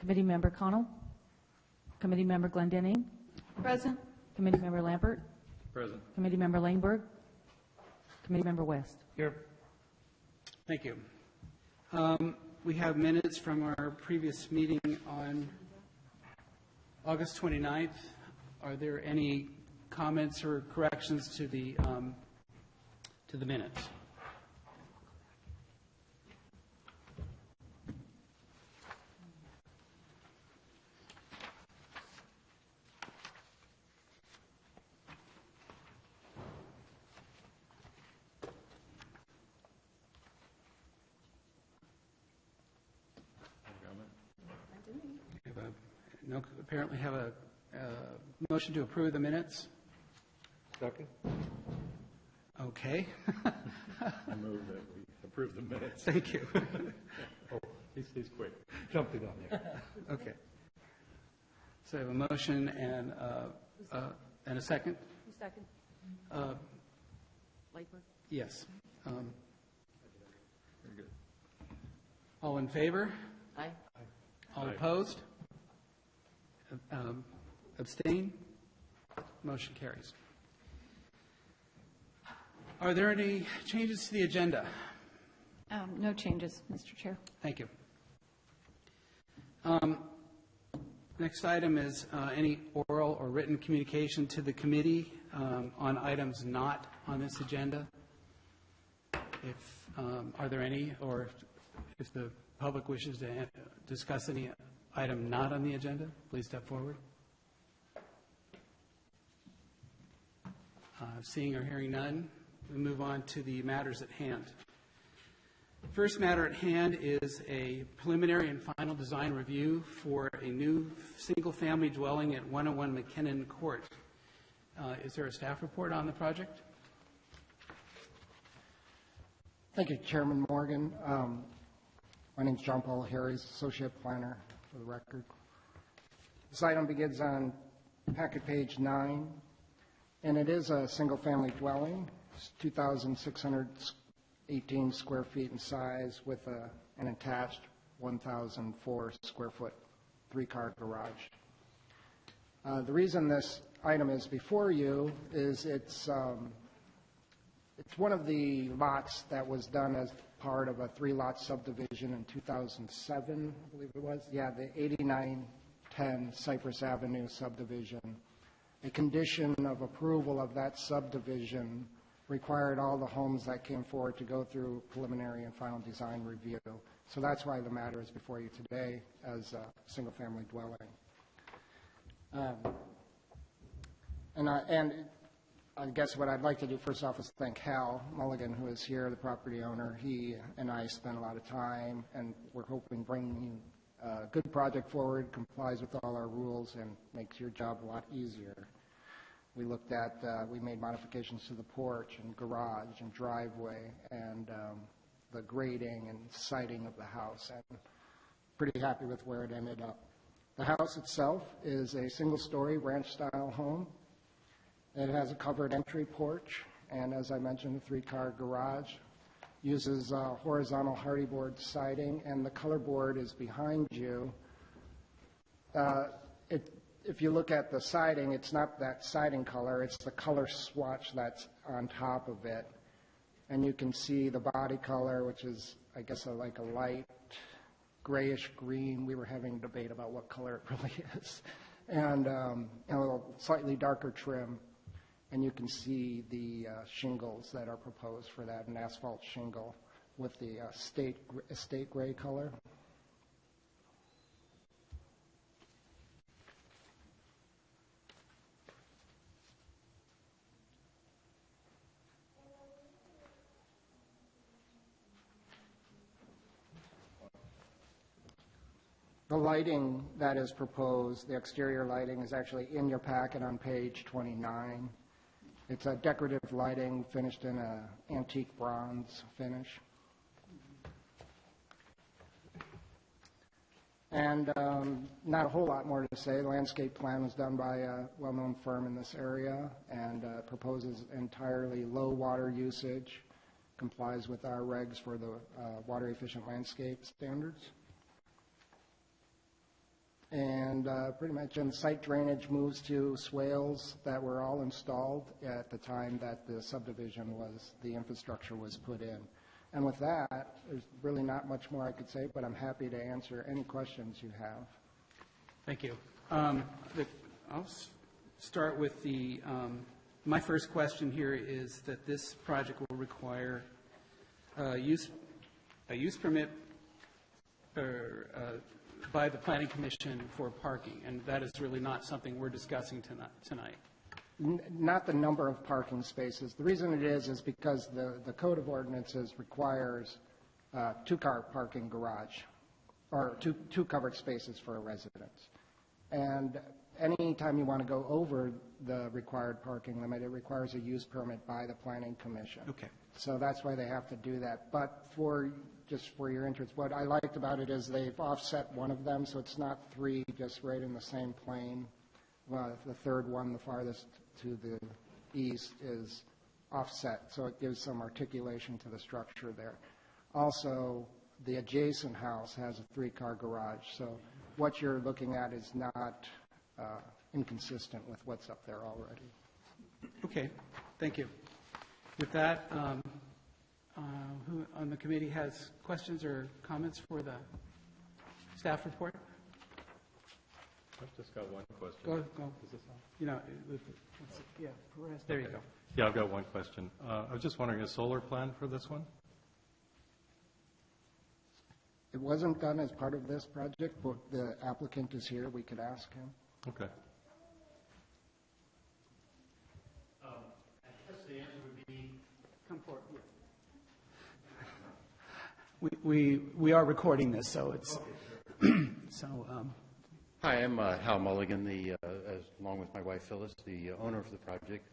Committee Member Connell. Committee Member Glendenning. Present. Committee Member Lampert. Present. Committee Member Langberg. Committee Member West. Here. Thank you. We have minutes from our previous meeting on August 29th. Are there any comments or corrections to the minutes? Apparently have a motion to approve the minutes. Second. Okay. I move that we approve the minutes. Thank you. Oh, he's quick. Jumped it on there. Okay. So I have a motion and a second. Who's second? Lightberg. Yes. Very good. All in favor? Aye. All Aye. opposed? Abstain? Motion carries. Are there any changes to the agenda? No changes, Mr. Chair. Thank you. Next item is any oral or written communication to the committee on items not on this agenda. If are there any, or if the public wishes to discuss any item not on the agenda, please step forward. Seeing or hearing none, we move on to the matters at hand. First matter at hand is a preliminary and final design review for a new single-family dwelling at 101 McKinnon Court. Is there a staff report on the project? Thank you, Chairman Morgan. My name is John Paul Harris, Associate Planner, for the record. This item begins on packet page 9, and it is a single-family dwelling. It's 2,618 square feet in size with an attached 1,004 square foot three-car garage. The reason this item is before you is it's one of the lots that was done as part of a three-lot subdivision in 2007, I believe it was. Yeah, the 8910 Cypress Avenue subdivision. A condition of approval of that subdivision required all the homes that came forward to go through preliminary and final design review. So that's why the matter is before you today as a single-family dwelling. And I guess what I'd like to do first off is thank Hal Mulligan, who is here, the property owner. He and I spent a lot of time, and we're hoping bringing a good project forward, complies with all our rules, and makes your job a lot easier. We looked at, we made modifications to the porch and garage and driveway and the grading and siding of the house, and pretty happy with where it ended up. The house itself is a single-story ranch-style home. It has a covered entry porch, and as I mentioned, a three-car garage. Uses horizontal hardy board siding, and the color board is behind you. If you look at the siding, it's not that siding color, it's the color swatch that's on top of it. And you can see the body color, which is, I guess, like a light grayish green. We were having a debate about what color it really is. And a little slightly darker trim. And you can see the shingles that are proposed for that, an asphalt shingle with the estate gray color. The lighting that is proposed, the exterior lighting, is actually in your packet on page 29. It's a decorative lighting finished in an antique bronze finish. And not a whole lot more to say. The landscape plan was done by a well-known firm in this area and proposes entirely low water usage, complies with our regs for the water efficient landscape standards. And pretty much, and site drainage moves to swales that were all installed at the time that the subdivision was, the infrastructure was put in. And with that, there's really not much more I could say, but I'm happy to answer any questions you have. Thank you. I'll start with the, my first question here is that this project will require a use permit by the Planning Commission for parking, and that is really not something we're discussing tonight. Not the number of parking spaces. The reason it is because the Code of Ordinances requires two-car parking garage, or two covered spaces for a residence. And any time you want to go over the required parking limit, it requires a use permit by the Planning Commission. Okay. So that's why they have to do that. But just for your interest, what I liked about it is they've offset one of them, so it's not three just right in the same plane. Well, the third one, the farthest to the east, is offset, so it gives some articulation to the structure there. Also, the adjacent house has a three-car garage, so what you're looking at is not inconsistent with what's up there already. Okay, thank you. With that, who on the committee has questions or comments for the staff report? I've just got one question. Go. Is this on? You know, yeah, Perez, there you go. Yeah, I've got one question. I was just wondering, is solar planned for this one? It wasn't done as part of this project, but the applicant is here. We could ask him. Okay. I guess the answer would be, come forward. We are recording this, so it's, so. Hi, I'm Hal Mulligan, along with my wife Phyllis, the owner of the project.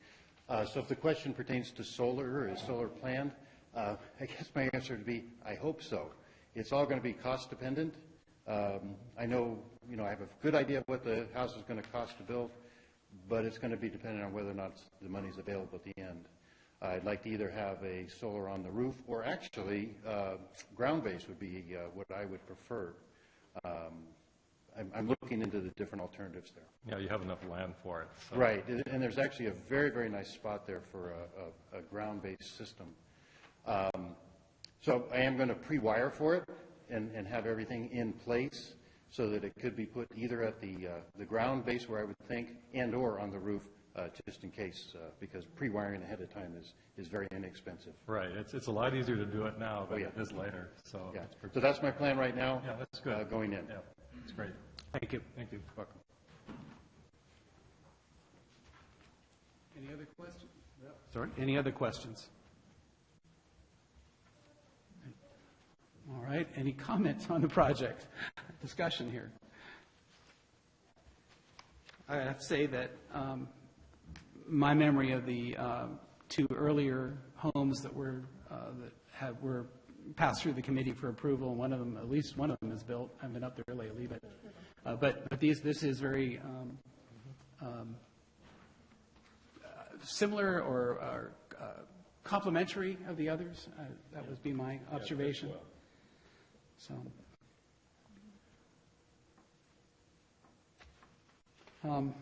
So if the question pertains to solar, or is solar planned, I guess my answer would be, I hope so. It's all going to be cost dependent. I know, I have a good idea of what the house is going to cost to build, but it's going to be dependent on whether or not the money is available at the end. I'd like to either have a solar on the roof, or actually, ground-based would be what I would prefer. I'm looking into the different alternatives there. Yeah, you have enough land for it. So. Right, and there's actually a very, very nice spot there for a ground-based system. So I am going to pre-wire for it and have everything in place so that it could be put either at the ground base, where I would think, and or on the roof, just in case, because pre-wiring ahead of time is very inexpensive. Right, it's a lot easier to do it now than yeah. it is later. So, Yeah. So that's my plan right now. Yeah, that's good. Going in. Yeah, that's great. Thank you. Thank you. Welcome. Any other questions? Sorry? Any other questions? All right, any comments on the project? Discussion here. I have to say that my memory of the two earlier homes that were passed through the committee for approval, one of them, at least one of them is built. I haven't been up there lately, but this is very similar or complementary of the others. That would be my observation. So, Well,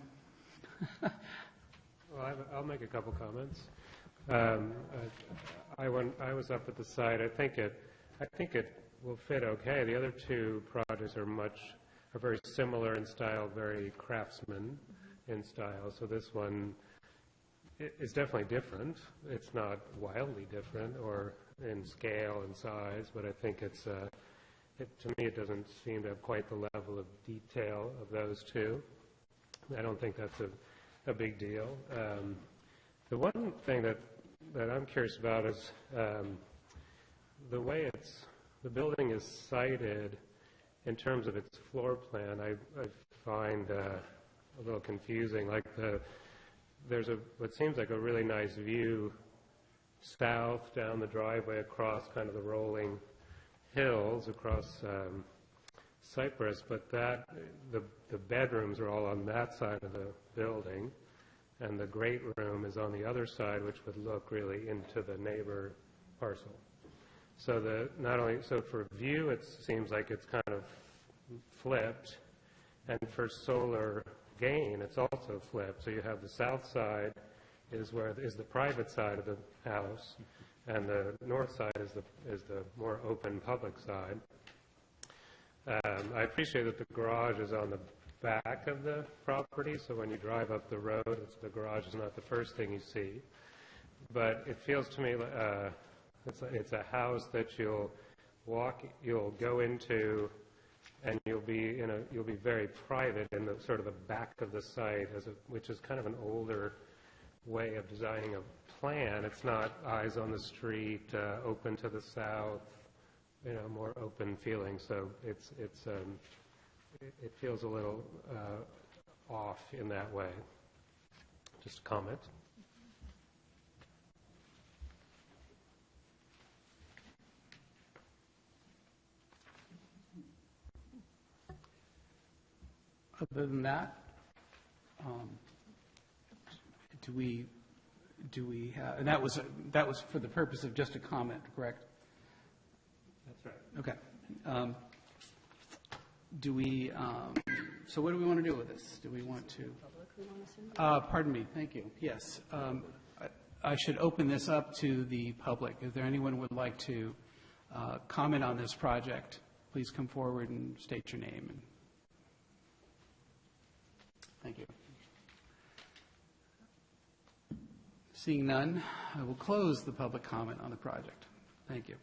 I'll make a couple comments. I was up at the site. I think it will fit okay. The other two projects are very similar in style, very craftsman in style. So this one is definitely different. It's not wildly different or in scale and size, but I think to me, it doesn't seem to have quite the level of detail of those two. I don't think that's a big deal. The one thing that I'm curious about is the way the building is sited in terms of its floor plan. I find a little confusing. Like there's what seems like a really nice view south down the driveway across kind of the rolling hills across Cypress, but the bedrooms are all on that side of the building, and the great room is on the other side, which would look really into the neighbor parcel. So for view, it seems like it's kind of flipped, And for solar gain, it's also flipped. So you have the south side is the private side of the house, and the north side is the more open public side. I appreciate that the garage is on the back of the property, so when you drive up the road, the garage is not the first thing you see. But it feels to me it's a house that you'll go into, and you'll be very private in the sort of the back of the site, which is kind of an older way of designing a plan. It's not eyes on the street, open to the south, more open feeling. So it feels a little off in that way. Just a comment. Other than that, do we have, and that was for the purpose of just a comment, correct? That's right. Okay. Do we, so what do we want to do with this? Do we want to? Pardon me, thank you. Yes. I should open this up to the public. Is there anyone who would like to comment on this project? Please come forward and state your name. Thank you. Seeing none, I will close the public comment on the project. Thank you.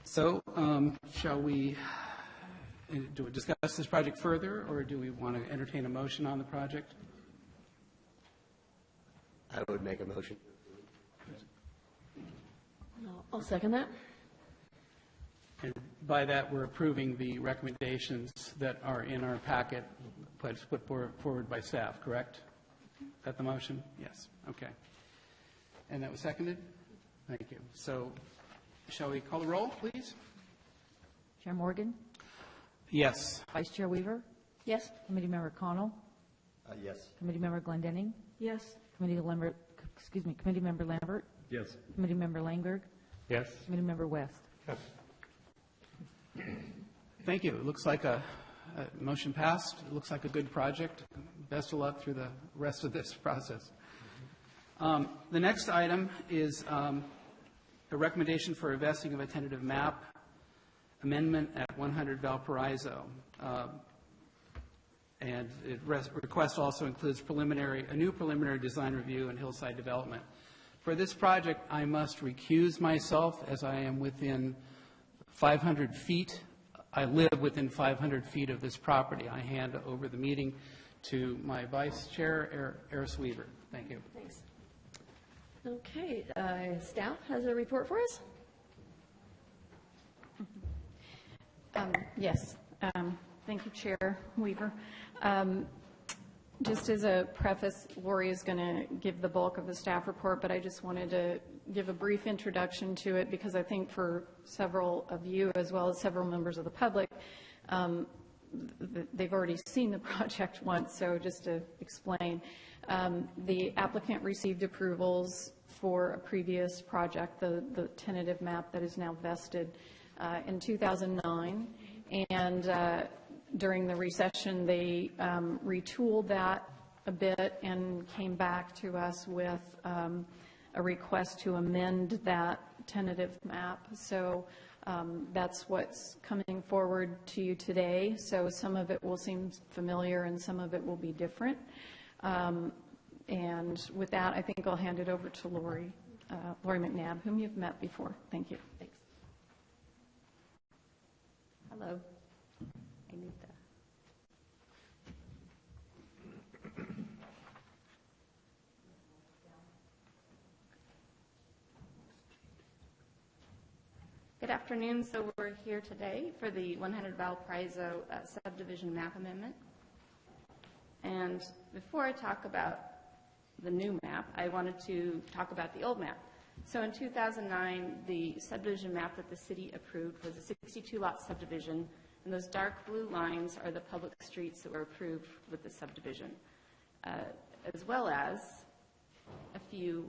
So, shall we discuss this project further, or do we want to entertain a motion on the project? I would make a motion. I'll second that. And by that, we're approving the recommendations that are in our packet, put forward by staff, correct? Is that the motion? Yes. Okay. And that was seconded? Thank you. So, shall we call the roll, please? Chair Morgan? Yes. Vice Chair Weaver? Yes. Committee Member Connell? Yes. Committee Member Glendenning? Yes. Committee Member Lambert? Yes. Committee Member Langberg? Yes? Committee Member West? Thank you. It looks like a motion passed. It looks like a good project. Best of luck through the rest of this process. The next item is a recommendation for a vesting of a tentative map amendment at 100 Valparaiso. And request also includes a new preliminary design review and hillside development. For this project, I must recuse myself as I am within 500 feet. I live within 500 feet of this property. I hand over the meeting to my vice chair, Eris Weaver. Thank you. Thanks. Okay, staff has a report for us? Yes. Thank you, Chair Weaver. Just as a preface, Lori is going to give the bulk of the staff report, but I just wanted to give a brief introduction to it because I think for several of you, as well as several members of the public, they've already seen the project once, so just to explain. The applicant received approvals for a previous project, the tentative map that is now vested, in 2009, and during the recession, they retooled that a bit and came back to us with a request to amend that tentative map. So that's what's coming forward to you today. So some of it will seem familiar and some of it will be different. And with that, I think I'll hand it over to Lori McNabb, whom you've met before. Thank you. Thanks. Hello. I need that. Good afternoon. So we're here today for the 100 Valparaiso subdivision map amendment. And before I talk about the new map, I wanted to talk about the old map. So in 2009, the subdivision map that the city approved was a 62-lot subdivision, and those dark blue lines are the public streets that were approved with the subdivision, as well as a few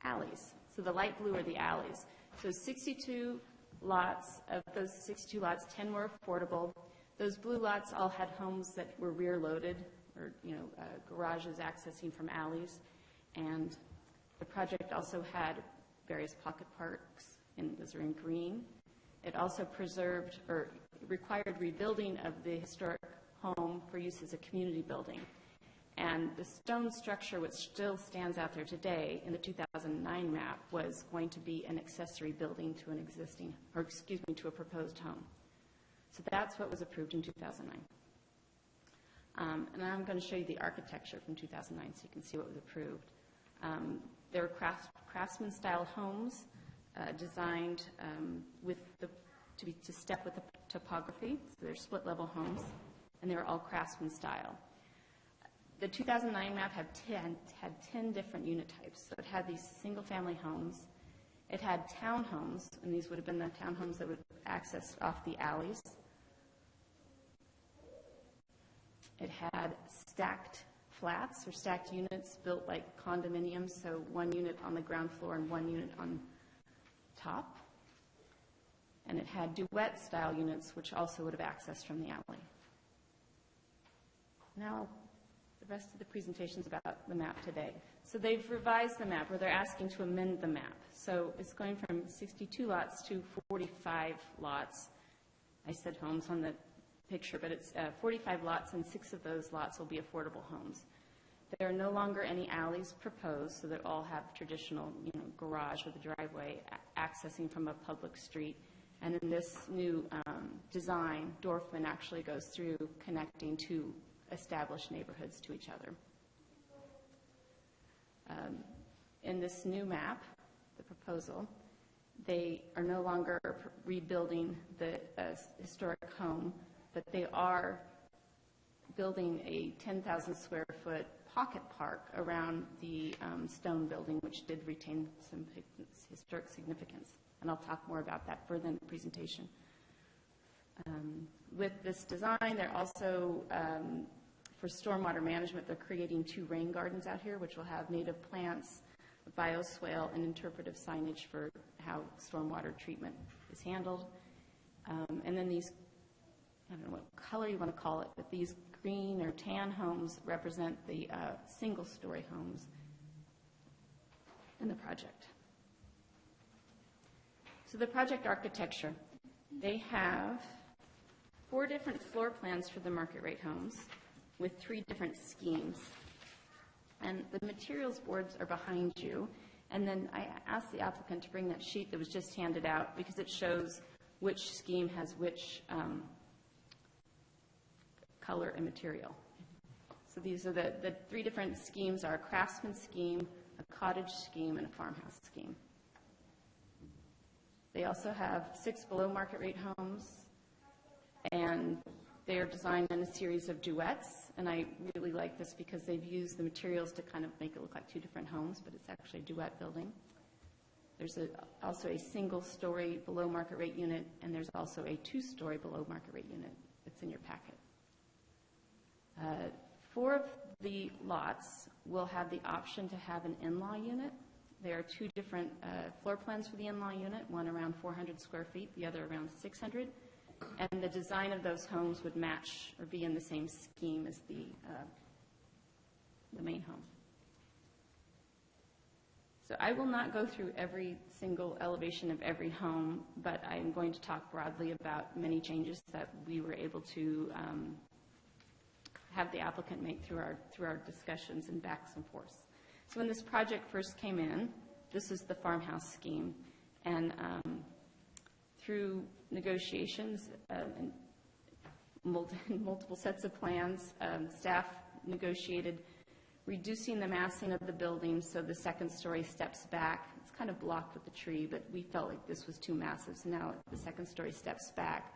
alleys. So the light blue are the alleys. So 62 lots. Of those 62 lots, 10 were affordable. Those blue lots all had homes that were rear-loaded, or, garages accessing from alleys. And the project also had various pocket parks, and those are in green. It also preserved or required rebuilding of the historic home for use as a community building. And the stone structure, which still stands out there today in the 2009 map, was going to be an accessory building to to a proposed home. So that's what was approved in 2009. And I'm going to show you the architecture from 2009 so you can see what was approved. There were craftsman-style homes designed to step with the topography. So they're split-level homes, and they were all craftsman-style. The 2009 map had 10 different unit types. So it had these single-family homes. It had townhomes, and these would have been the townhomes that would access off the alleys. It had stacked flats or stacked units built like condominiums, so one unit on the ground floor and one unit on top. And it had duet-style units, which also would have accessed from the alley. Now, the rest of the presentation is about the map today. So they've revised the map, or they're asking to amend the map. So it's going from 62 lots to 45 lots. I said homes on the picture, but it's 45 lots, and 6 of those lots will be affordable homes. There are no longer any alleys proposed, so they all have traditional, garage with a driveway accessing from a public street. And in this new design, Dorfman actually goes through connecting two established neighborhoods to each other. In this new map, the proposal, they are no longer rebuilding the historic home, but they are building a 10,000 square foot pocket park around the stone building, which did retain some historic significance. And I'll talk more about that further in the presentation. With this design, they're also, for stormwater management, they're creating 2 rain gardens out here, which will have native plants, bioswale, and interpretive signage for how stormwater treatment is handled. And then these, I don't know what color you want to call it, but these green or tan homes represent the single-story homes in the project. So the project architecture, they have 4 different floor plans for the market rate homes with 3 different schemes. And the materials boards are behind you. And then I asked the applicant to bring that sheet that was just handed out because it shows which scheme has which color and material. So these are the 3 different schemes are a craftsman scheme, a cottage scheme, and a farmhouse scheme. They also have 6 below market rate homes, and they are designed in a series of duets. And I really like this because they've used the materials to kind of make it look like 2 different homes, but it's actually a duet building. There's also a single-story below market rate unit, and there's also a 2-story below market rate unit that's in your packet. 4 of the lots will have the option to have an in-law unit. There are 2 different floor plans for the in-law unit, one around 400 square feet, the other around 600. And the design of those homes would match or be in the same scheme as the main home. So I will not go through every single elevation of every home, but I'm going to talk broadly about many changes that we were able to have the applicant make through our discussions and backs and forths. So when this project first came in, this is the farmhouse scheme, and through negotiations and multiple sets of plans, staff negotiated reducing the massing of the building so the 2nd story steps back. It's kind of blocked with the tree, but we felt like this was too massive, so now the 2nd story steps back.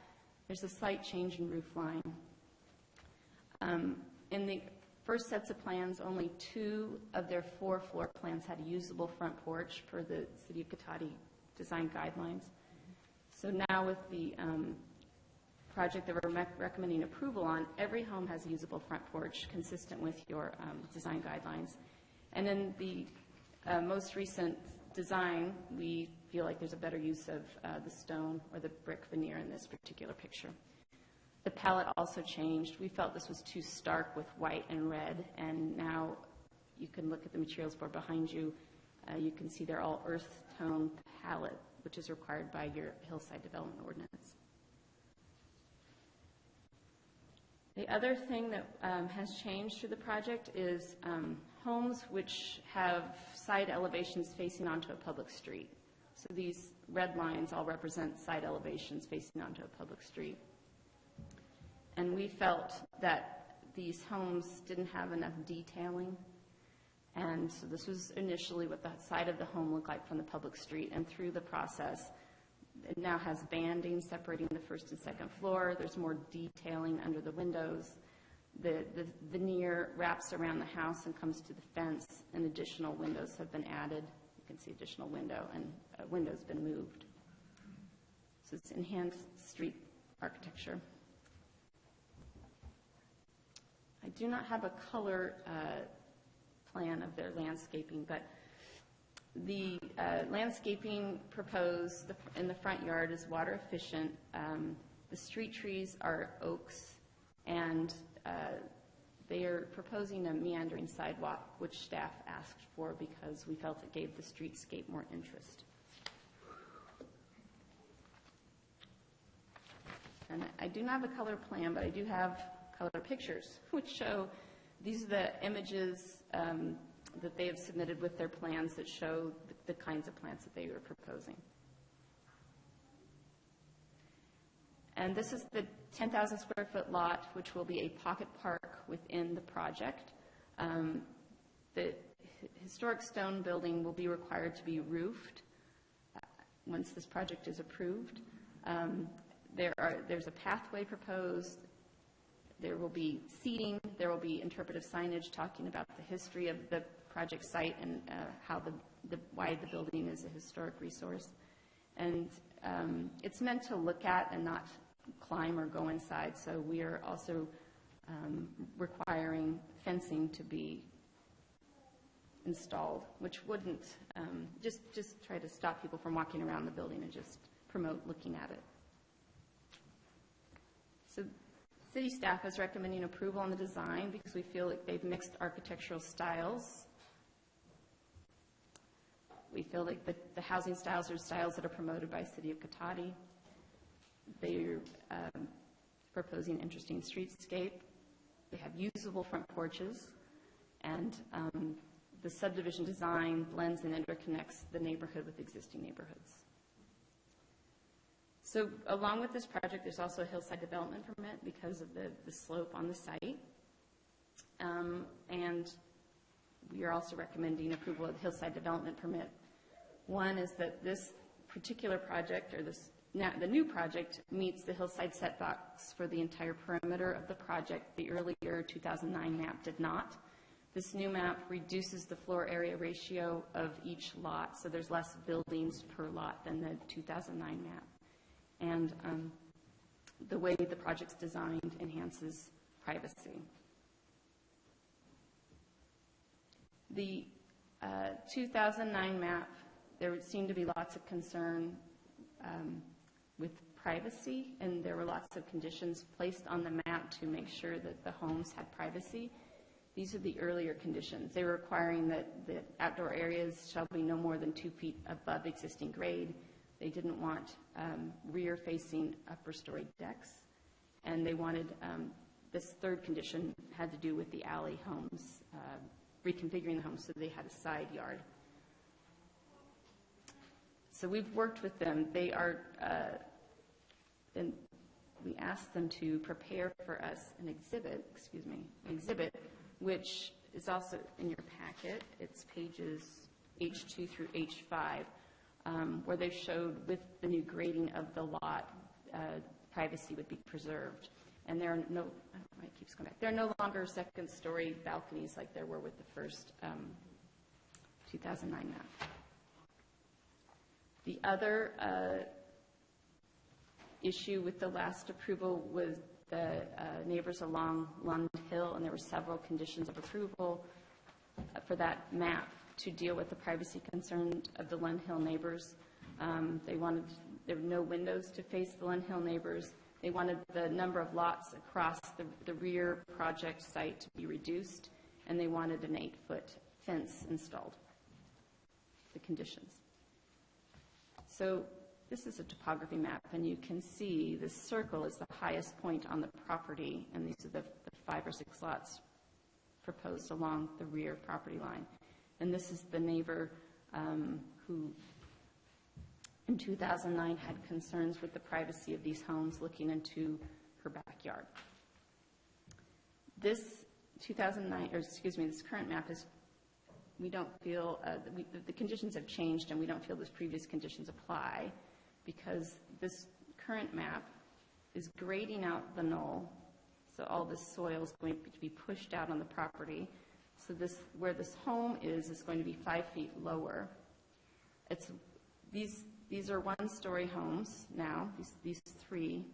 There's a slight change in roof line. In the first sets of plans, only 2 of their 4 floor plans had a usable front porch per the City of Cotati design guidelines. So now with the project that we're recommending approval on, every home has a usable front porch consistent with your design guidelines. And in the most recent design, we feel like there's a better use of the stone or the brick veneer in this particular picture. The palette also changed. We felt this was too stark with white and red, and now you can look at the materials board behind you. You can see they're all earth tone palette, which is required by your hillside development ordinance. The other thing that has changed through the project is homes which have side elevations facing onto a public street. So these red lines all represent side elevations facing onto a public street. And we felt that these homes didn't have enough detailing. And so this was initially what the side of the home looked like from the public street. And through the process, it now has banding separating the first and second floor. There's more detailing under the windows. The veneer wraps around the house and comes to the fence, and additional windows have been added. You can see additional window, and a window's been moved. So it's enhanced street architecture. I do not have a color plan of their landscaping, but the landscaping proposed in the front yard is water efficient. The street trees are oaks, and they are proposing a meandering sidewalk, which staff asked for because we felt it gave the streetscape more interest. And I do not have a color plan, but I do have color pictures, which show these are the images that they have submitted with their plans that show the kinds of plants that they were proposing. And this is the 10,000 square foot lot, which will be a pocket park within the project. The historic stone building will be required to be roofed once this project is approved. There's a pathway proposed. There will be seating. There will be interpretive signage talking about the history of the project site and how why the building is a historic resource. And it's meant to look at and not climb or go inside. So we are also requiring fencing to be installed, which wouldn't just try to stop people from walking around the building and just promote looking at it. So city staff is recommending approval on the design because we feel like they've mixed architectural styles. We feel like the housing styles are styles that are promoted by City of Cotati. They're proposing interesting streetscape. They have usable front porches, and the subdivision design blends and interconnects the neighborhood with existing neighborhoods. So along with this project, there's also a hillside development permit because of the slope on the site. And we are also recommending approval of the hillside development permit. One is that this particular project, or the new project, meets the hillside setbacks for the entire perimeter of the project. The earlier 2009 map did not. This new map reduces the floor area ratio of each lot, so there's less buildings per lot than the 2009 map. And the way the project's designed enhances privacy. The 2009 map, there seemed to be lots of concern with privacy, and there were lots of conditions placed on the map to make sure that the homes had privacy. These are the earlier conditions. They were requiring that the outdoor areas shall be no more than 2 feet above existing grade. They didn't want rear-facing upper-story decks, and they wanted this third condition had to do with the alley homes, reconfiguring the homes so they had a side yard. So we've worked with them. They are, and we asked them to prepare for us an exhibit, which is also in your packet. It's pages H2 through H5. Where they showed with the new grading of the lot, privacy would be preserved. And there are no, I don't know why it keeps going back. There are no longer second-story balconies like there were with the first 2009 map. The other issue with the last approval was the neighbors along Lund Hill, and there were several conditions of approval for that map. to deal with the privacy concerns of the Lynn Hill neighbors. There were no windows to face the Lynn Hill neighbors. They wanted the number of lots across the rear project site to be reduced, and they wanted an 8-foot fence installed, the conditions. So this is a topography map, and you can see this circle is the highest point on the property, and these are the 5 or 6 lots proposed along the rear property line. And this is the neighbor who in 2009 had concerns with the privacy of these homes looking into her backyard. This 2009, or excuse me, this current map is, we don't feel, the conditions have changed and we don't feel those previous conditions apply because this current map is grading out the knoll. So all this soil is going to be pushed out on the property. So this, where this home is going to be 5 feet lower. It's, these are one-story homes now. These 3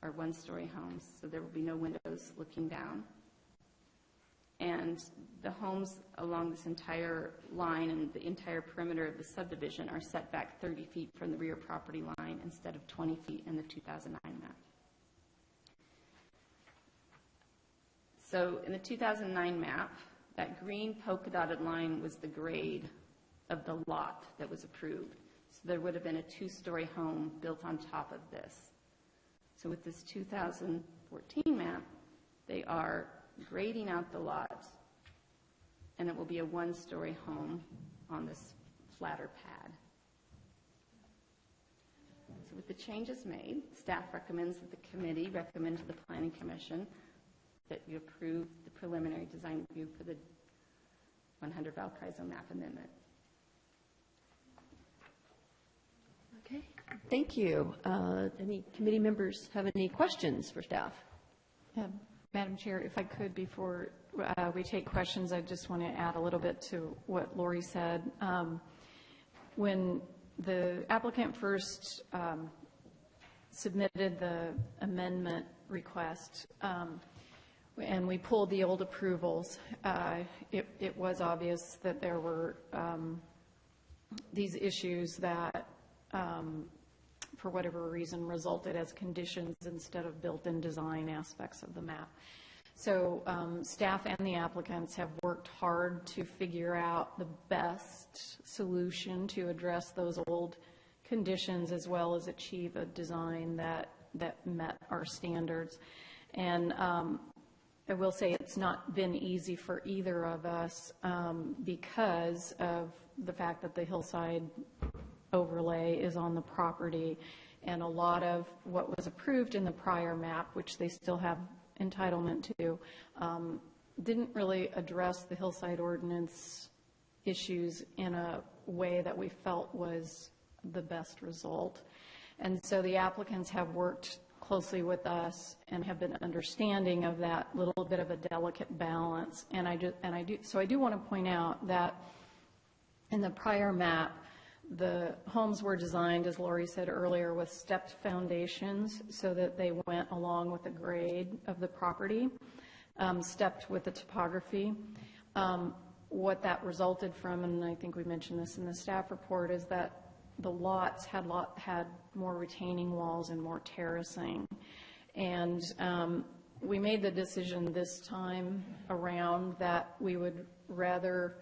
are one-story homes, so there will be no windows looking down. And the homes along this entire line and the entire perimeter of the subdivision are set back 30 feet from the rear property line instead of 20 feet in the 2009 map. So in the 2009 map, that green polka dotted line was the grade of the lot that was approved. So there would have been a 2-story home built on top of this. So with this 2014 map, they are grading out the lot, and it will be a 1-story home on this flatter pad. So with the changes made, staff recommends that the committee recommend to the Planning Commission that you approve the preliminary design review for the 100 Valparaiso map amendment. Okay, thank you. Any committee members have any questions for staff? Madam Chair, if I could, before we take questions, I just want to add a little bit to what Lori said. When the applicant first submitted the amendment request, and we pulled the old approvals, it was obvious that there were these issues that, for whatever reason, resulted as conditions instead of built-in design aspects of the map. So staff and the applicants have worked hard to figure out the best solution to address those old conditions as well as achieve a design that met our standards. And I will say it's not been easy for either of us because of the fact that the hillside overlay is on the property, and a lot of what was approved in the prior map, which they still have entitlement to, didn't really address the hillside ordinance issues in a way that we felt was the best result. And so the applicants have worked closely with us and have been understanding of that little bit of a delicate balance. And I do want to point out that in the prior map, the homes were designed, as Lori said earlier, with stepped foundations so that they went along with the grade of the property, stepped with the topography. What that resulted from, and I think we mentioned this in the staff report, is that the lots had more retaining walls and more terracing. And we made the decision this time around that we would rather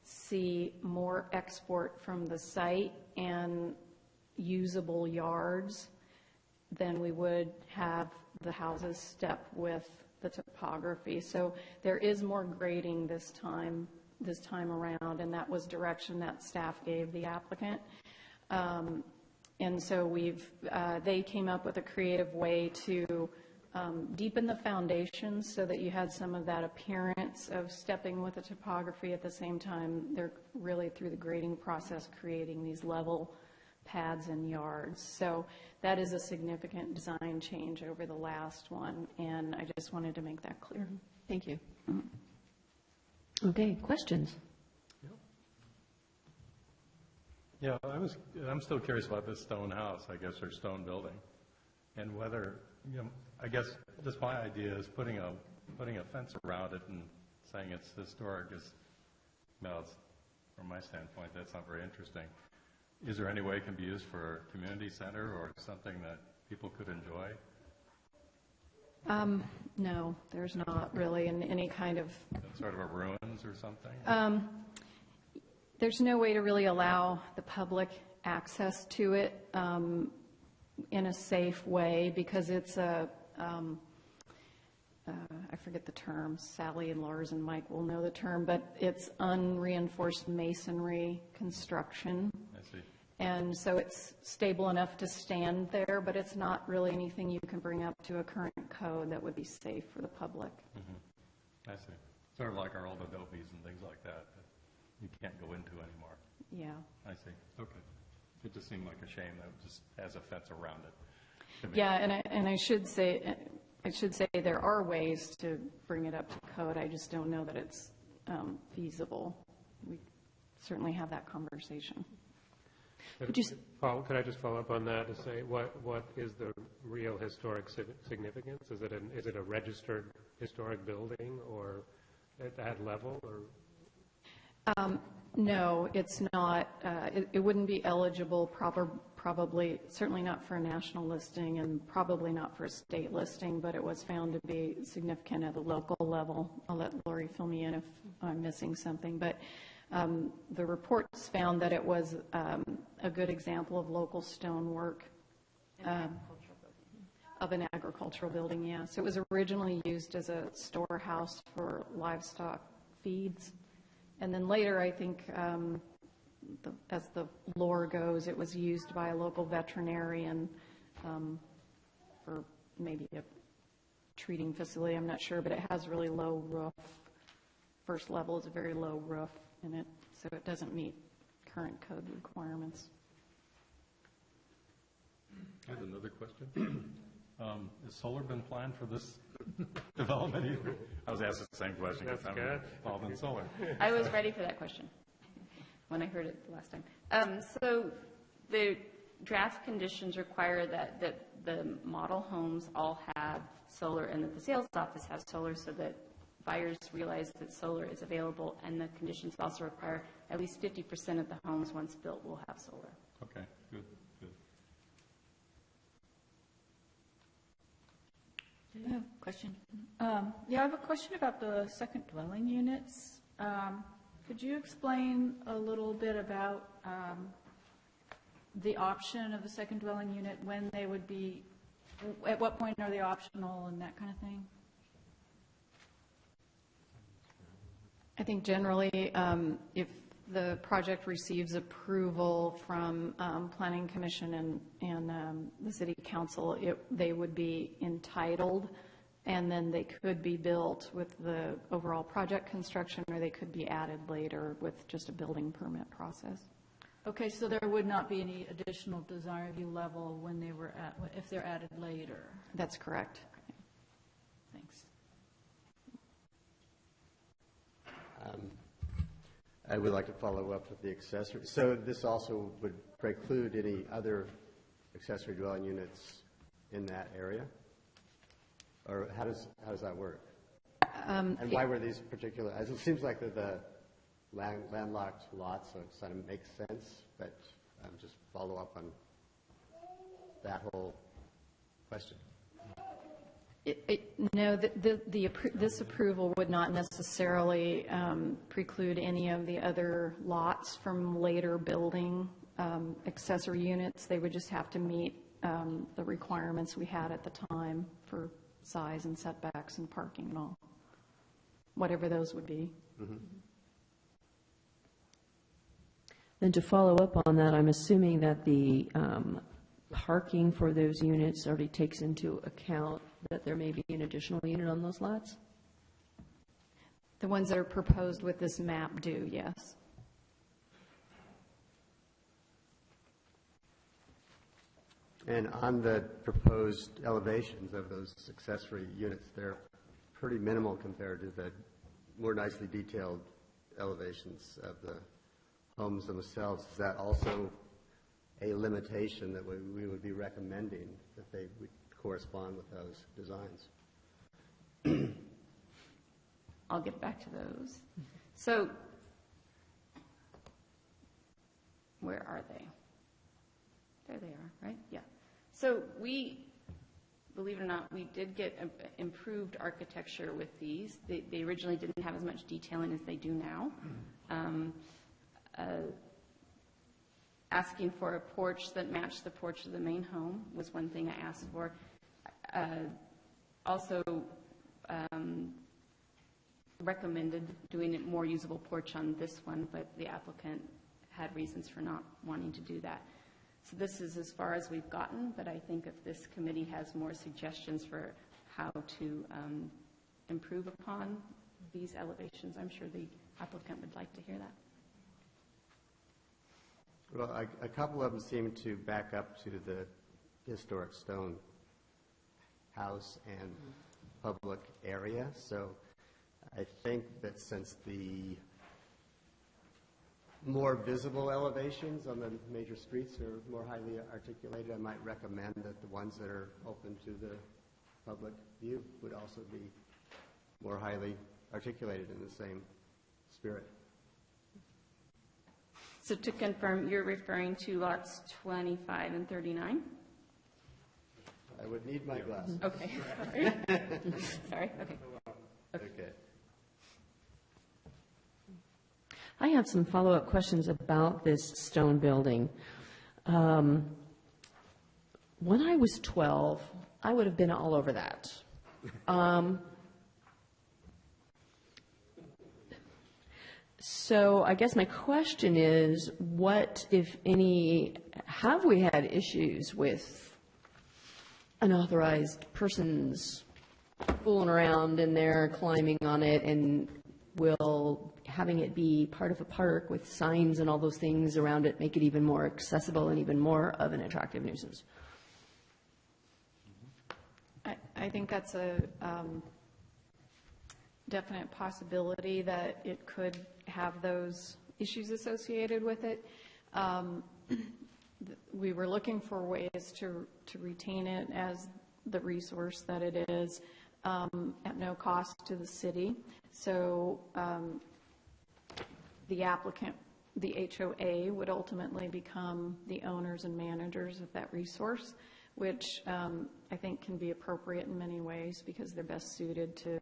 see more export from the site and usable yards than we would have the houses step with the topography. So there is more grading this time around, and that was direction that staff gave the applicant. And so they came up with a creative way to deepen the foundations so that you had some of that appearance of stepping with the topography. At the same time, they're really, through the grading process, creating these level pads and yards. So that is a significant design change over the last one, and I just wanted to make that clear. Thank you. Okay, questions? Yeah, I'm still curious about this stone house, I guess, or stone building, and whether, I guess just my idea is putting a fence around it and saying it's historic is no, from my standpoint, that's not very interesting. Is there any way it can be used for a community center or something that people could enjoy? No, there's not really in any kind of, Sort of a ruins or something? there's no way to really allow the public access to it in a safe way because it's I forget the term, Sally and Lars and Mike will know the term, but it's unreinforced masonry construction. I see. And so it's stable enough to stand there, but it's not really anything you can bring up to a current code that would be safe for the public. I see. Sort of like our old adobes and things like that you can't go into anymore. Yeah. I see. Okay. It just seemed like a shame that it just has a fence around it. to me. Yeah, and I should say there are ways to bring it up to code. I just don't know that it's feasible. We certainly have that conversation. Paul, could I just follow up on that to say what is the real historic significance? Is it a registered historic building or at that level or? No, it's not. It wouldn't be eligible, probably, certainly not for a national listing and probably not for a state listing, but it was found to be significant at the local level. I'll let Lori fill me in if I'm missing something. But the reports found that it was a good example of local stonework. Of an agricultural building, yeah. So it was originally used as a storehouse for livestock feeds. And then later, I think, as the lore goes, it was used by a local veterinarian for maybe a treating facility. I'm not sure, but it has really low roof. First level is a very low roof in it, so it doesn't meet current code requirements. I have another question. Has solar been planned for this development either? I was asked the same question because I'm involved in solar. I was ready for that question when I heard it the last time. So the draft conditions require that the model homes all have solar and that the sales office has solar so that buyers realize that solar is available, and the conditions also require at least 50% of the homes once built will have solar. Okay, good. I have a question. Yeah, I have a question about the second dwelling units. Could you explain a little bit about the option of the second dwelling unit, when they would be, at what point are they optional and that kind of thing? I think generally, if the project receives approval from Planning Commission and the City Council, they would be entitled, and then they could be built with the overall project construction, or they could be added later with just a building permit process. Okay, so there would not be any additional design review level when they were if they're added later. That's correct. Thanks. I would like to follow up with the accessory. So this also would preclude any other accessory dwelling units in that area? Or how does that work? And why were these particular, as it seems like the landlocked lots, so it kind of makes sense, but just follow up on that whole question. No, this approval would not necessarily preclude any of the other lots from later building accessory units. They would just have to meet the requirements we had at the time for size and setbacks and parking and all, whatever those would be. Mm-hmm. Then to follow up on that, I'm assuming that the parking for those units already takes into account that there may be an additional unit on those lots? The ones that are proposed with this map do, yes. And on the proposed elevations of those accessory units, they're pretty minimal compared to the more nicely detailed elevations of the homes themselves. Is that also a limitation that we would be recommending, that they would correspond with those designs? I'll get back to those. So where are they? There they are, right? Yeah. So we, believe it or not, we did get improved architecture with these. They originally didn't have as much detailing as they do now. Asking for a porch that matched the porch of the main home was one thing I asked for. Also recommended doing a more usable porch on this one, but the applicant had reasons for not wanting to do that. So this is as far as we've gotten, but I think if this committee has more suggestions for how to improve upon these elevations, I'm sure the applicant would like to hear that. Well, a couple of them seem to back up to the historic stone house and public area. So I think that since the more visible elevations on the major streets are more highly articulated, I might recommend that the ones that are open to the public view would also be more highly articulated in the same spirit. So to confirm, you're referring to lots 25 and 39? I would need my glasses. Okay, sorry. Sorry, okay. Okay. I have some follow-up questions about this stone building. When I was 12, I would have been all over that. So I guess my question is, what, if any, have we had issues with unauthorized persons fooling around in there, climbing on it, and will having it be part of a park with signs and all those things around it make it even more accessible and even more of an attractive nuisance? I think that's a definite possibility that it could have those issues associated with it. We were looking for ways to retain it as the resource that it is at no cost to the city. So the applicant, the HOA, would ultimately become the owners and managers of that resource, which I think can be appropriate in many ways because they're best suited to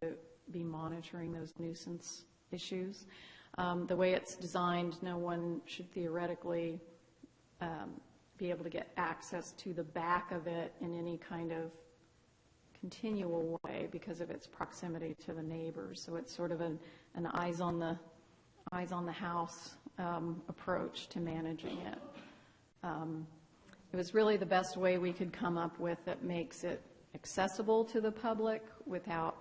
be monitoring those nuisance issues. The way it's designed, no one should theoretically be able to get access to the back of it in any kind of continual way because of its proximity to the neighbors. So it's sort of an eyes on the house approach to managing it. It was really the best way we could come up with that makes it accessible to the public without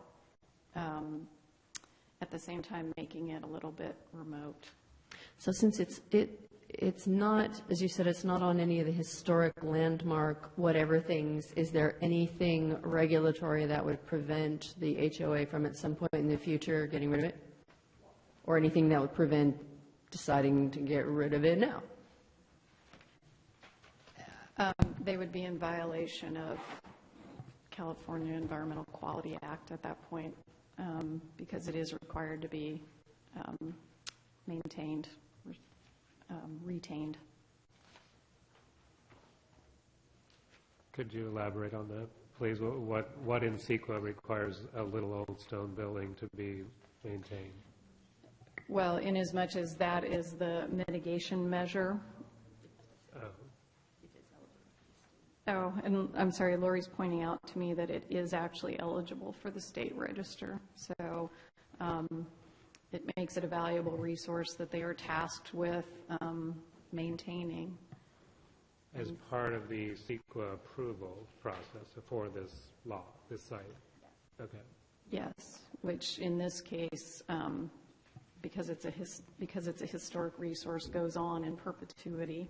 at the same time making it a little bit remote. So since it's not, as you said, it's not on any of the historic landmark whatever things, is there anything regulatory that would prevent the HOA from at some point in the future getting rid of it? Or anything that would prevent deciding to get rid of it now? They would be in violation of California Environmental Quality Act at that point because it is required to be maintained, retained. Could you elaborate on that, please? What in CEQA requires a little old stone building to be maintained? Well, inasmuch as that is the mitigation measure. Oh, and I'm sorry, Lori's pointing out to me that it is actually eligible for the state register. So it makes it a valuable resource that they are tasked with maintaining. As part of the CEQA approval process for this law, this site? Okay. Yes, which in this case, because it's a historic resource, goes on in perpetuity.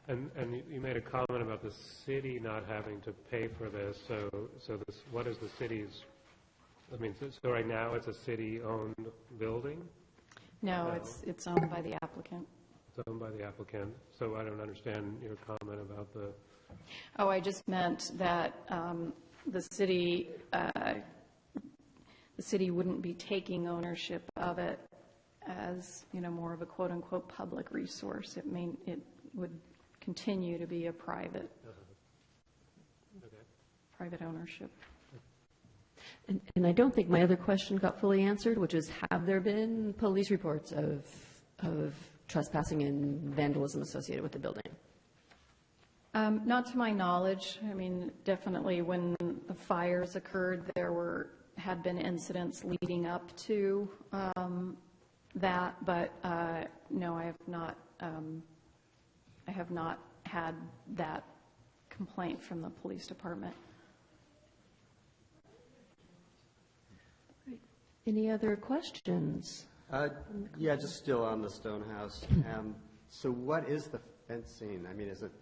And you made a comment about the city not having to pay for this. So this, what is the city's? I mean, so right now it's a city-owned building? No, it's owned by the applicant. It's owned by the applicant. So I don't understand your comment about the. Oh, I just meant that the city wouldn't be taking ownership of it as, more of a quote-unquote public resource. It would continue to be a private ownership. And I don't think my other question got fully answered, which is, have there been police reports of trespassing and vandalism associated with the building? Not to my knowledge. I mean, definitely when the fires occurred, there had been incidents leading up to that, but no, I have not had that complaint from the police department. Any other questions? Yeah, just still on the stone house. So what is the fencing? I mean, is it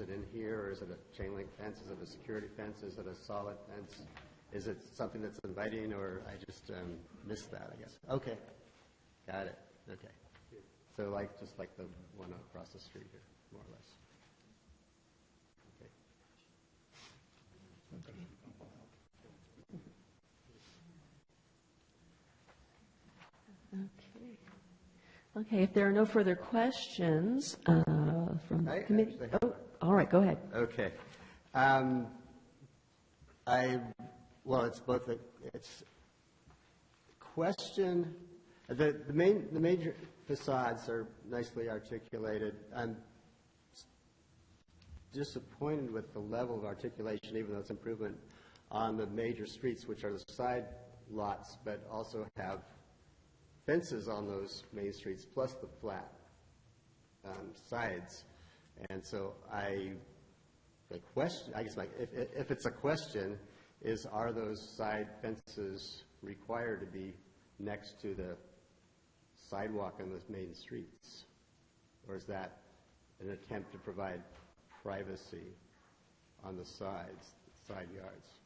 in here, or is it a chain link fence? Is it a security fence? Is it a solid fence? Is it something that's inviting, or I just missed that, I guess? Okay, got it, okay. So just like the one across the street here, more or less. Okay. Okay, if there are no further questions from the committee. Oh, all right, go ahead. Okay. Well, it's both it's question. The major facades are nicely articulated. I'm disappointed with the level of articulation, even though it's improvement on the major streets, which are the side lots, but also have fences on those main streets, plus the flat sides. And so the question, I guess, if it's a question, are those side fences required to be next to the sidewalk on those main streets? Or is that an attempt to provide privacy on the side yards?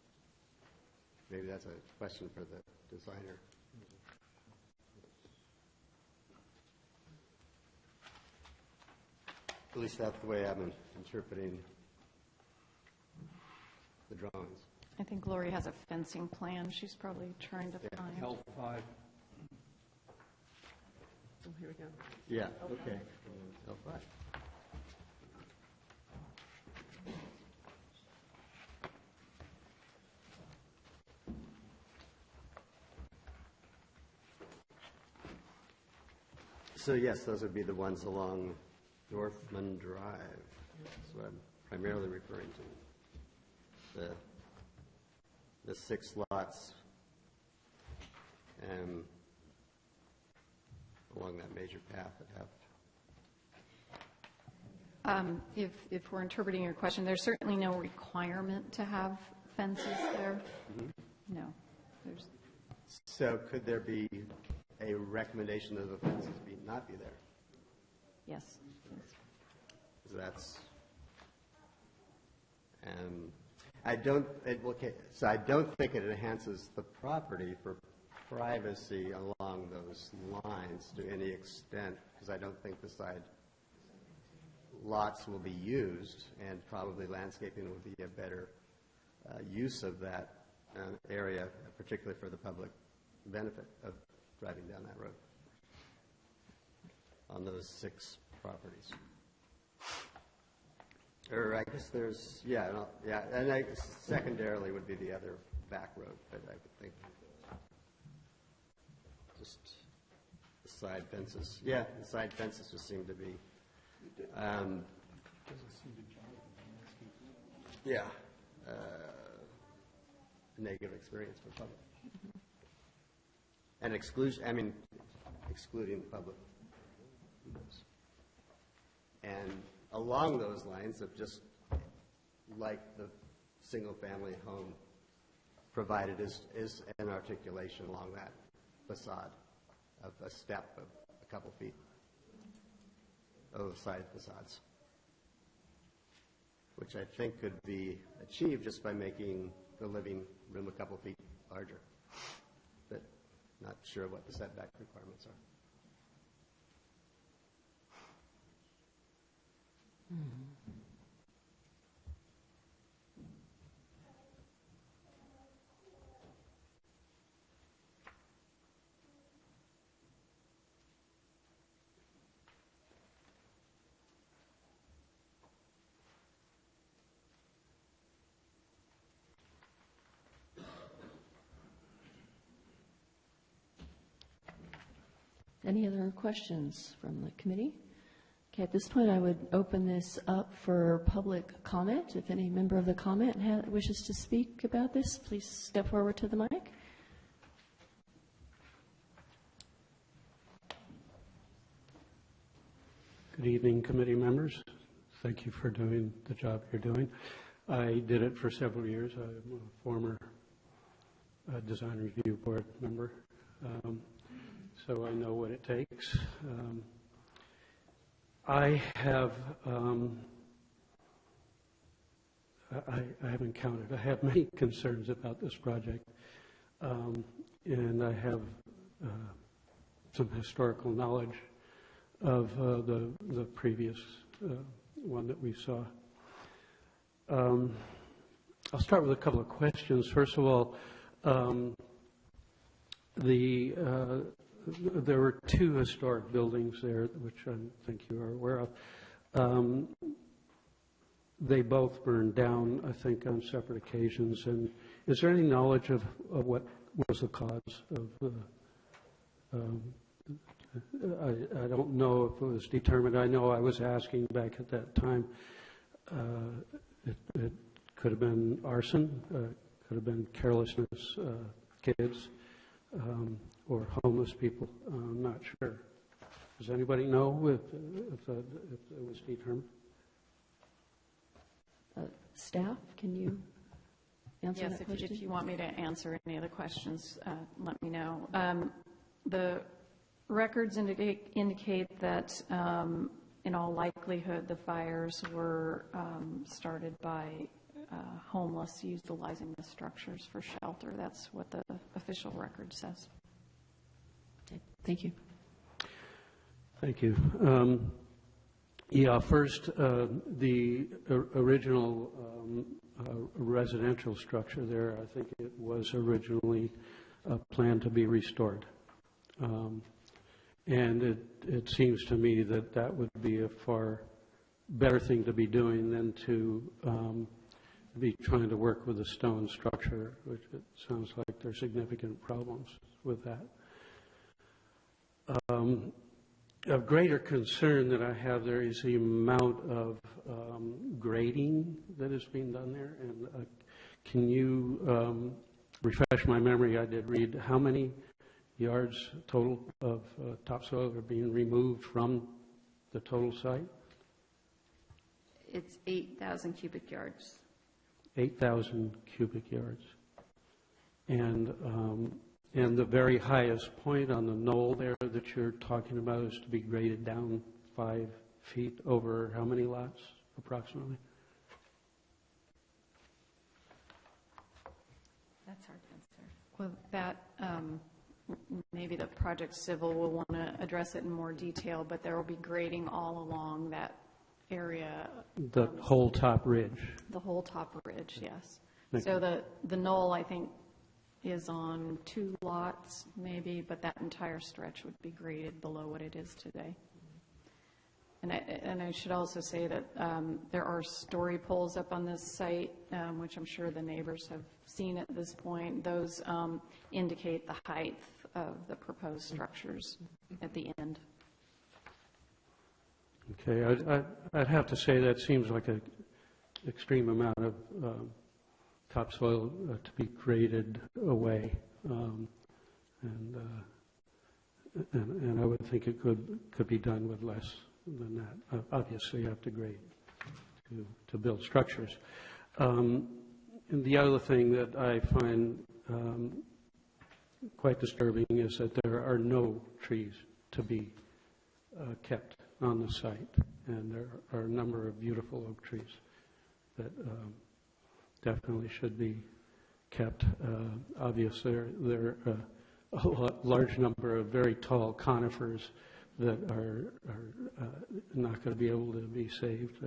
Maybe that's a question for the designer. At least that's the way I'm interpreting the drawings. I think Lori has a fencing plan she's probably trying to find. L5. Oh, here we go. Yeah, okay. L5. So yes, those would be the ones along Northman Drive. That's what I'm primarily referring to. The 6 lots along that major path that have. If we're interpreting your question, there's certainly no requirement to have fences there. Mm-hmm. No. So could there be a recommendation of the fences not be there? Yes. That's, I don't think it enhances the property for privacy along those lines to any extent, because I don't think the side lots will be used, and probably landscaping will be a better use of that area, particularly for the public benefit of driving down that road on those 6 properties. Or I guess there's, and secondarily would be the other back road, but I would think just the side fences. Yeah, the side fences just seem to be, a negative experience for the public. And excluding the public. And along those lines of just like the single-family home provided is an articulation along that facade of a step of a couple feet of side facades, which I think could be achieved just by making the living room a couple feet larger. But not sure what the setback requirements are. Any other questions from the committee? Okay, at this point, I would open this up for public comment. If any member of the comment wishes to speak about this, please step forward to the mic. Good evening, committee members. Thank you for doing the job you're doing. I did it for several years. I'm a former design review board member, so I know what it takes. I have encountered, I have many concerns about this project, and I have some historical knowledge of the previous one that we saw. I'll start with a couple of questions. First of all, there were two historic buildings there, which I think you are aware of. They both burned down, I think, on separate occasions. And is there any knowledge of what was the cause of the I don't know if it was determined. I know I was asking back at that time. It could have been arson, could have been carelessness, kids, or homeless people. I'm not sure. Does anybody know if it was determined? Staff, can you answer that question? Yes, if you want me to answer any of the questions, let me know. The records indicate that in all likelihood the fires were started by homeless utilizing the structures for shelter. That's what the official record says. Okay. Thank you. Thank you. First, the original residential structure there, I think it was originally planned to be restored. And it seems to me that that would be a far better thing to be doing than to be trying to work with a stone structure, which it sounds like there's significant problems with that. A greater concern that I have there is the amount of grading that is being done there. And can you refresh my memory? I did read how many yards total of topsoil are being removed from the total site? It's 8,000 cubic yards. 8,000 cubic yards. And the very highest point on the knoll there that you're talking about is to be graded down 5 feet over how many lots approximately? That's hard to answer. Well, that maybe the project civil will want to address it in more detail, but there will be grading all along that area. The whole top ridge. The whole top ridge, yes. Thank So the knoll, I think, is on 2 lots maybe, but that entire stretch would be graded below what it is today. And I should also say that there are story poles up on this site, which I'm sure the neighbors have seen at this point. Those indicate the height of the proposed structures at the end. Okay, I'd have to say that seems like an extreme amount of topsoil to be graded away, and I would think it could be done with less than that. Obviously, you have to grade to build structures. And the other thing that I find quite disturbing is that there are no trees to be kept on the site, and there are a number of beautiful oak trees that definitely should be kept. Obviously, there are a large number of very tall conifers that are not going to be able to be saved.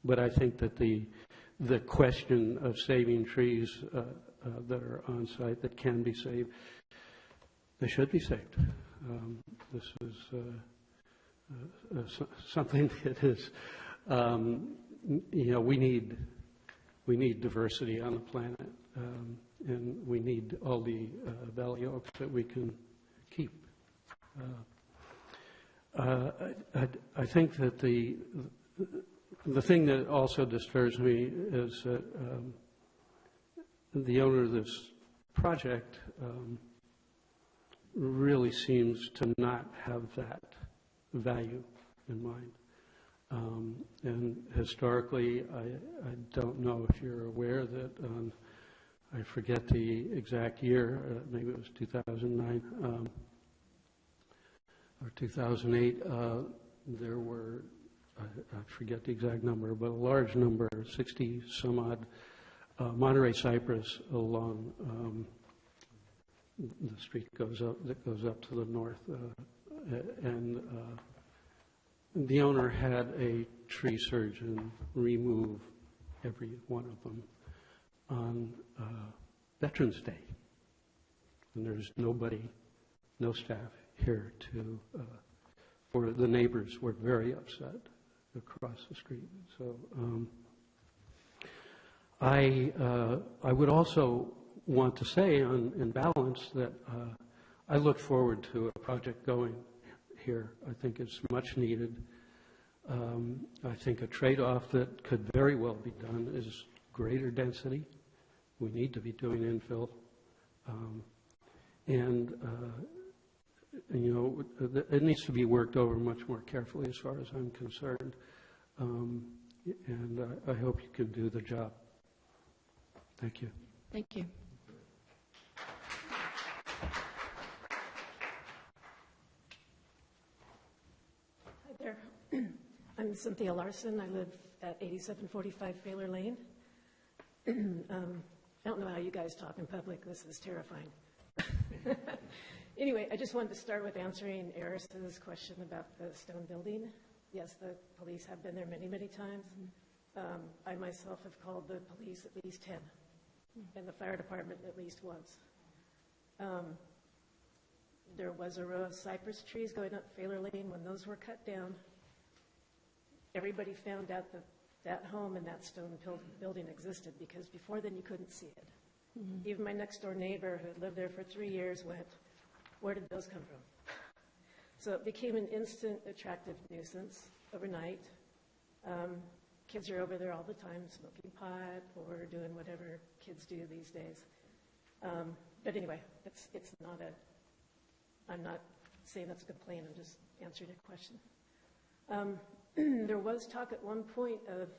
But I think that the question of saving trees that are on site that can be saved, they should be saved. This is something that is, we need diversity on the planet, and we need all the valley oaks that we can keep. I think that the thing that also disturbs me is that the owner of this project really seems to not have that value in mind. And historically, I don't know if you're aware that I forget the exact year, maybe it was 2009 or 2008, there were, I forget the exact number, but a large number, 60 some odd Monterey cypress along the street that goes up to the north, and the owner had a tree surgeon remove every one of them on Veterans Day, and there's nobody, no staff here to. For the neighbors were very upset across the street. So I would also want to say, in balance, that I look forward to a project going here. I think it's much needed. I think a trade-off that could very well be done is greater density. We need to be doing infill. You know, it needs to be worked over much more carefully as far as I'm concerned. And I hope you can do the job. Thank you. Thank you. Hi there. I'm Cynthia Larson. I live at 8745 Failure Lane. I don't know how you guys talk in public. This is terrifying. Anyway, I just wanted to start with answering Eris's question about the stone building. Yes, the police have been there many, many times. I myself have called the police at least 10, and the fire department at least once. There was a row of cypress trees going up Failure Lane. When those were cut down, everybody found out that that home and that stone building existed, because before then you couldn't see it. Mm-hmm. Even my next door neighbor who had lived there for 3 years went, where did those come from? So it became an instant attractive nuisance overnight. Kids are over there all the time smoking pot or doing whatever kids do these days. But anyway, it's not I'm not saying that's a complaint, I'm just answering a question. There was talk at one point of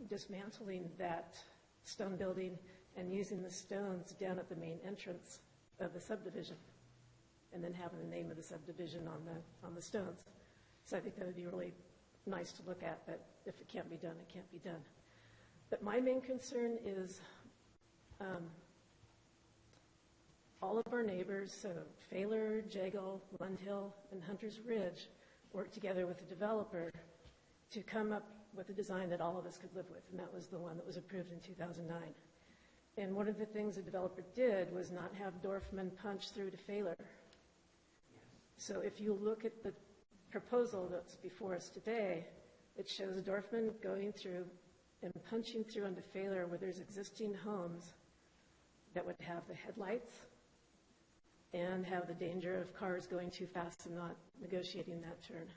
dismantling that stone building and using the stones down at the main entrance of the subdivision, and then having the name of the subdivision on the stones. So I think that would be really nice to look at, but if it can't be done, it can't be done. But my main concern is all of our neighbors, so Failure, Jagle, Lundhill, and Hunter's Ridge, worked together with the developer to come up with a design that all of us could live with, and that was the one that was approved in 2009. And one of the things the developer did was not have Dorfman punch through to Failure. So if you look at the proposal that's before us today, it shows Dorfman going through and punching through onto Failure where there's existing homes that would have the headlights and have the danger of cars going too fast and not negotiating that turn.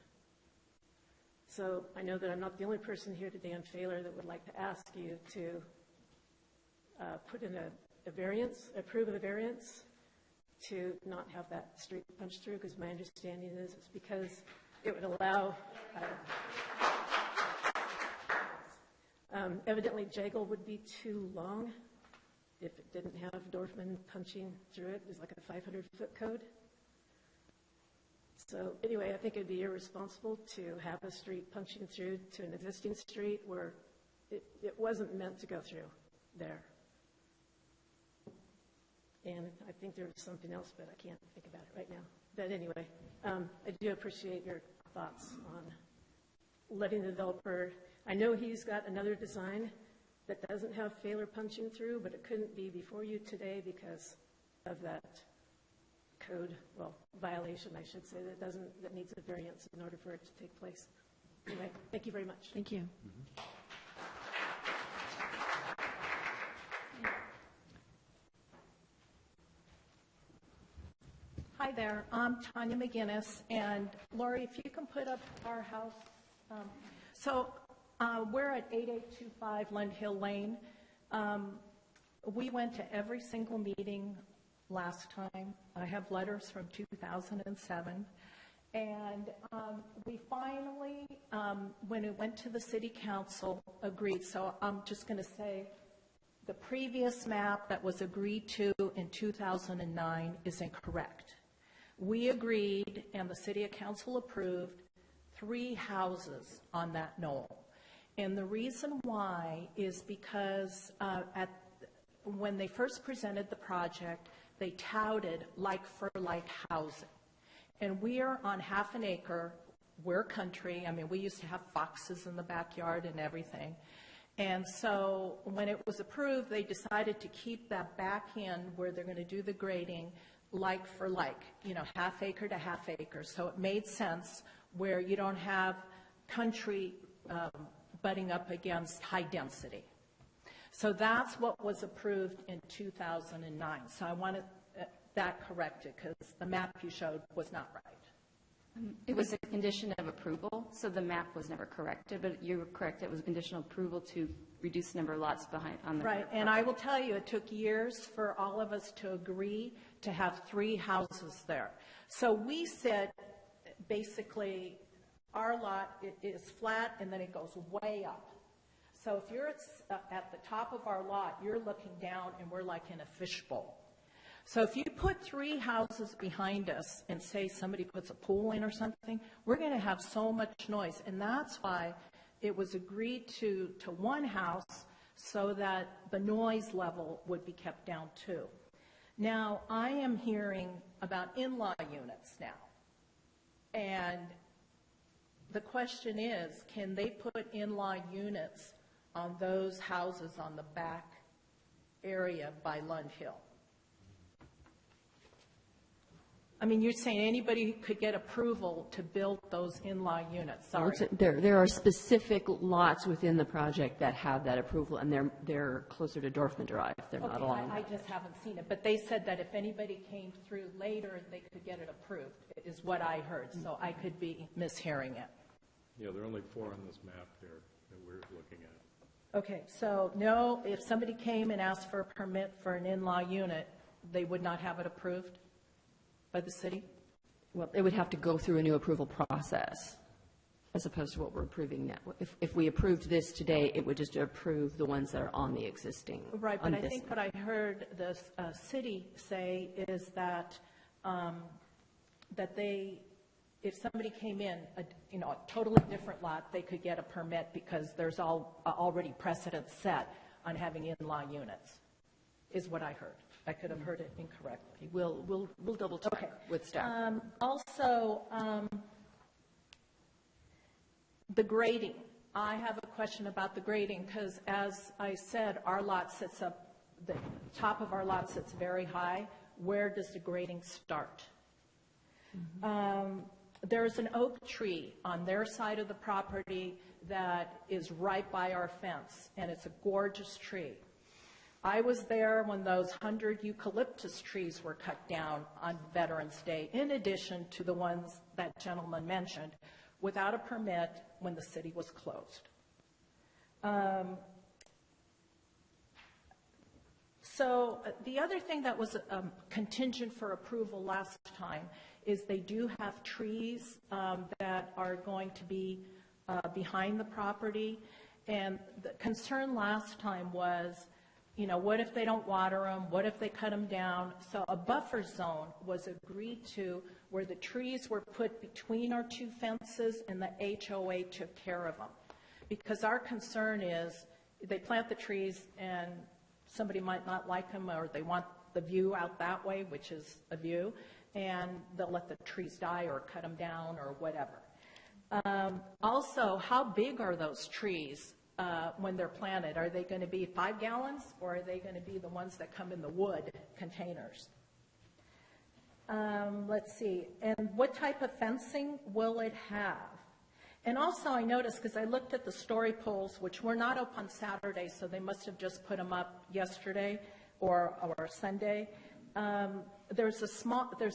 So I know that I'm not the only person here today on Failure that would like to ask you to put in a variance, approve of a variance to not have that street punched through, because my understanding is it's because it would allow, evidently Jagle would be too long if it didn't have Dorfman punching through it. It's like a 500-foot code. So anyway, I think it'd be irresponsible to have a street punching through to an existing street where it wasn't meant to go through there. And I think there was something else, but I can't think about it right now. But anyway, I do appreciate your thoughts on letting the developer, I know he's got another design that doesn't have Failure punching through, but it couldn't be before you today because of that code, well, violation, I should say, that needs a variance in order for it to take place. Anyway, thank you very much. Thank you. Mm-hmm. Hi there, I'm Tanya McGinnis, and Lori, if you can put up our house. We're at 8825 Lund Hill Lane. We went to every single meeting last time. I have letters from 2007. And we finally, when it went to the city council, agreed. So I'm just going to say the previous map that was agreed to in 2009 is incorrect. We agreed, and the city council approved, 3 houses on that knoll. And the reason why is because when they first presented the project, they touted like-for-like housing. And we are on half an acre. We're country. I mean, we used to have foxes in the backyard and everything. And so when it was approved, they decided to keep that back end where they're going to do the grading like for like, half acre to half acre. So it made sense where you don't have country butting up against high density. So that's what was approved in 2009. So I wanted that corrected because the map you showed was not right. It was a condition of approval, so the map was never corrected, but you were correct, it was a conditional approval to reduce the number of lots behind on the right, and I will tell you, it took years for all of us to agree to have 3 houses there. So we said, basically, our lot is flat and then it goes way up. So if you're at the top of our lot, you're looking down and we're like in a fishbowl. So if you put 3 houses behind us and say somebody puts a pool in or something, we're going to have so much noise. And that's why it was agreed to 1 house so that the noise level would be kept down too. Now, I am hearing about in-law units now. And the question is, can they put in-law units on those houses on the back area by Lund Hill? I mean, you're saying anybody could get approval to build those in-law units. Sorry. There are specific lots within the project that have that approval, and they're closer to Dorfman Drive. They're not along. I just haven't seen it. But they said that if anybody came through later, they could get it approved, is what I heard. So I could be mishearing it. Yeah, there are only 4 on this map there that we're looking at. Okay, so no, if somebody came and asked for a permit for an in-law unit, they would not have it approved by the city? Well, it would have to go through a new approval process, as opposed to what we're approving now. If we approved this today, it would just approve the ones that are on the existing. Right, but I think what I heard the city say is that if somebody came in, a totally different lot, they could get a permit because there's already precedent set on having in-law units, is what I heard. I could have heard it incorrectly. We'll double check with staff. Also, the grading. I have a question about the grading because, as I said, our lot sits up, the top of our lot sits very high. Where does the grading start? There's an oak tree on their side of the property that is right by our fence, and it's a gorgeous tree. I was there when those 100 eucalyptus trees were cut down on Veterans Day, in addition to the ones that gentleman mentioned, without a permit when the city was closed. So the other thing that was contingent for approval last time is they do have trees that are going to be behind the property. And the concern last time was, what if they don't water them? What if they cut them down? So a buffer zone was agreed to where the trees were put between our 2 fences and the HOA took care of them. Because our concern is they plant the trees and somebody might not like them or they want the view out that way, which is a view, and they'll let the trees die or cut them down or whatever. Also, how big are those trees? When they're planted, are they going to be 5 gallons or are they going to be the ones that come in the wood containers? Let's see. And what type of fencing will it have? And also I noticed, because I looked at the story poles, which were not up on Saturday, so they must have just put them up yesterday or Sunday. there's a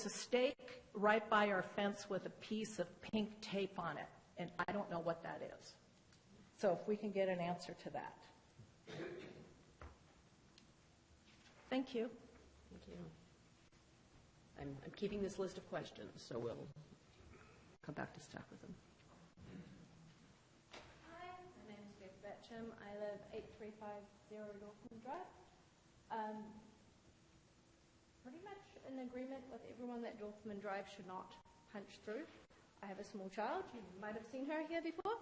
stake right by our fence with a piece of pink tape on it, and I don't know what that is. So if we can get an answer to that. Thank you. Thank you. I'm keeping this list of questions, so we'll come back to staff with them. Hi, my name is Beth Batcham. I live 8350 Northland Drive. Pretty much in agreement with everyone that Dorfman Drive should not punch through. I have a small child. You might have seen her here before.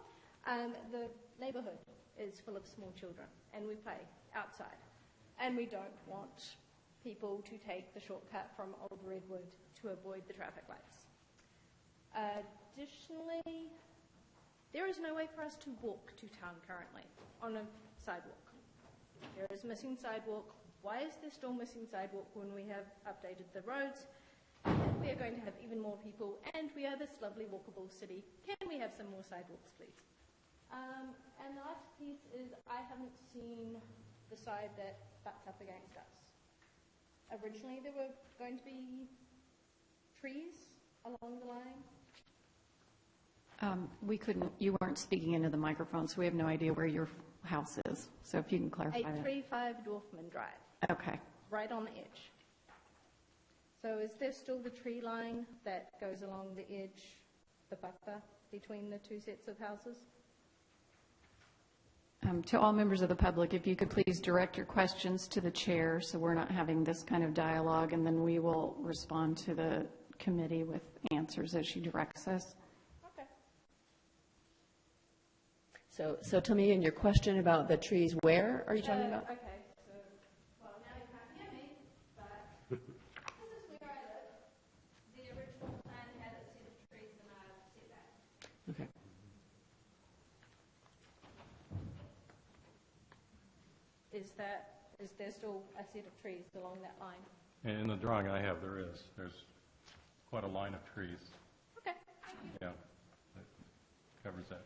The neighborhood is full of small children, and we play outside. And we don't want people to take the shortcut from Old Redwood to avoid the traffic lights. Additionally, there is no way for us to walk to town currently on a sidewalk. There is missing sidewalk. Why is there still missing sidewalk when we have updated the roads? And we are going to have even more people, and we are this lovely walkable city. Can we have some more sidewalks, please? And the last piece is I haven't seen the side that butts up against us. Originally, there were going to be trees along the line. We couldn't, you weren't speaking into the microphone, so we have no idea where your house is. So if you can clarify that. 835 Dorfman Drive, Okay. right on the edge. So is there still the tree line that goes along the edge, the buffer between the two sets of houses? To all members of the public, if you could please direct your questions to the chair so we're not having this kind of dialogue, and then we will respond to the committee with answers as she directs us. Okay. So tell me again, your question about the trees, where are you talking about? Okay, so, well, now you can't hear me, but this is where I live. The original plan had a set of trees and I set that. Okay. Is there still a set of trees along that line? And in the drawing I have, there's quite a line of trees. Okay, thank you. Yeah, that covers that.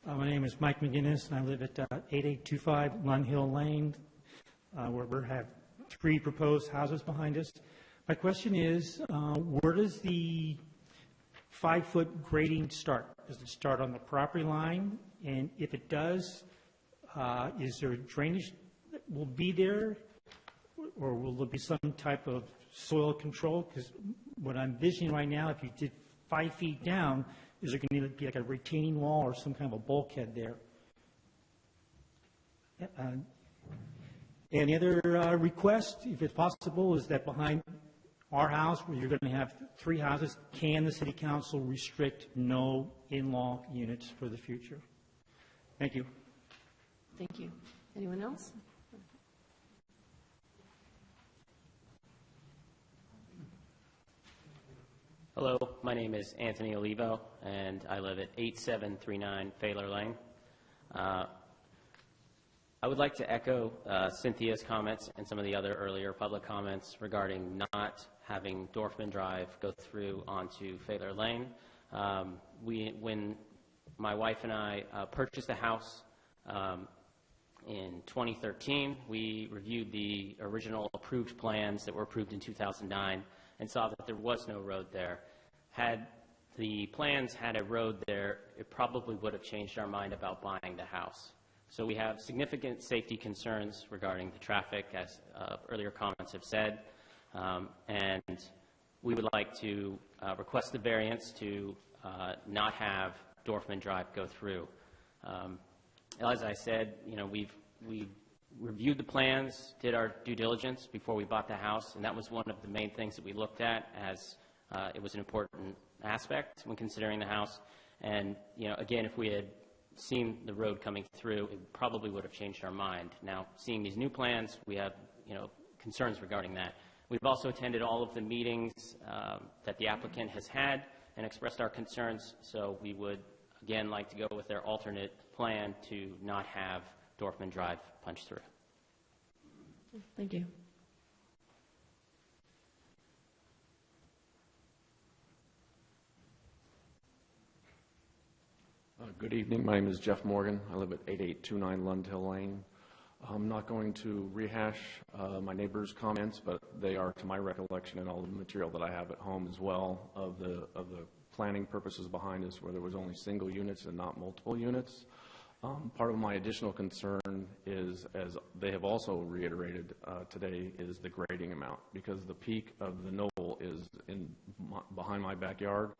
My name is Mike McGinnis, and I live at 8825 Lund Hill Lane, where we have 3 proposed houses behind us. My question is, where does the 5-foot grading start? Does it start on the property line? And if it does, is there drainage that will be there? Or will there be some type of soil control? Because what I'm envisioning right now, if you did 5 feet down, is there going to be like a retaining wall or some kind of a bulkhead there? Any other request, if it's possible, is that behind our house, where you're going to have 3 houses, can the city council restrict no in-law units for the future? Thank you. Thank you. Anyone else? Hello, my name is Anthony Olivo, and I live at 8739 Phaler Lane. I would like to echo Cynthia's comments and some of the other earlier public comments regarding not having Dorfman Drive go through onto Phaler Lane. When my wife and I purchased the house in 2013, we reviewed the original approved plans that were approved in 2009 and saw that there was no road there. Had the plans had a road there, it probably would have changed our mind about buying the house. So we have significant safety concerns regarding the traffic, as earlier comments have said, and we would like to request the variance to not have Dorfman Drive go through. As I said, we reviewed the plans, did our due diligence before we bought the house, and that was one of the main things that we looked at, as it was an important aspect when considering the house. And again, if we had seen the road coming through, it probably would have changed our mind. Now, seeing these new plans, we have concerns regarding that. We've also attended all of the meetings that the applicant has had and expressed our concerns, so we would again like to go with their alternate plan to not have Dorfman Drive punch through. Thank you. Good evening. My name is Jeff Morgan. I live at 8829 Lund Hill Lane. I'm not going to rehash my neighbor's comments, but they are, to my recollection, and all the material that I have at home as well, of the planning purposes behind this, where there was only single units and not multiple units. Part of my additional concern is, as they have also reiterated today, is the grading amount, because the peak of the knoll is behind my backyard.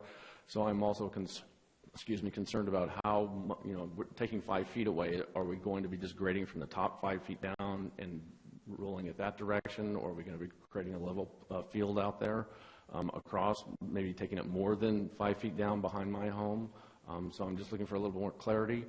So I'm also concerned about how, we're taking 5 feet away, are we going to be just grading from the top 5 feet down and rolling it that direction, or are we going to be creating a level field out there across, maybe taking it more than 5 feet down behind my home? So I'm just looking for a little more clarity.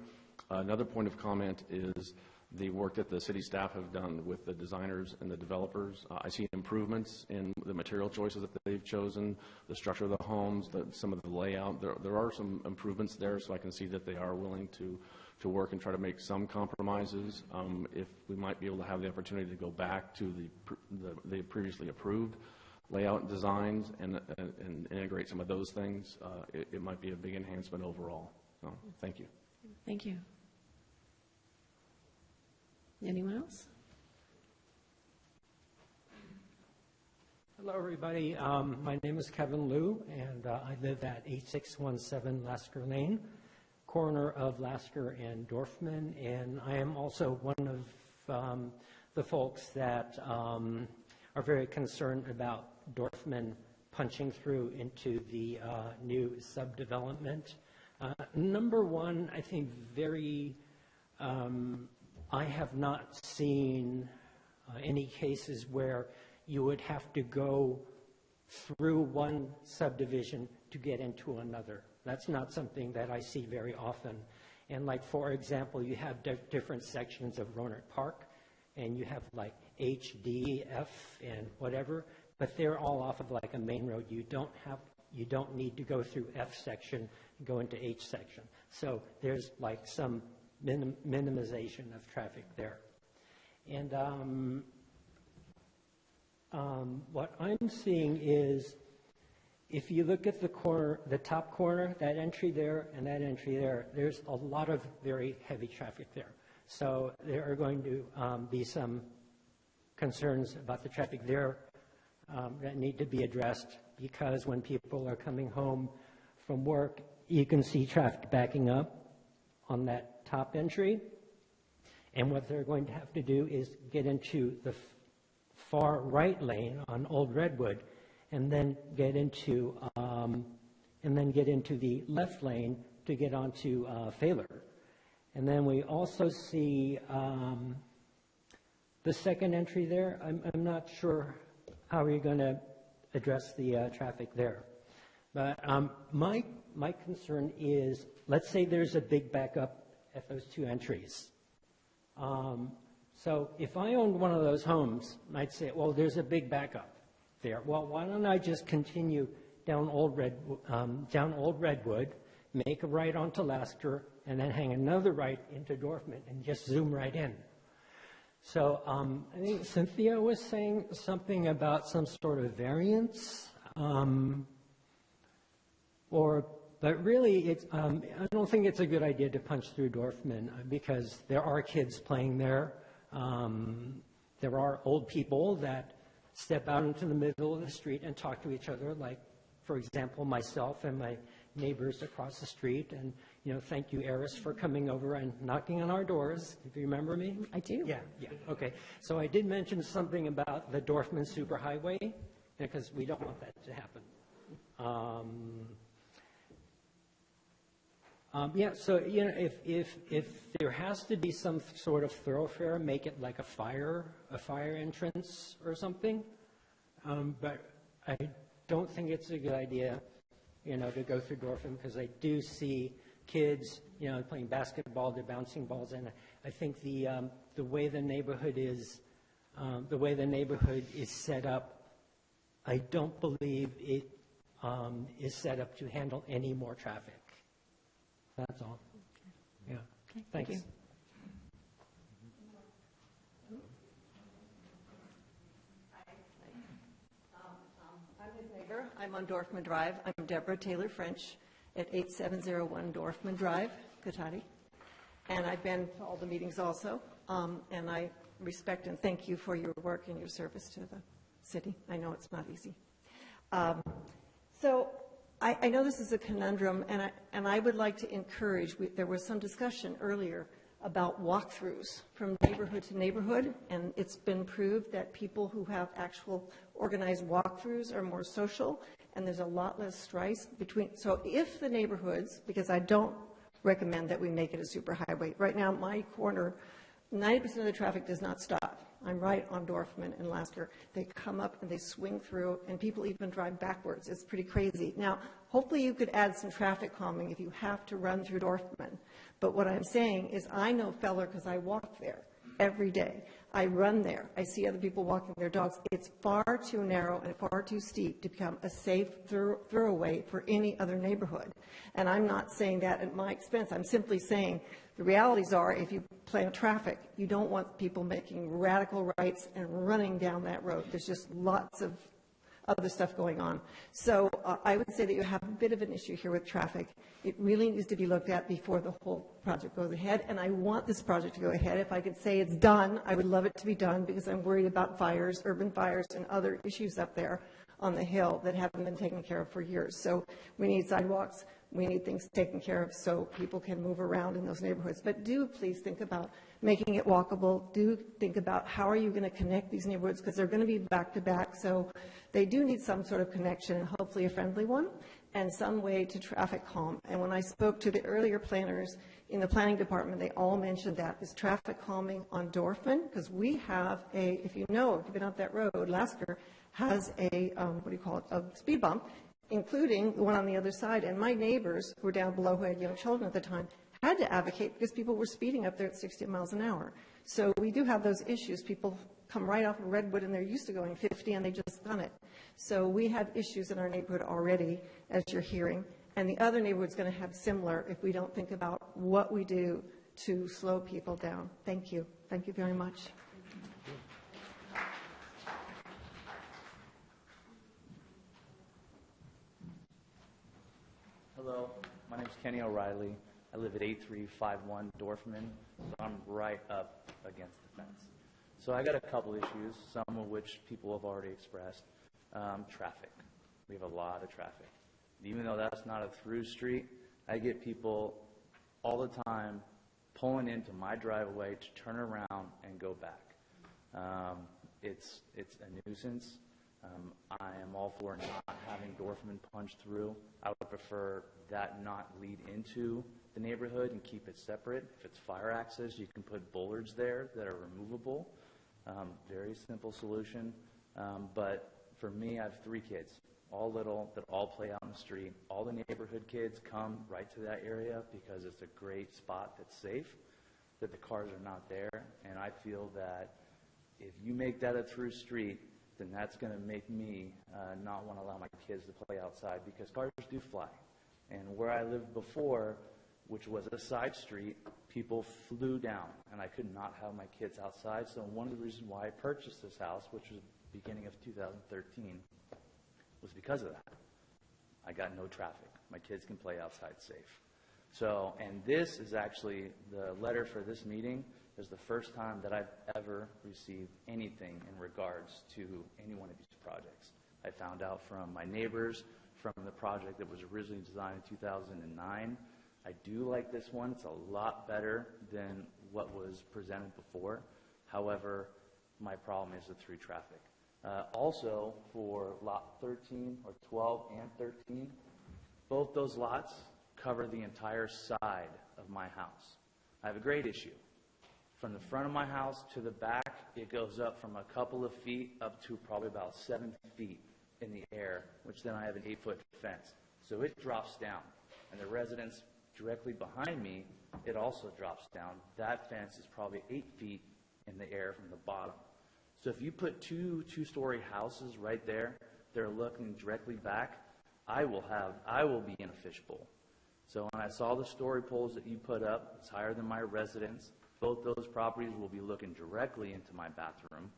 Another point of comment is the work that the city staff have done with the designers and the developers. I see improvements in the material choices that they've chosen, the structure of the homes, some of the layout. There are some improvements there, so I can see that they are willing to work and try to make some compromises. If we might be able to have the opportunity to go back to the previously approved layout designs and integrate some of those things, it might be a big enhancement overall. So, thank you. Thank you. Anyone else? Hello, everybody. My name is Kevin Liu, and I live at 8617 Lasker Lane, corner of Lasker and Dorfman, and I am also one of the folks that are very concerned about Dorfman punching through into the new subdevelopment. Number one, I think I have not seen any cases where you would have to go through one subdivision to get into another. That's not something that I see very often. And like, for example, you have different sections of Rohnert Park, and you have like H, D, F, and whatever, but they're all off of like a main road. You don't need to go through F section and go into H section. So there's like some minimization of traffic there. And what I'm seeing is, if you look at the top corner, that entry there and that entry there, there's a lot of very heavy traffic there. So there are going to be some concerns about the traffic there that need to be addressed, because when people are coming home from work, you can see traffic backing up on that top entry, and what they're going to have to do is get into the far right lane on Old Redwood, and then get into the left lane to get onto Pfaler. And then we also see the second entry there. I'm not sure how you're going to address the traffic there, but my concern is, let's say there's a big backup at those two entries. So if I owned one of those homes, I'd say, well, there's a big backup there. Well, why don't I just continue down Old Redwood, make a right onto Lasker, and then hang another right into Dorfman and just zoom right in. So I think Cynthia was saying something about some sort of variance, but really, I don't think it's a good idea to punch through Dorfman, because there are kids playing there. There are old people that step out into the middle of the street and talk to each other, like, for example, myself and my neighbors across the street. And, thank you, Eris, for coming over and knocking on our doors. If you remember me? I do. Yeah, okay. So I did mention something about the Dorfman Superhighway, because we don't want that to happen. So if there has to be some sort of thoroughfare, make it like a fire entrance or something. But I don't think it's a good idea, to go through Dorfman, because I do see kids, playing basketball, they're bouncing balls, and I think the way the neighborhood is set up, I don't believe it is set up to handle any more traffic. That's all. Yeah. Okay, Thanks. thank you. I'm his neighbor. I'm on Dorfman Drive. I'm Deborah Taylor French at 8701 Dorfman Drive, Cotati. And I've been to all the meetings also. and I respect and thank you for your work and your service to the city. I know it's not easy. So I know this is a conundrum, and I would like to encourage, there was some discussion earlier about walkthroughs from neighborhood to neighborhood, and it's been proved that people who have actual organized walkthroughs are more social, and there's a lot less strife between. So if the neighborhoods, because I don't recommend that we make it a superhighway. Right now, my corner, 90% of the traffic does not stop. I'm right on Dorfman and Lasker. They come up and they swing through, and people even drive backwards. It's pretty crazy. Now, hopefully you could add some traffic calming if you have to run through Dorfman. But what I'm saying is I know Feller because I walk there every day. I run there. I see other people walking their dogs. It's far too narrow and far too steep to become a safe throwaway for any other neighborhood. And I'm not saying that at my expense. I'm simply saying the realities are if you plan traffic, you don't want people making radical rights and running down that road. There's just lots of other stuff going on. So I would say that you have a bit of an issue here with traffic. It really needs to be looked at before the whole project goes ahead, and I want this project to go ahead. If I could say it's done, I would love it to be done because I'm worried about fires, urban fires, and other issues up there on the hill that haven't been taken care of for years. So we need sidewalks. We need things taken care of so people can move around in those neighborhoods. But do please think about making it walkable. Do think about how are you going to connect these neighborhoods because they're going to be back to back. So they do need some sort of connection, and hopefully a friendly one, and some way to traffic calm. And when I spoke to the earlier planners in the planning department, they all mentioned that is traffic calming on Dorfman, because we have a, if you've been up that road, Lasker has a, a speed bump, including the one on the other side. And my neighbors who were down below who had young children at the time had to advocate because people were speeding up there at 60 miles an hour. So we do have those issues. People come right off of Redwood and they're used to going 50 and they just done it. So we have issues in our neighborhood already, as you're hearing. And the other neighborhood's going to have similar if we don't think about what we do to slow people down. Thank you. Thank you very much. Hello, my name is Kenny O'Reilly. I live at 8351 Dorfman, so I'm right up against the fence. So I got a couple issues, some of which people have already expressed. Traffic. We have a lot of traffic. Even though that's not a through street, I get people all the time pulling into my driveway to turn around and go back. It's a nuisance. I am all for not having Dorfman punch through. I would prefer that not lead into the neighborhood and keep it separate. If it's fire access, you can put bollards there that are removable. Very simple solution. But for me, I have 3 kids, all little, that all play out in the street. All the neighborhood kids come right to that area because it's a great spot that's safe, that the cars are not there. And I feel that if you make that a through street, then that's going to make me not want to allow my kids to play outside because cars do fly. And where I lived before, which was a side street, people flew down, and I could not have my kids outside. So one of the reasons why I purchased this house, which was the beginning of 2013, was because of that. I got no traffic. My kids can play outside safe. So, and this is actually the letter for this meeting is the first time that I've ever received anything in regards to any one of these projects. I found out from my neighbors, from the project that was originally designed in 2009. I do like this one. It's a lot better than what was presented before. However, my problem is the through traffic. Also, for lot 13 or 12 and 13, both those lots cover the entire side of my house. I have a grade issue. From the front of my house to the back, it goes up from a couple of feet up to probably about 7 feet in the air, which then I have an 8-foot fence. So it drops down. And the residence directly behind me, it also drops down. That fence is probably 8 feet in the air from the bottom. So if you put two-story houses right there, they're looking directly back, I will be in a fishbowl. So when I saw the story poles that you put up, it's higher than my residence. Both those properties will be looking directly into my bathroom.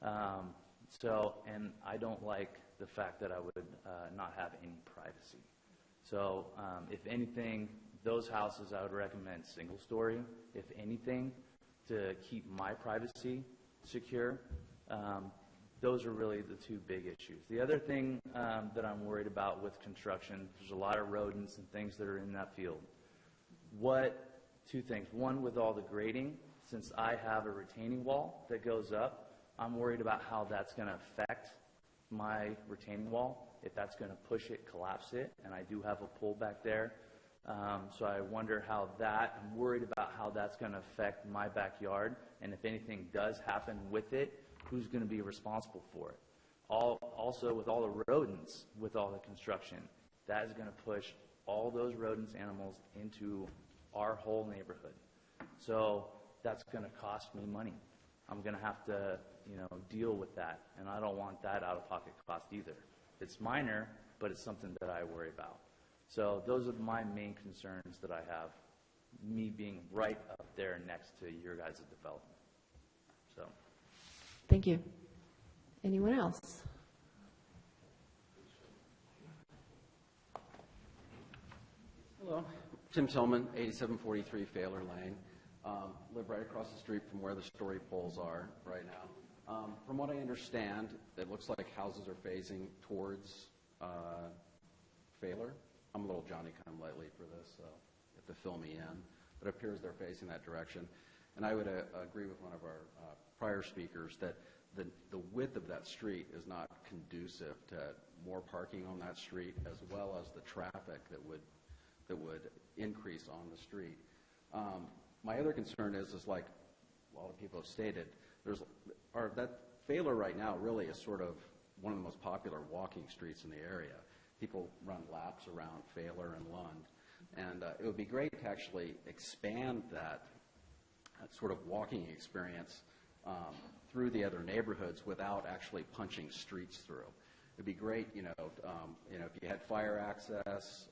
And I don't like the fact that I would not have any privacy. So if anything, those houses I would recommend single story, if anything, to keep my privacy secure. Those are really the two big issues. The other thing that I'm worried about with construction, there's a lot of rodents and things that are in that field. Two things. One, with all the grading, since I have a retaining wall that goes up, I'm worried about how that's going to affect my retaining wall, if that's going to push it, collapse it, and I do have a pool back there. So I wonder how I'm worried about how that's going to affect my backyard, and if anything does happen with it, who's going to be responsible for it? Also, with all the rodents, with all the construction, that is going to push all those rodents, animals into our whole neighborhood. So that's going to cost me money. I'm going to have to, deal with that, and I don't want that out-of-pocket cost either. It's minor, but it's something that I worry about. So those are my main concerns that I have, me being right up there next to your guys' development. So. Thank you. Anyone else? Hello, Tim Tillman, 8743 Failer Lane. Live right across the street from where the story poles are right now. From what I understand, it looks like houses are phasing towards Failer. I'm a little Johnny-come-lately for this, so you have to fill me in. But it appears they're facing that direction. And I would agree with one of our prior speakers that the width of that street is not conducive to more parking on that street, as well as the traffic that would increase on the street. My other concern is like a lot of people have stated, that Failer right now really is sort of one of the most popular walking streets in the area. People run laps around Failer and Lund, and it would be great to actually expand that sort of walking experience through the other neighborhoods without actually punching streets through. It'd be great, if you had fire access,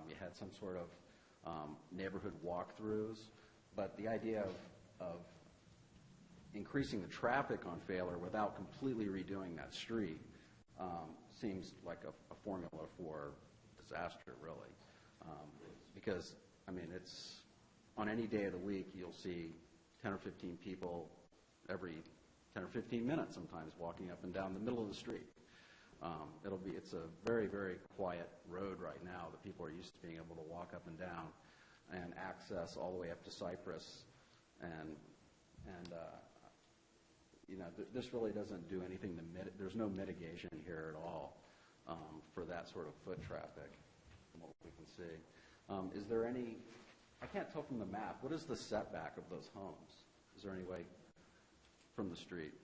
you had some sort of neighborhood walkthroughs, but the idea of increasing the traffic on Failer without completely redoing that street seems like a formula for disaster, really. Because, it's on any day of the week, you'll see 10 or 15 people every 10 or 15 minutes sometimes walking up and down the middle of the street. It's a very, very quiet road right now that people are used to being able to walk up and down and access all the way up to Cypress. This really doesn't do anything there's no mitigation here at all for that sort of foot traffic from what we can see. Is there any, I can't tell from the map, what is the setback of those homes? Is there any way from the street?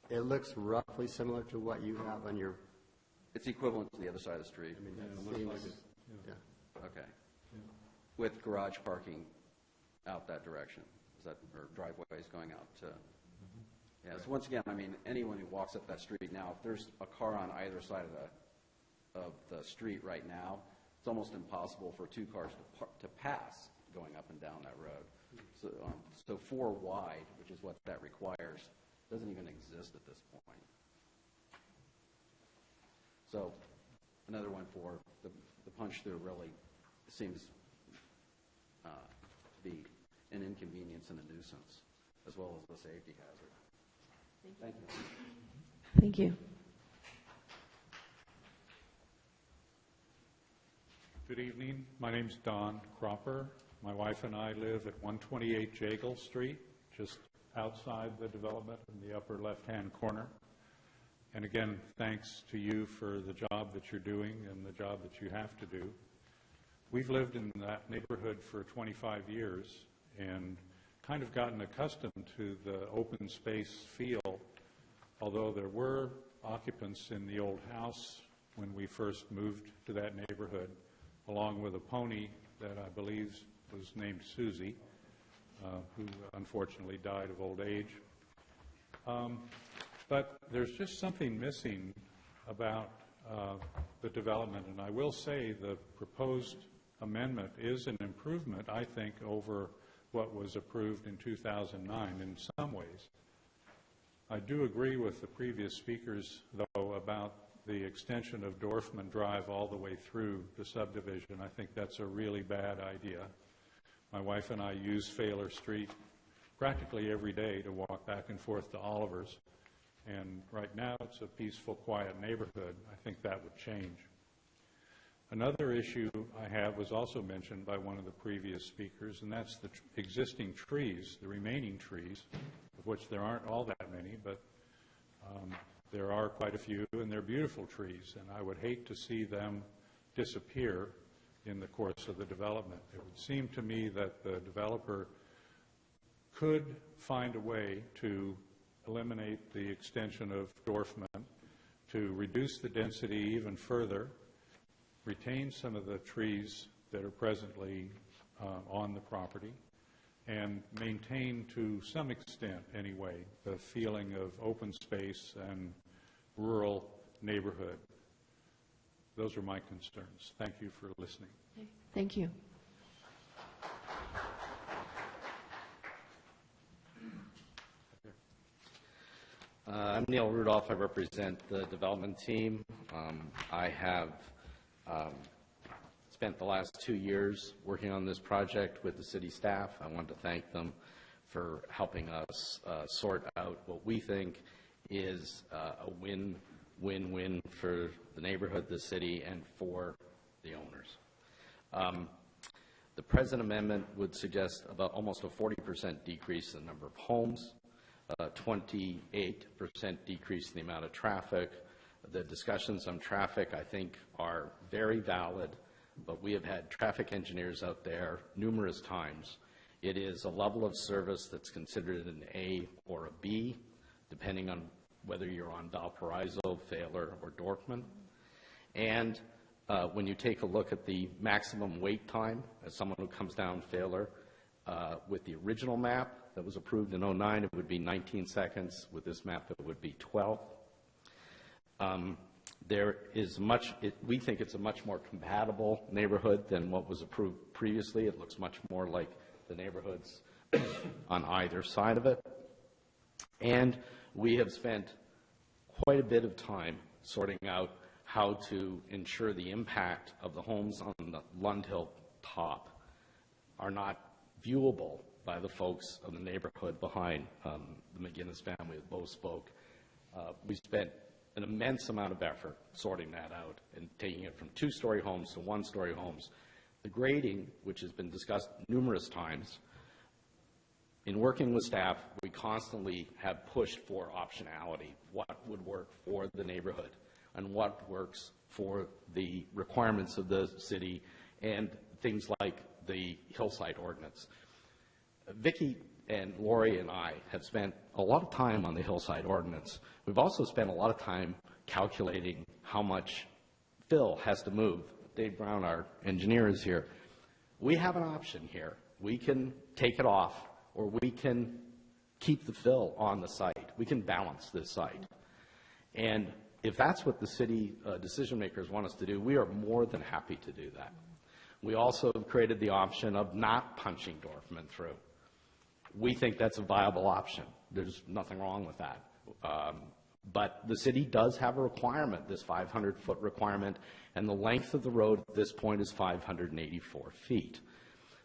It looks roughly similar to what you have on your... It's equivalent to the other side of the street? Okay. With garage parking out that direction, or driveways going out to... Yeah, so once again, anyone who walks up that street now, if there's a car on either side of the street right now, it's almost impossible for two cars to pass going up and down that road. So 4 wide, which is what that requires, doesn't even exist at this point. So another one for the punch-through really seems to be an inconvenience and a nuisance, as well as a safety hazard. Thank you. Thank you. Good evening. My name's Don Cropper. My wife and I live at 128 Jagle Street, just outside the development in the upper left-hand corner. And again, thanks to you for the job that you're doing and the job that you have to do. We've lived in that neighborhood for 25 years and kind of gotten accustomed to the open space feel, although there were occupants in the old house when we first moved to that neighborhood, along with a pony that I believe was named Susie, who unfortunately died of old age. But there's just something missing about the development, and I will say the proposed amendment is an improvement, I think, over what was approved in 2009 in some ways. I do agree with the previous speakers, though, about the extension of Dorfman Drive all the way through the subdivision. I think that's a really bad idea. My wife and I use Failer Street practically every day to walk back and forth to Oliver's. And right now, it's a peaceful, quiet neighborhood. I think that would change. Another issue I have was also mentioned by one of the previous speakers, and that's the existing trees, the remaining trees, of which there aren't all that many, but there are quite a few, and they're beautiful trees, and I would hate to see them disappear in the course of the development. It would seem to me that the developer could find a way to eliminate the extension of Dorfman, to reduce the density even further, retain some of the trees that are presently on the property, and maintain to some extent, anyway, the feeling of open space and rural neighborhood. Those are my concerns. Thank you for listening. Thank you. I'm Neil Rudolph. I represent the development team. I have spent the last 2 years working on this project with the city staff. I want to thank them for helping us sort out what we think is a win-win-win for the neighborhood, the city, and for the owners. The present amendment would suggest about almost a 40% decrease in the number of homes, 28% decrease in the amount of traffic. The discussions on traffic, I think, are very valid, but we have had traffic engineers out there numerous times. It is a level of service that's considered an A or a B, depending on whether you're on Valparaiso, Failer, or Dorfman. And when you take a look at the maximum wait time, as someone who comes down Failer, with the original map that was approved in 2009, it would be 19 seconds. With this map, it would be 12. There is we think it's a much more compatible neighborhood than what was approved previously. It looks much more like the neighborhoods on either side of it. And we have spent quite a bit of time sorting out how to ensure the impact of the homes on the Lund Hill top are not viewable by the folks of the neighborhood behind the McGinnis family that both spoke. We spent an immense amount of effort sorting that out and taking it from two-story homes to one-story homes. The grading, which has been discussed numerous times, in working with staff, we constantly have pushed for optionality, what would work for the neighborhood and what works for the requirements of the city and things like the hillside ordinance. Vicki and Lori and I have spent a lot of time on the hillside ordinance. We've also spent a lot of time calculating how much fill has to move. Dave Brown, our engineer, is here. We have an option here. We can take it off, or we can keep the fill on the site. We can balance this site. And if that's what the city decision makers want us to do, we are more than happy to do that. We also have created the option of not punching Dorfman through. We think that's a viable option. There's nothing wrong with that. But the city does have a requirement, this 500-foot requirement, and the length of the road at this point is 584 feet.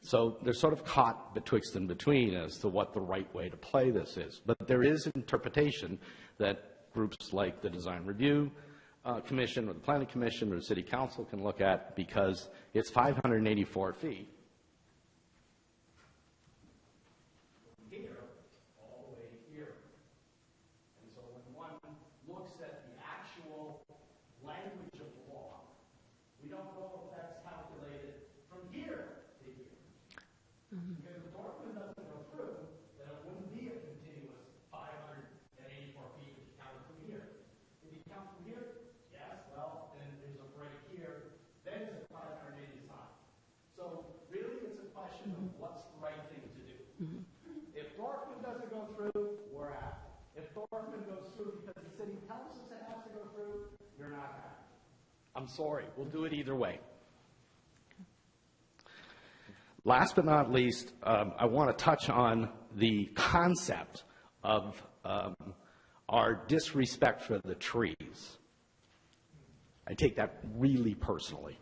So they're sort of caught betwixt and between as to what the right way to play this is. But there is interpretation that groups like the Design Review Commission or the Planning Commission or the City Council can look at, because it's 584 feet. I'm sorry, we'll do it either way. Last but not least, I want to touch on the concept of our disrespect for the trees. I take that really personally.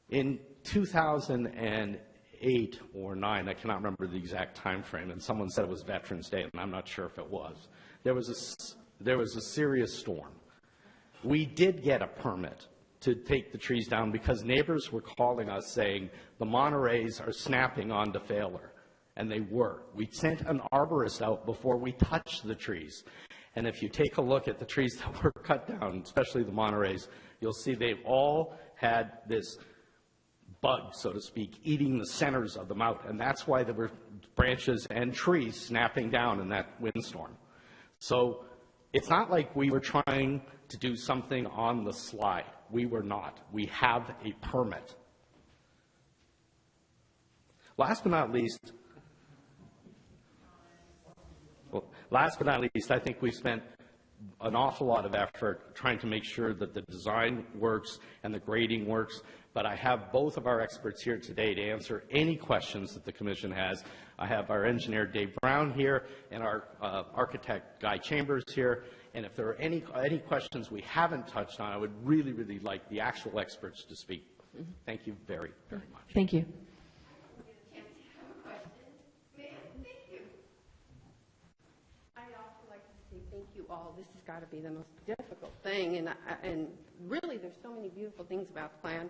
In 2008 or 9, I cannot remember the exact time frame, and someone said it was Veterans Day, and I'm not sure if it was. There was a serious storm. We did get a permit to take the trees down because neighbors were calling us saying the Monterey's are snapping onto Failer, and they were. We sent an arborist out before we touched the trees. And if you take a look at the trees that were cut down, especially the Monterey's, you'll see they've all had this bug, so to speak, eating the centers of them out. And that's why there were branches and trees snapping down in that windstorm. So it's not like we were trying to do something on the slide. We were not. We have a permit. Last but not least, I think we've spent an awful lot of effort trying to make sure that the design works and the grading works, but I have both of our experts here today to answer any questions that the Commission has. I have our engineer, Dave Brown, here, and our architect, Guy Chambers, here, and if there are any questions we haven't touched on, I would really, really like the actual experts to speak. Thank you very, very much. Thank you. Thank you all. This has got to be the most difficult thing, and really there's so many beautiful things about the plan,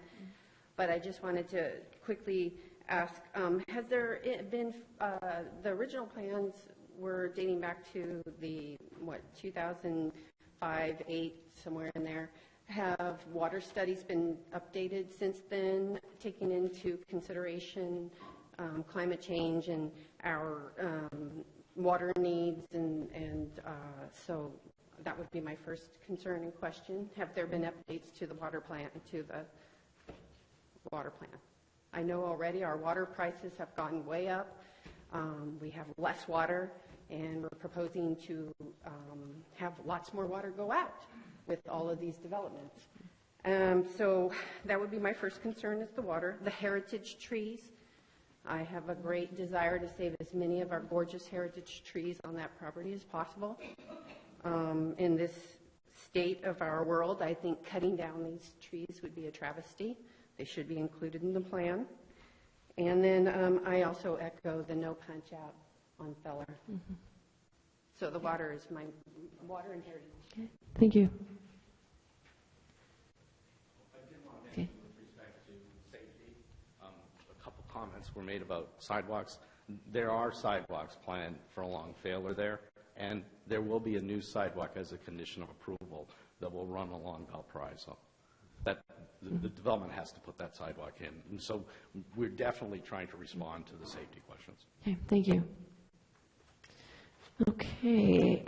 but I just wanted to quickly ask, has there been, the original plans were dating back to the, 2005, 8, somewhere in there. Have water studies been updated since then, taking into consideration climate change and our water needs, and so that would be my first concern and question. Have there been updates to the water plan, I know already our water prices have gone way up. We have less water, and we're proposing to have lots more water go out with all of these developments. So that would be my first concern, is the water. The heritage trees. I have a great desire to save as many of our gorgeous heritage trees on that property as possible. In this state of our world, I think cutting down these trees would be a travesty. They should be included in the plan. And then I also echo the no punch out on Feller. Mm-hmm. So the water is my water and heritage. Okay. Thank you. Okay. With respect to safety, a couple comments were made about sidewalks. There are sidewalks planned for along Failer there, and there will be a new sidewalk as a condition of approval that will run along Valparaiso. That the development has to put that sidewalk in, and so we're definitely trying to respond to the safety questions. Okay, thank you. Okay,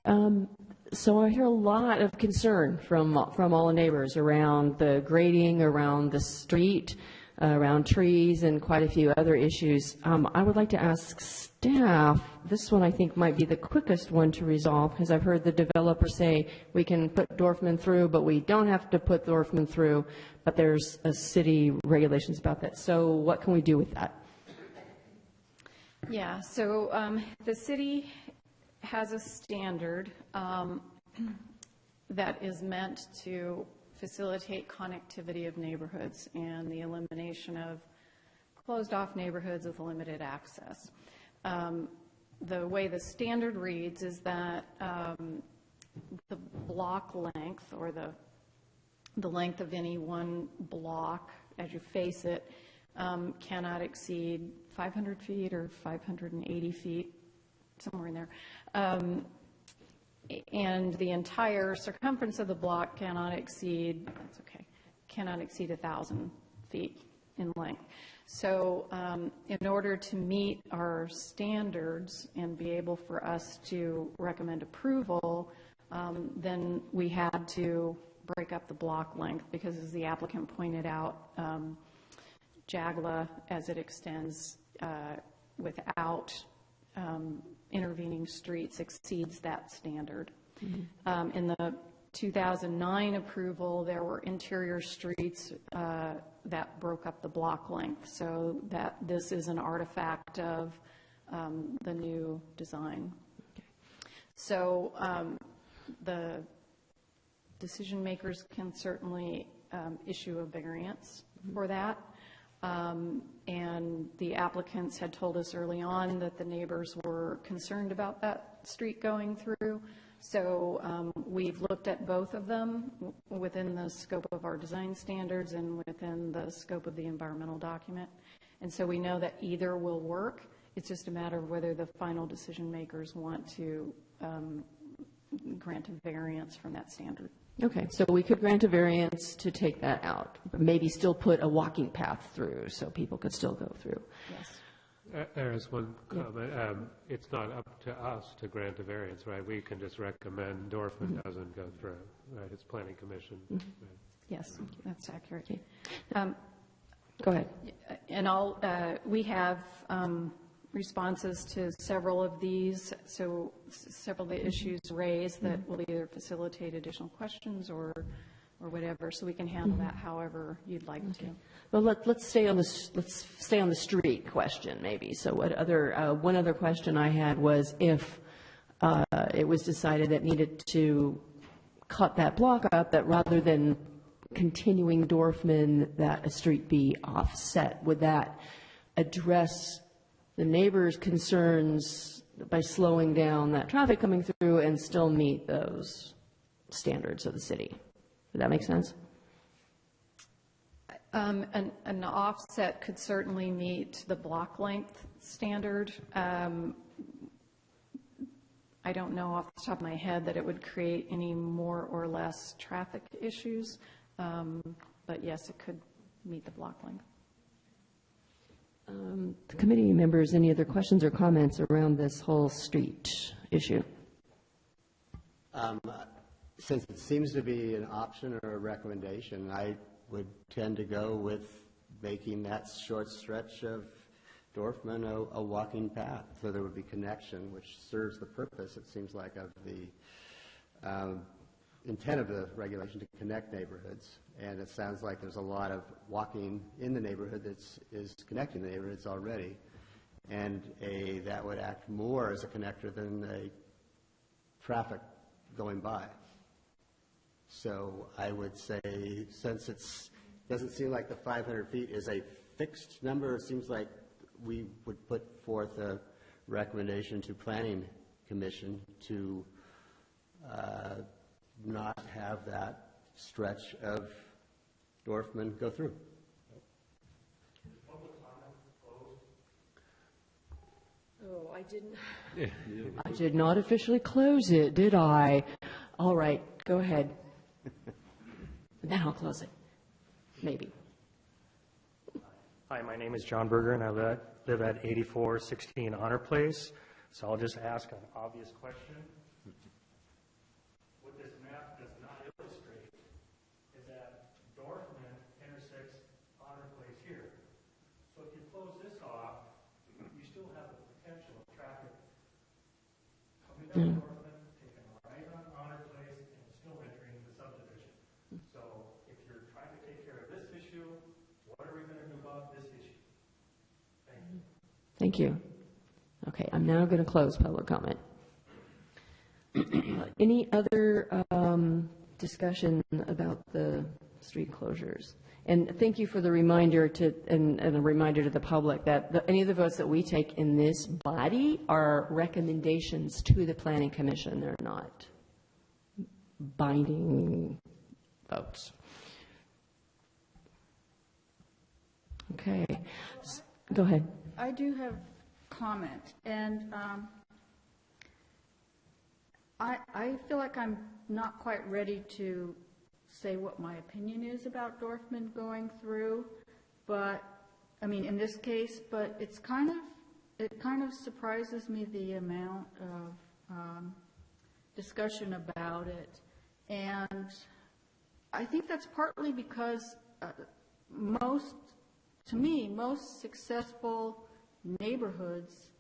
so I hear a lot of concern from all the neighbors around the grading, around the street, around trees, and quite a few other issues. I would like to ask staff, this one I think might be the quickest one to resolve, because I've heard the developer say we can put Dorfman through, but we don't have to put Dorfman through, but there's a city regulations about that. So what can we do with that? Yeah, so the city has a standard that is meant to facilitate connectivity of neighborhoods and the elimination of closed-off neighborhoods with limited access. The way the standard reads is that the block length, or the length of any one block as you face it, cannot exceed 500 feet or 580 feet, somewhere in there. And the entire circumference of the block cannot exceed, that's okay, cannot exceed 1,000 feet in length. So in order to meet our standards and be able for us to recommend approval, then we had to break up the block length, because as the applicant pointed out, JAGLA, as it extends without intervening streets, exceeds that standard. Mm-hmm. In the 2009 approval, there were interior streets that broke up the block length, so that this is an artifact of the new design. Okay. So the decision makers can certainly issue a variance for that. And the applicants had told us early on that the neighbors were concerned about that street going through. So we've looked at both of them within the scope of our design standards and within the scope of the environmental document. And so we know that either will work. It's just a matter of whether the final decision makers want to grant a variance from that standard. Okay, so we could grant a variance to take that out, but maybe still put a walking path through so people could still go through. Yes. There's one comment. It's not up to us to grant a variance, right? We can just recommend Dorfman doesn't go through, right? It's Planning Commission. Right? Yes, that's accurate. Okay. Go ahead. And we have responses to several of these, so several of the issues raised that will either facilitate additional questions or whatever, so we can handle that however you'd like to. Well, let's stay on the street question maybe. So one other question I had was if it was decided that needed to cut that block up, that rather than continuing Dorfman, that a street be offset, would that address the neighbors' concerns by slowing down that traffic coming through and still meet those standards of the city? Does that make sense? An offset could certainly meet the block length standard. I don't know off the top of my head that it would create any more or less traffic issues, but yes, it could meet the block length. The committee members, any other questions or comments around this whole street issue? Since it seems to be an option or a recommendation, I would tend to go with making that short stretch of Dorfman a walking path, so there would be connection, which serves the purpose, it seems like, of the intent of the regulation to connect neighborhoods. And it sounds like there's a lot of walking in the neighborhood that is connecting the neighborhoods already. And that would act more as a connector than a traffic going by. So I would say, since it doesn't seem like the 500 feet is a fixed number, it seems like we would put forth a recommendation to Planning Commission to not have that stretch of Dorfman go through. Oh, I didn't. I did not officially close it, did I? All right, go ahead. Then I'll close it. Maybe. Hi, my name is John Berger, and I live at 8416 Honor Place. So I'll just ask an obvious question. What this map does not illustrate is that Dorfman intersects Honor Place here. So if you close this off, you still have the potential of traffic coming down Dorfman, taking a right on Honor Place, and still entering the subdivision. So if you're trying to take care of this issue, what are we going to do about this issue? Thank you. Thank you. Okay, I'm now going to close public comment. Any other discussion about the street closures? And thank you for the reminder and a reminder to the public that any of the votes that we take in this body are recommendations to the Planning Commission. They're not binding votes. Okay, go ahead. I do have comment, and I feel like I'm not quite ready to say what my opinion is about Dorfman going through, but I mean in this case, but it kind of surprises me the amount of discussion about it, and I think that's partly because most successful neighborhoods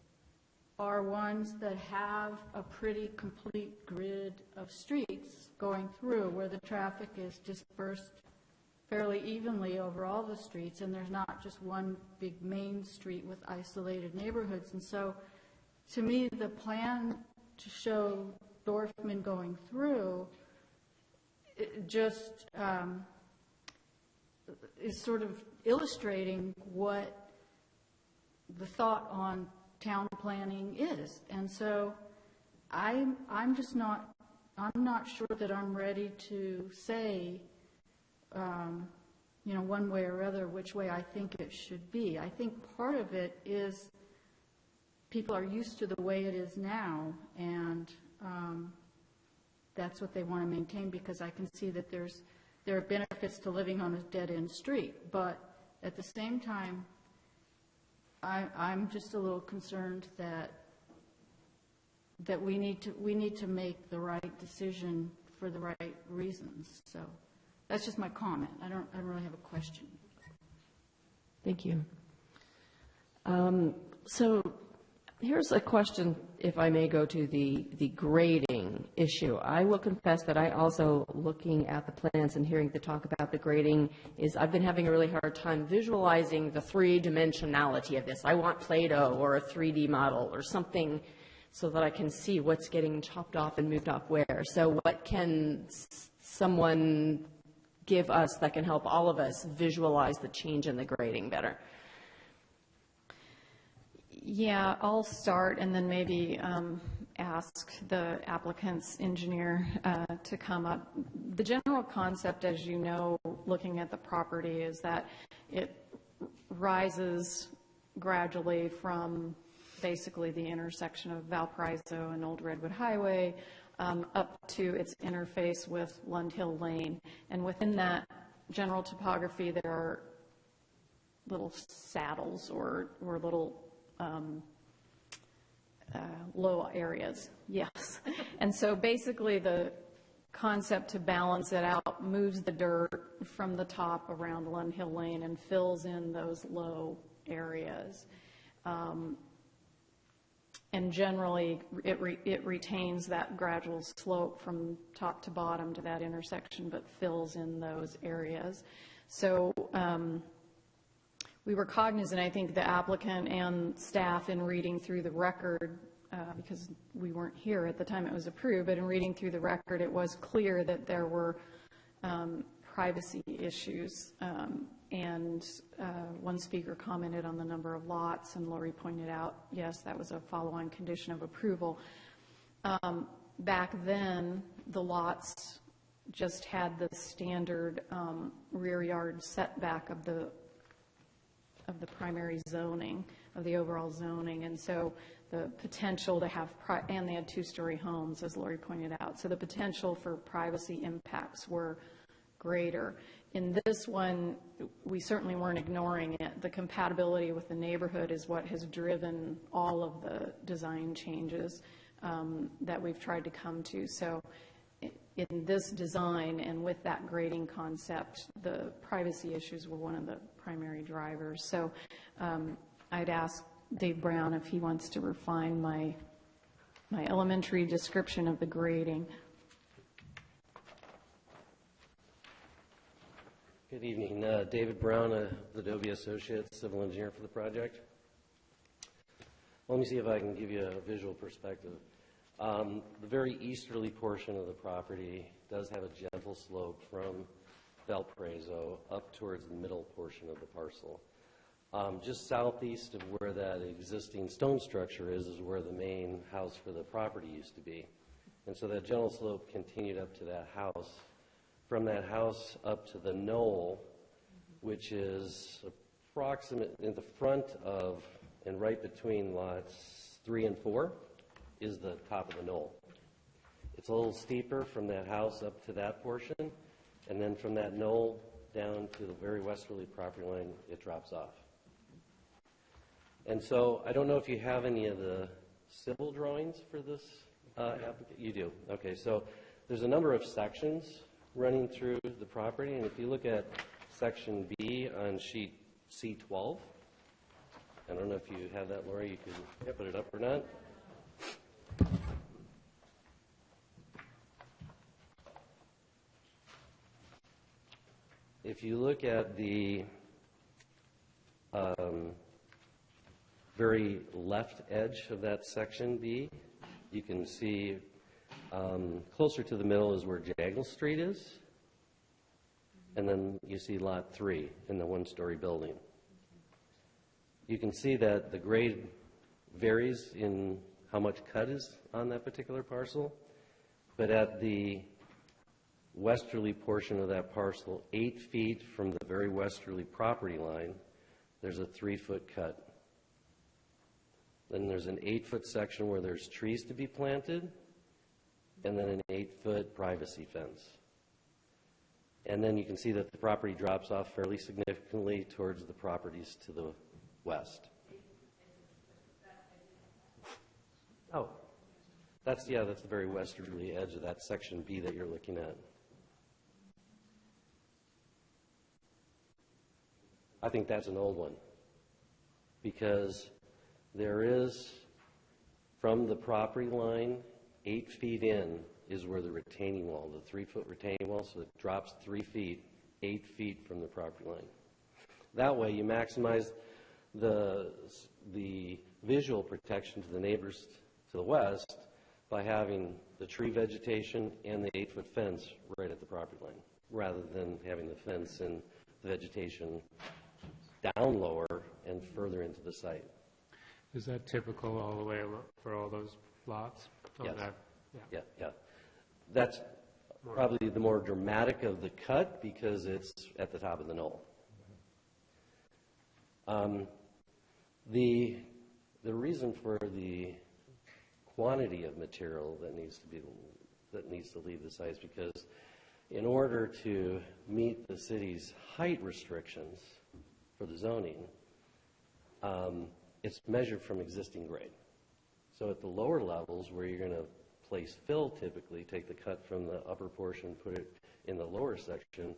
are ones that have a pretty complete grid of streets going through where the traffic is dispersed fairly evenly over all the streets, and there's not just one big main street with isolated neighborhoods. And so to me, the plan to show Dorfman going through just is sort of illustrating what the thought on town planning is. And so I'm not sure that I'm ready to say, one way or other, which way I think it should be. I think part of it is people are used to the way it is now, and that's what they want to maintain, because I can see that there are benefits to living on a dead-end street. But at the same time, I'm just a little concerned that we need to make the right decision for the right reasons. So that's just my comment. I don't really have a question. Thank you. So here's a question, if I may go to the grading issue. I will confess that I also, looking at the plans and hearing the talk about the grading, I've been having a really hard time visualizing the three-dimensionality of this. I want Play-Doh or a 3D model or something so that I can see what's getting chopped off and moved off where. So what can someone give us that can help all of us visualize the change in the grading better? Yeah, I'll start and then maybe ask the applicant's engineer to come up. The general concept, as you know, looking at the property, is that it rises gradually from basically the intersection of Valparaiso and Old Redwood Highway up to its interface with Lund Hill Lane. And within that general topography, there are little saddles or little low areas. Yes. And so basically the concept to balance it out moves the dirt from the top around Lund Hill Lane and fills in those low areas. And generally, it retains that gradual slope from top to bottom to that intersection, but fills in those areas. So we were cognizant, I think, the applicant and staff, in reading through the record, because we weren't here at the time it was approved, but in reading through the record, it was clear that there were privacy issues. And one speaker commented on the number of lots, and Lori pointed out, yes, that was a follow-on condition of approval. Back then, the lots just had the standard rear yard setback of the primary zoning, of the overall zoning, and so the potential to have, and they had two-story homes, as Lori pointed out, so the potential for privacy impacts were greater. In this one, we certainly weren't ignoring it. The compatibility with the neighborhood is what has driven all of the design changes that we've tried to come to. So in this design and with that grading concept, the privacy issues were one of the primary drivers. So I'd ask Dave Brown if he wants to refine my elementary description of the grading. Good evening. David Brown, the Adobe Associates, civil engineer for the project. Let me see if I can give you a visual perspective. The very easterly portion of the property does have a gentle slope from Valparaiso up towards the middle portion of the parcel. Just southeast of where that existing stone structure is where the main house for the property used to be. And so that gentle slope continued up to that house. From that house up to the knoll, which is approximate in the front of and right between lots 3 and 4, is the top of the knoll. It's a little steeper from that house up to that portion, and then from that knoll down to the very westerly property line, it drops off. And so I don't know if you have any of the civil drawings for this application. You do. Okay, so there's a number of sections running through the property, and if you look at section B on sheet C12, I don't know if you have that, Lori, you can put it up or not. If you look at the very left edge of that section B, you can see closer to the middle is where Jagnell Street is, And then you see Lot 3 in the one-story building. You can see that the grade varies in how much cut is on that particular parcel, but at the westerly portion of that parcel, 8 feet from the very westerly property line, there's a 3-foot cut. Then there's an 8-foot section where there's trees to be planted, and then an 8-foot privacy fence. And then you can see that the property drops off fairly significantly towards the properties to the west. Oh, that's the very westerly edge of that section B that you're looking at. I think that's an old one, because there is, from the property line, 8 feet in is where the retaining wall, the 3-foot retaining wall, so it drops 3 feet, 8 feet from the property line. That way you maximize the visual protection to the neighbors to the west by having the tree vegetation and the 8-foot fence right at the property line, rather than having the fence and the vegetation down lower and further into the site. Is that typical all the way for all those lots? Yes. Yeah. Yeah. That's probably the more dramatic of the cut because it's at the top of the knoll. The reason for the quantity of material that needs to leave the site is because in order to meet the city's height restrictions for the zoning, it's measured from existing grade. So at the lower levels where you're going to place fill, typically take the cut from the upper portion, put it in the lower section.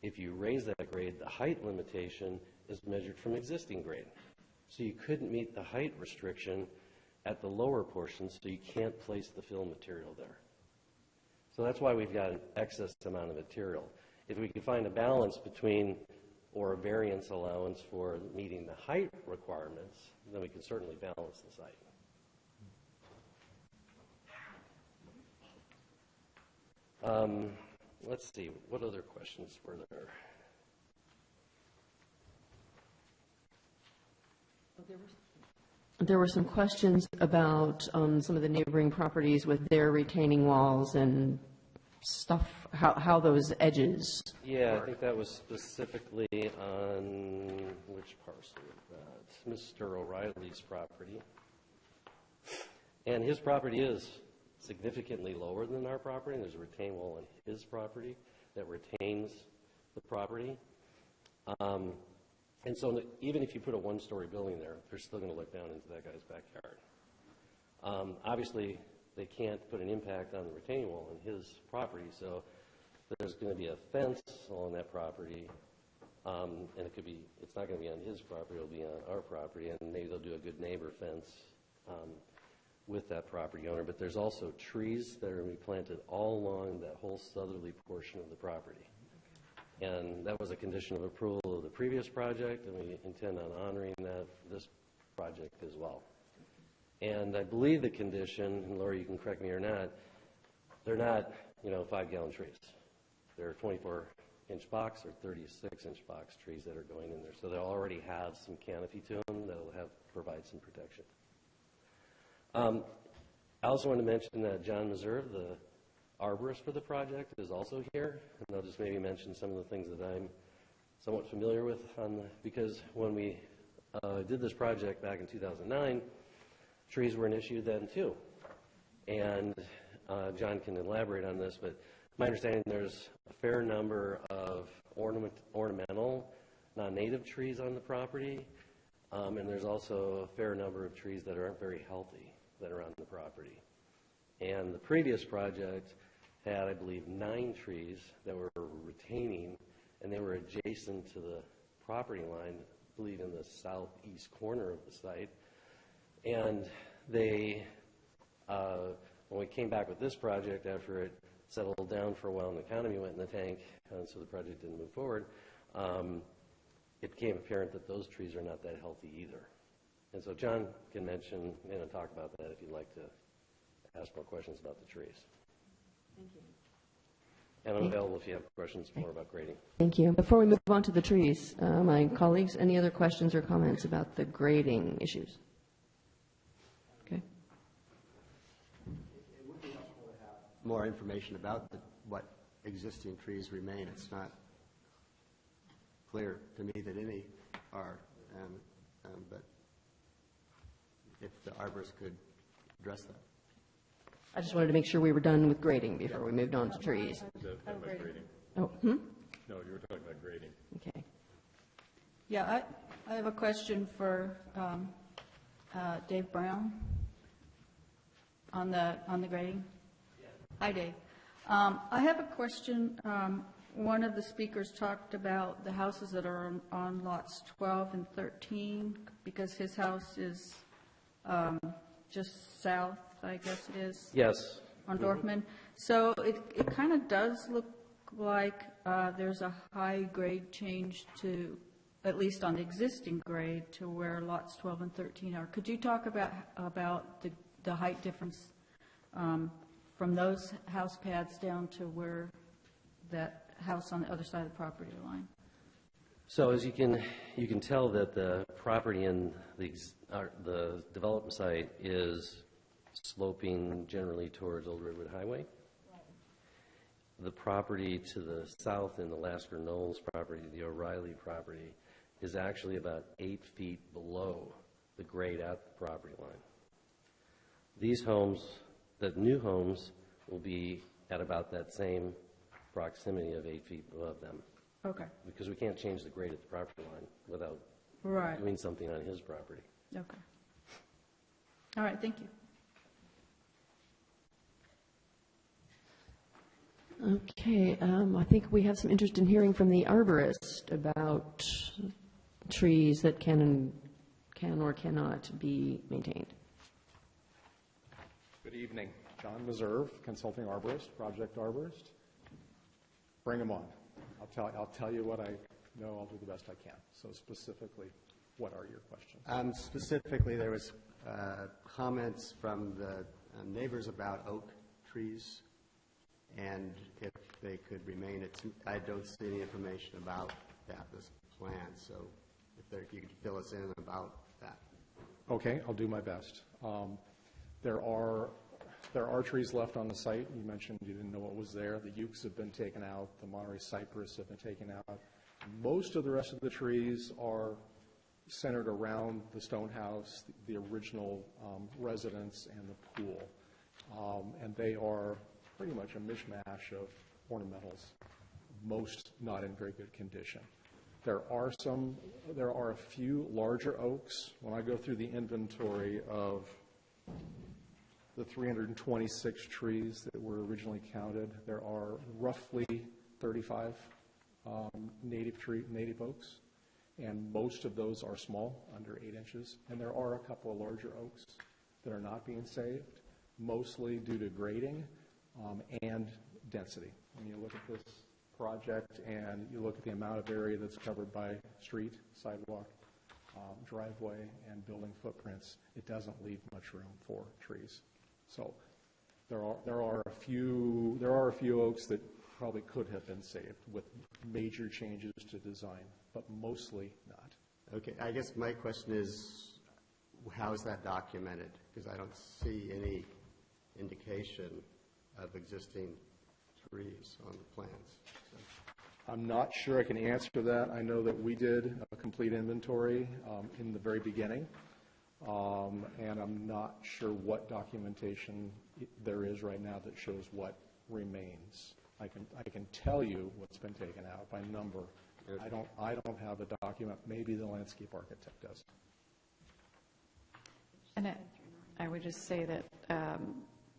If you raise that grade, the height limitation is measured from existing grade. So you couldn't meet the height restriction at the lower portion, so you can't place the fill material there. So that's why we've got an excess amount of material. If we can find a balance between, or a variance allowance for meeting the height requirements, then we can certainly balance the site. Let's see, what other questions were there? There were some questions about some of the neighboring properties with their retaining walls and stuff, how those edges. Yeah, I think that was specifically on which parcel was that? Mr. O'Reilly's property. And his property is significantly lower than our property. There's a retaining wall on his property that retains the property. And so even if you put a one-story building there, they're still going to look down into that guy's backyard. Obviously, they can't put an impact on the retaining wall on his property, so there's going to be a fence on that property, and it's not going to be on his property, it'll be on our property, and maybe they'll do a good neighbor fence with that property owner. But there's also trees that are going to be planted all along that whole southerly portion of the property. And that was a condition of approval of the previous project, and we intend on honoring that for this project as well. And I believe the condition, and Laura, you can correct me or not, they're not, 5-gallon trees. They're 24-inch box or 36-inch box trees that are going in there. So they'll already have some canopy to them that'll provide some protection. I also want to mention that John Meserve, the arborist for the project, is also here, and I'll just maybe mention some of the things that I'm somewhat familiar with because when we did this project back in 2009, trees were an issue then too. And John can elaborate on this, but my understanding there's a fair number of ornamental, non-native trees on the property, and there's also a fair number of trees that aren't very healthy that are on the property. And the previous project had, I believe, 9 trees that were retaining, and they were adjacent to the property line, I believe in the southeast corner of the site. And they, when we came back with this project after it settled down for a while and the economy went in the tank, and so the project didn't move forward, it became apparent that those trees are not that healthy either. And so John can mention and talk about that if you'd like to ask more questions about the trees. Thank you. And I'm available if you have questions more about grading. Thank you. Before we move on to the trees, my colleagues, any other questions or comments about the grading issues? Okay. It would be helpful to have more information about what existing trees remain. It's not clear to me that any are, but if the arborist could address that. I just wanted to make sure we were done with grading before we moved on to trees. Grading. Oh, No, you were talking about grading. Okay. Yeah, I have a question for Dave Brown on the grading. Hi, Dave. I have a question. One of the speakers talked about the houses that are on lots 12 and 13, because his house is just south, I guess it is. Yes. On Dorfman. So it kind of does look like there's a high grade change to, at least on the existing grade, to where lots 12 and 13 are. Could you talk about the height difference from those house pads down to where that house on the other side of the property line? So as you can tell that the property in the development site is sloping generally towards Old Redwood Highway. The property to the south in the Lasker Knolls property, the O'Reilly property, is actually about 8 feet below the grade at the property line. These homes, the new homes, will be at about that same proximity of 8 feet above them. Okay. Because we can't change the grade at the property line without doing something on his property. Okay. All right, thank you. Okay, I think we have some interest in hearing from the arborist about trees that can or cannot be maintained. Good evening. John Meserve, consulting arborist, project arborist. Bring them on. I'll tell you what I know. I'll do the best I can. So specifically, what are your questions? Specifically, there was comments from the neighbors about oak trees and if they could remain. I don't see any information about that, this plan, so if you could fill us in about that. Okay, I'll do my best. There are trees left on the site. You mentioned you didn't know what was there. The ukes have been taken out. The Monterey cypress have been taken out. Most of the rest of the trees are centered around the stone house, the original residence, and the pool. And they are pretty much a mishmash of ornamentals, most not in very good condition. There are a few larger oaks. When I go through the inventory of the 326 trees that were originally counted, there are roughly 35 native oaks, and most of those are small, under 8 inches. And there are a couple of larger oaks that are not being saved, mostly due to grading and density. When you look at this project and you look at the amount of area that's covered by street, sidewalk, driveway, and building footprints, it doesn't leave much room for trees. So there are a few oaks that probably could have been saved with major changes to design, but mostly not. Okay, I guess my question is, how is that documented? Because I don't see any indication of existing trees on the plans. So. I'm not sure I can answer that. I know that we did a complete inventory in the very beginning, and I'm not sure what documentation there is right now that shows what remains. I can tell you what's been taken out by number. I don't have a document. Maybe the landscape architect does. And I would just say that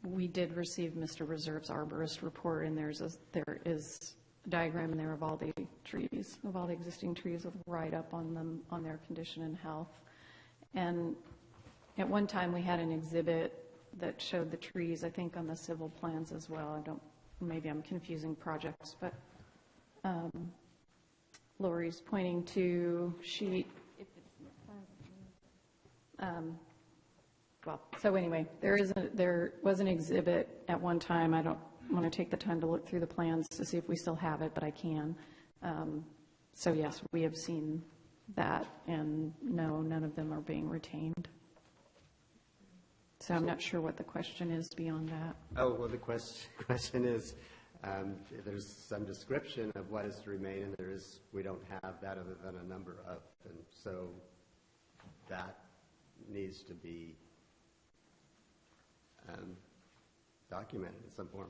we did receive Mr. Reserve's arborist report, and there is a diagram in there of all the trees, of all the existing trees with a write-up on them, on their condition and health. And at one time, we had an exhibit that showed the trees, I think, on the civil plans as well. Maybe I'm confusing projects, but Lori's pointing to sheet. So anyway, there was an exhibit at one time. I don't want to take the time to look through the plans to see if we still have it, but I can. So yes, we have seen that, and no, none of them are being retained. So I'm not sure what the question is beyond that. Oh, well, the question is, there's some description of what is to remain, and we don't have that other than a number of, and so that needs to be documented in some form.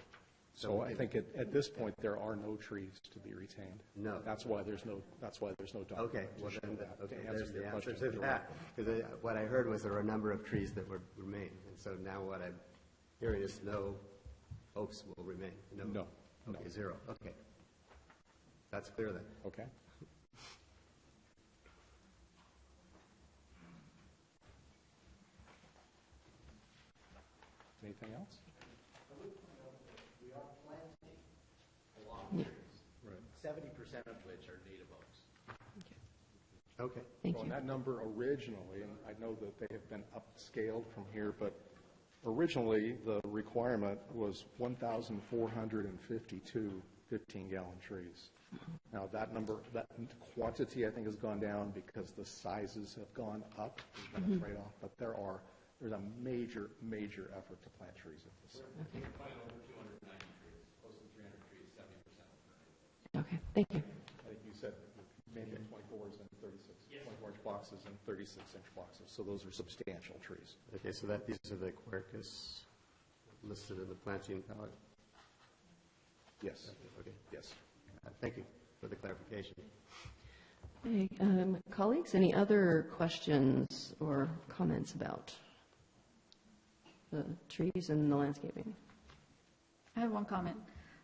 So I think at this point, there are no trees to be retained. No. That's why there's no document. Okay, well then, to there's the your answer question to that. Because what I heard was there were a number of trees that would remain, and so now what I'm hearing is no oaks will remain. No. Okay, zero, okay. That's clear then. Okay. Anything else? We are planting along trees, 70% of which are native oaks. Okay. Well, and that number originally, and I know that they have been upscaled from here, but originally the requirement was 1,452 15-gallon trees. Now that number, that quantity, I think, has gone down because the sizes have gone up. There's been a trade-off, but there's a major effort to plant trees at this. We can plant over 290 trees, close to 300 trees, 70%. Okay, thank you. I think you said maybe 24s and 36, 24-inch boxes and 36-inch boxes. So those are substantial trees. Okay, so these are the Quercus listed in the planting palette? Yes. Okay. Yes. Thank you for the clarification. Hey, colleagues, any other questions or comments about the trees and the landscaping? I have one comment.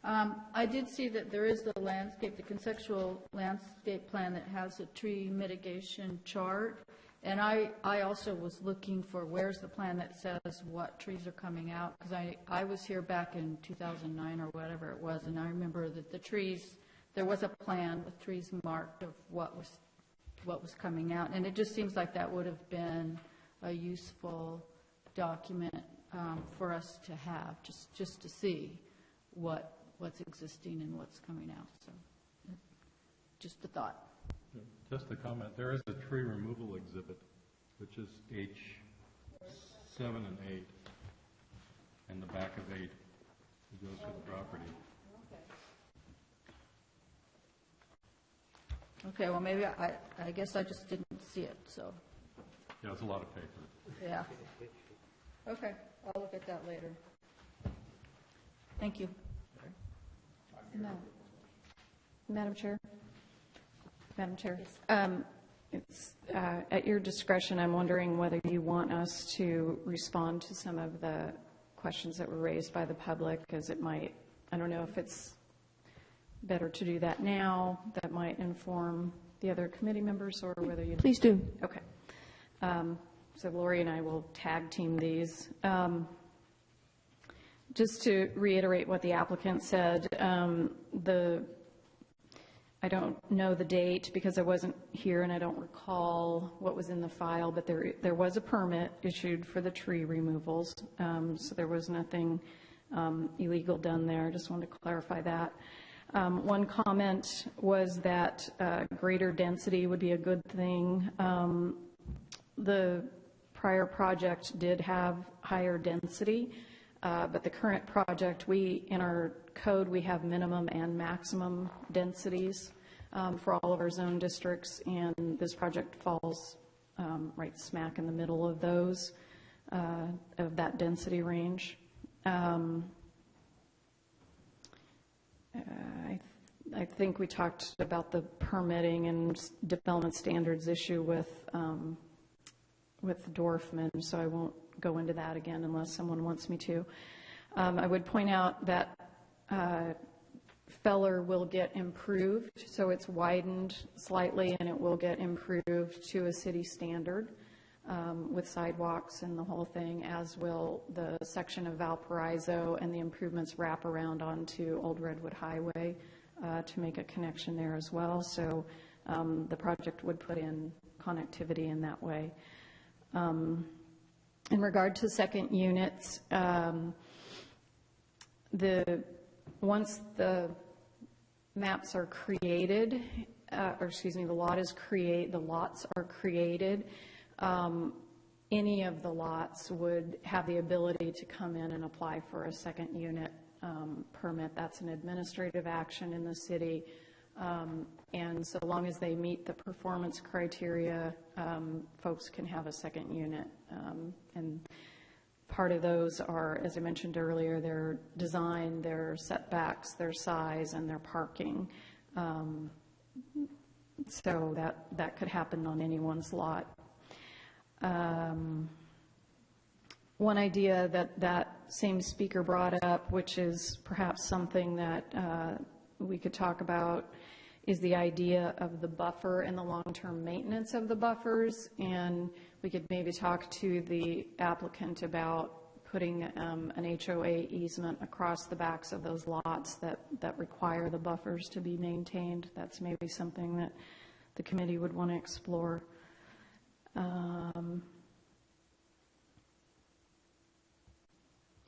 I did see that there is the landscape, the conceptual landscape plan that has a tree mitigation chart. And I also was looking for where's the plan that says what trees are coming out, because I was here back in 2009 or whatever it was, and I remember that the trees, there was a plan with trees marked of what was coming out. And it just seems like that would have been a useful document for us to have, just to see what's existing and what's coming out. So just a thought. Just a comment, there is a tree removal exhibit, which is H7 and 8, in the back of 8. It goes to the property. Okay, well, maybe I guess I just didn't see it, so, Yeah, it's a lot of paper. yeah. Okay, I'll look at that later. Thank you. No. Madam Chair? Madam Chair? It's at your discretion. I'm wondering whether you want us to respond to some of the questions that were raised by the public, as it might, I don't know if it's better to do that now, that might inform the other committee members, or whether you... Please do. Okay. So Lori and I will tag team these. Just to reiterate what the applicant said, I don't know the date because I wasn't here and I don't recall what was in the file, but there was a permit issued for the tree removals, so there was nothing illegal done there. I just wanted to clarify that. One comment was that greater density would be a good thing. The prior project did have higher density, but the current project, in our code, we have minimum and maximum densities for all of our zone districts, and this project falls right smack in the middle of those, of that density range. I think we talked about the permitting and development standards issue with Dorfman, so I won't go into that again unless someone wants me to. I would point out that Feller will get improved, so it's widened slightly and it will get improved to a city standard with sidewalks and the whole thing, as will the section of Valparaiso, and the improvements wrap around onto Old Redwood Highway to make a connection there as well. So the project would put in connectivity in that way. In regard to second units, the once the maps are created, or excuse me, the lots are created, any of the lots would have the ability to come in and apply for a second unit permit. That's an administrative action in the city. And so long as they meet the performance criteria, folks can have a second unit. And part of those are, as I mentioned earlier, their design, their setbacks, their size, and their parking. So that could happen on anyone's lot. One idea that same speaker brought up, which is perhaps something that we could talk about, is the idea of the buffer and the long-term maintenance of the buffers. And we could maybe talk to the applicant about putting an HOA easement across the backs of those lots that require the buffers to be maintained. That's maybe something that the committee would want to explore.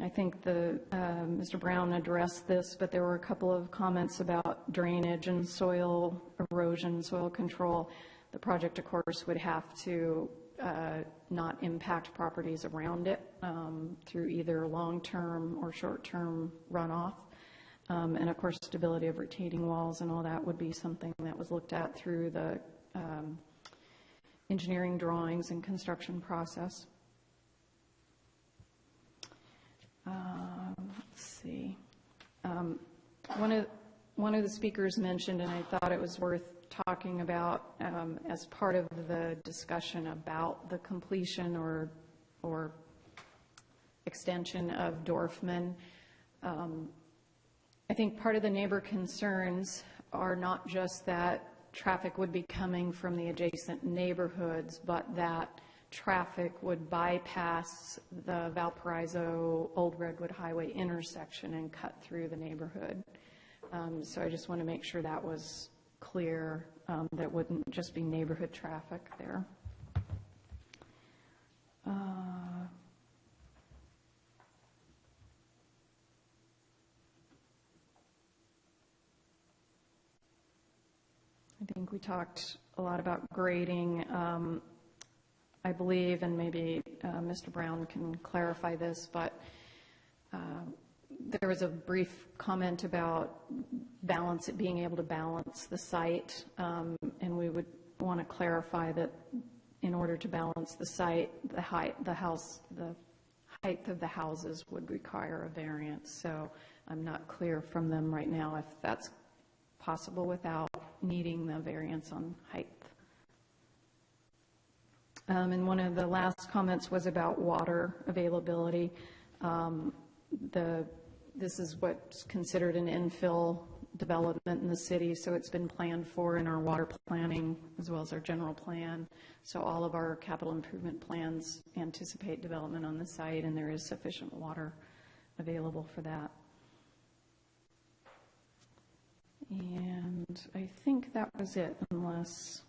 I think Mr. Brown addressed this, but there were a couple of comments about drainage and soil erosion, soil control. The project, of course, would have to not impact properties around it through either long-term or short-term runoff. And of course, stability of retaining walls and all that would be something that was looked at through the engineering drawings and construction process. Let's see. One of the speakers mentioned, and I thought it was worth talking about as part of the discussion about the completion or extension of Dorfman. I think part of the neighbor concerns are not just that traffic would be coming from the adjacent neighborhoods, but that traffic would bypass the Valparaiso Old Redwood Highway intersection and cut through the neighborhood. So I just want to make sure that was clear, that wouldn't just be neighborhood traffic there. I think we talked a lot about grading. I believe, and maybe Mr. Brown can clarify this, but there was a brief comment about being able to balance the site, and we would want to clarify that in order to balance the site, the height of the houses would require a variance. So I'm not clear from them right now if that's possible without needing the variance on height. And one of the last comments was about water availability. This is what's considered an infill development in the city, so it's been planned for in our water planning as well as our general plan. So all of our capital improvement plans anticipate development on the site, and there is sufficient water available for that. And I think that was it, unless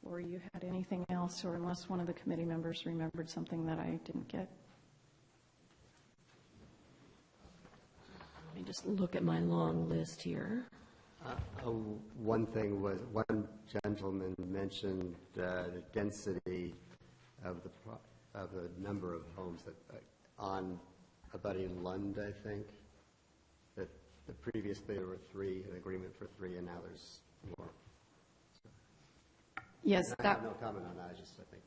Lori, you had anything else, or unless one of the committee members remembered something that I didn't get. Let me just look at my long list here. One thing was, one gentleman mentioned the density of the number of homes that on abutting Lund, I think, that previously there were 3, an agreement for 3, and now there's more. Yes, I have no comment on that. I think.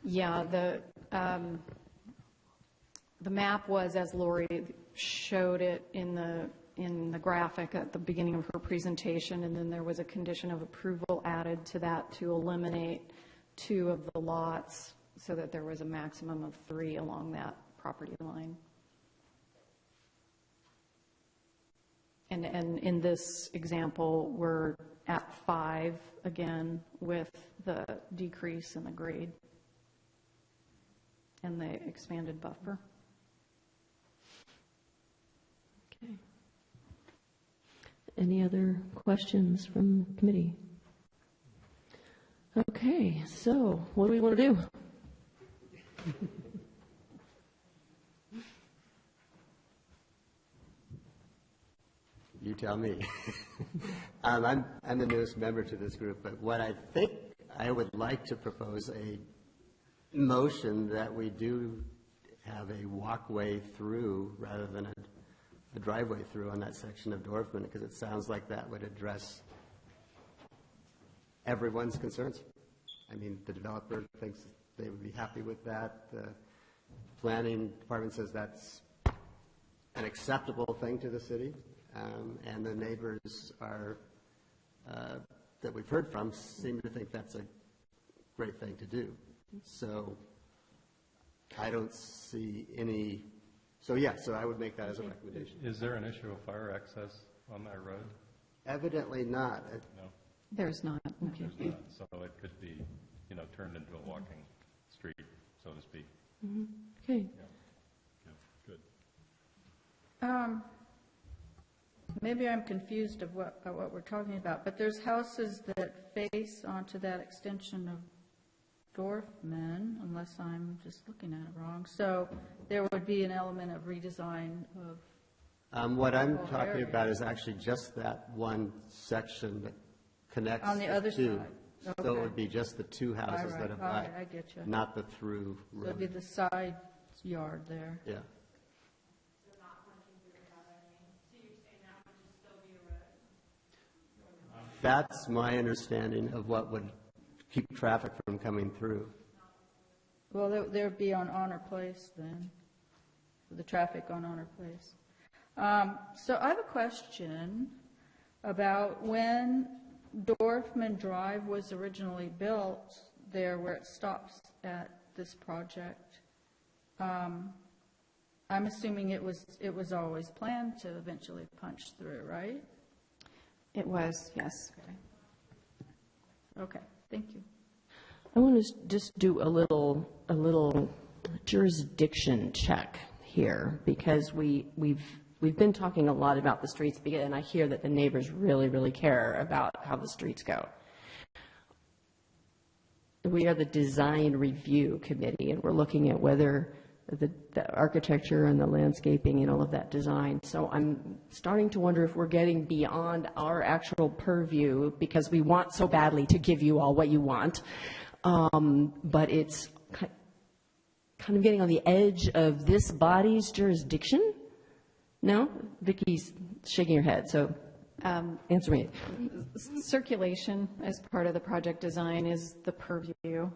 Yeah, the map was, as Lori showed it in the graphic at the beginning of her presentation, and then there was a condition of approval added to that to eliminate 2 of the lots so that there was a maximum of 3 along that property line. And in this example, we're at 5 again with the decrease in the grade and the expanded buffer. Okay. Any other questions from the committee? Okay, so what do we want to do? You tell me. I'm the newest member to this group, but what I think I would like to propose a motion that we do have a walkway through rather than a driveway through on that section of Dorfman, because it sounds like that would address everyone's concerns. I mean, the developer thinks they would be happy with that. The planning department says that's an acceptable thing to the city. And the neighbors are, that we've heard from seem to think that's a great thing to do. So I don't see any, so I would make that as a recommendation. Is there an issue of fire access on that road? Evidently not. No. There's not. Okay. There's not. So it could be, turned into a walking street, so to speak. Mhm. Okay. Yeah. Good. Maybe I'm confused of what we're talking about, but there's houses that face onto that extension of Dorfman, unless I'm just looking at it wrong. So there would be an element of redesign of What I'm whole talking area. about is actually just that one section that connects On the other two. side. So it Okay. would be just the two houses All that right, abut, all right, I get you. not the through So it'd be road. the side yard there. Yeah. That's my understanding of what would keep traffic from coming through. Well, there'd be on Honor Place then, the traffic on Honor Place. So I have a question about when Dorfman Drive was originally built, there where it stops at this project. I'm assuming it was always planned to eventually punch through, right? It was, yes. Okay, thank you. I want to just do a little jurisdiction check here, because we've been talking a lot about the streets, and I hear that the neighbors really, really care about how the streets go. We are the design review committee, and we're looking at whether the architecture and the landscaping and all of that design. So I'm starting to wonder if we're getting beyond our actual purview, because we want so badly to give you all what you want. But it's kind of getting on the edge of this body's jurisdiction? No? Vicki's shaking her head, so answer me. Circulation as part of the project design is the purview.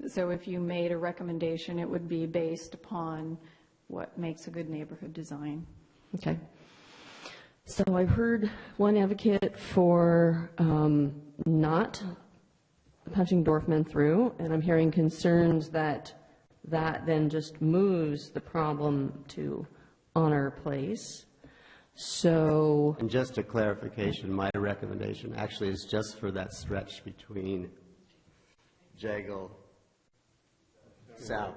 So if you made a recommendation, it would be based upon what makes a good neighborhood design. Okay. So I've heard one advocate for not punching Dorfman through, and I'm hearing concerns that then just moves the problem to Honor Place. So, And just a clarification, my recommendation actually is just for that stretch between Jagle South.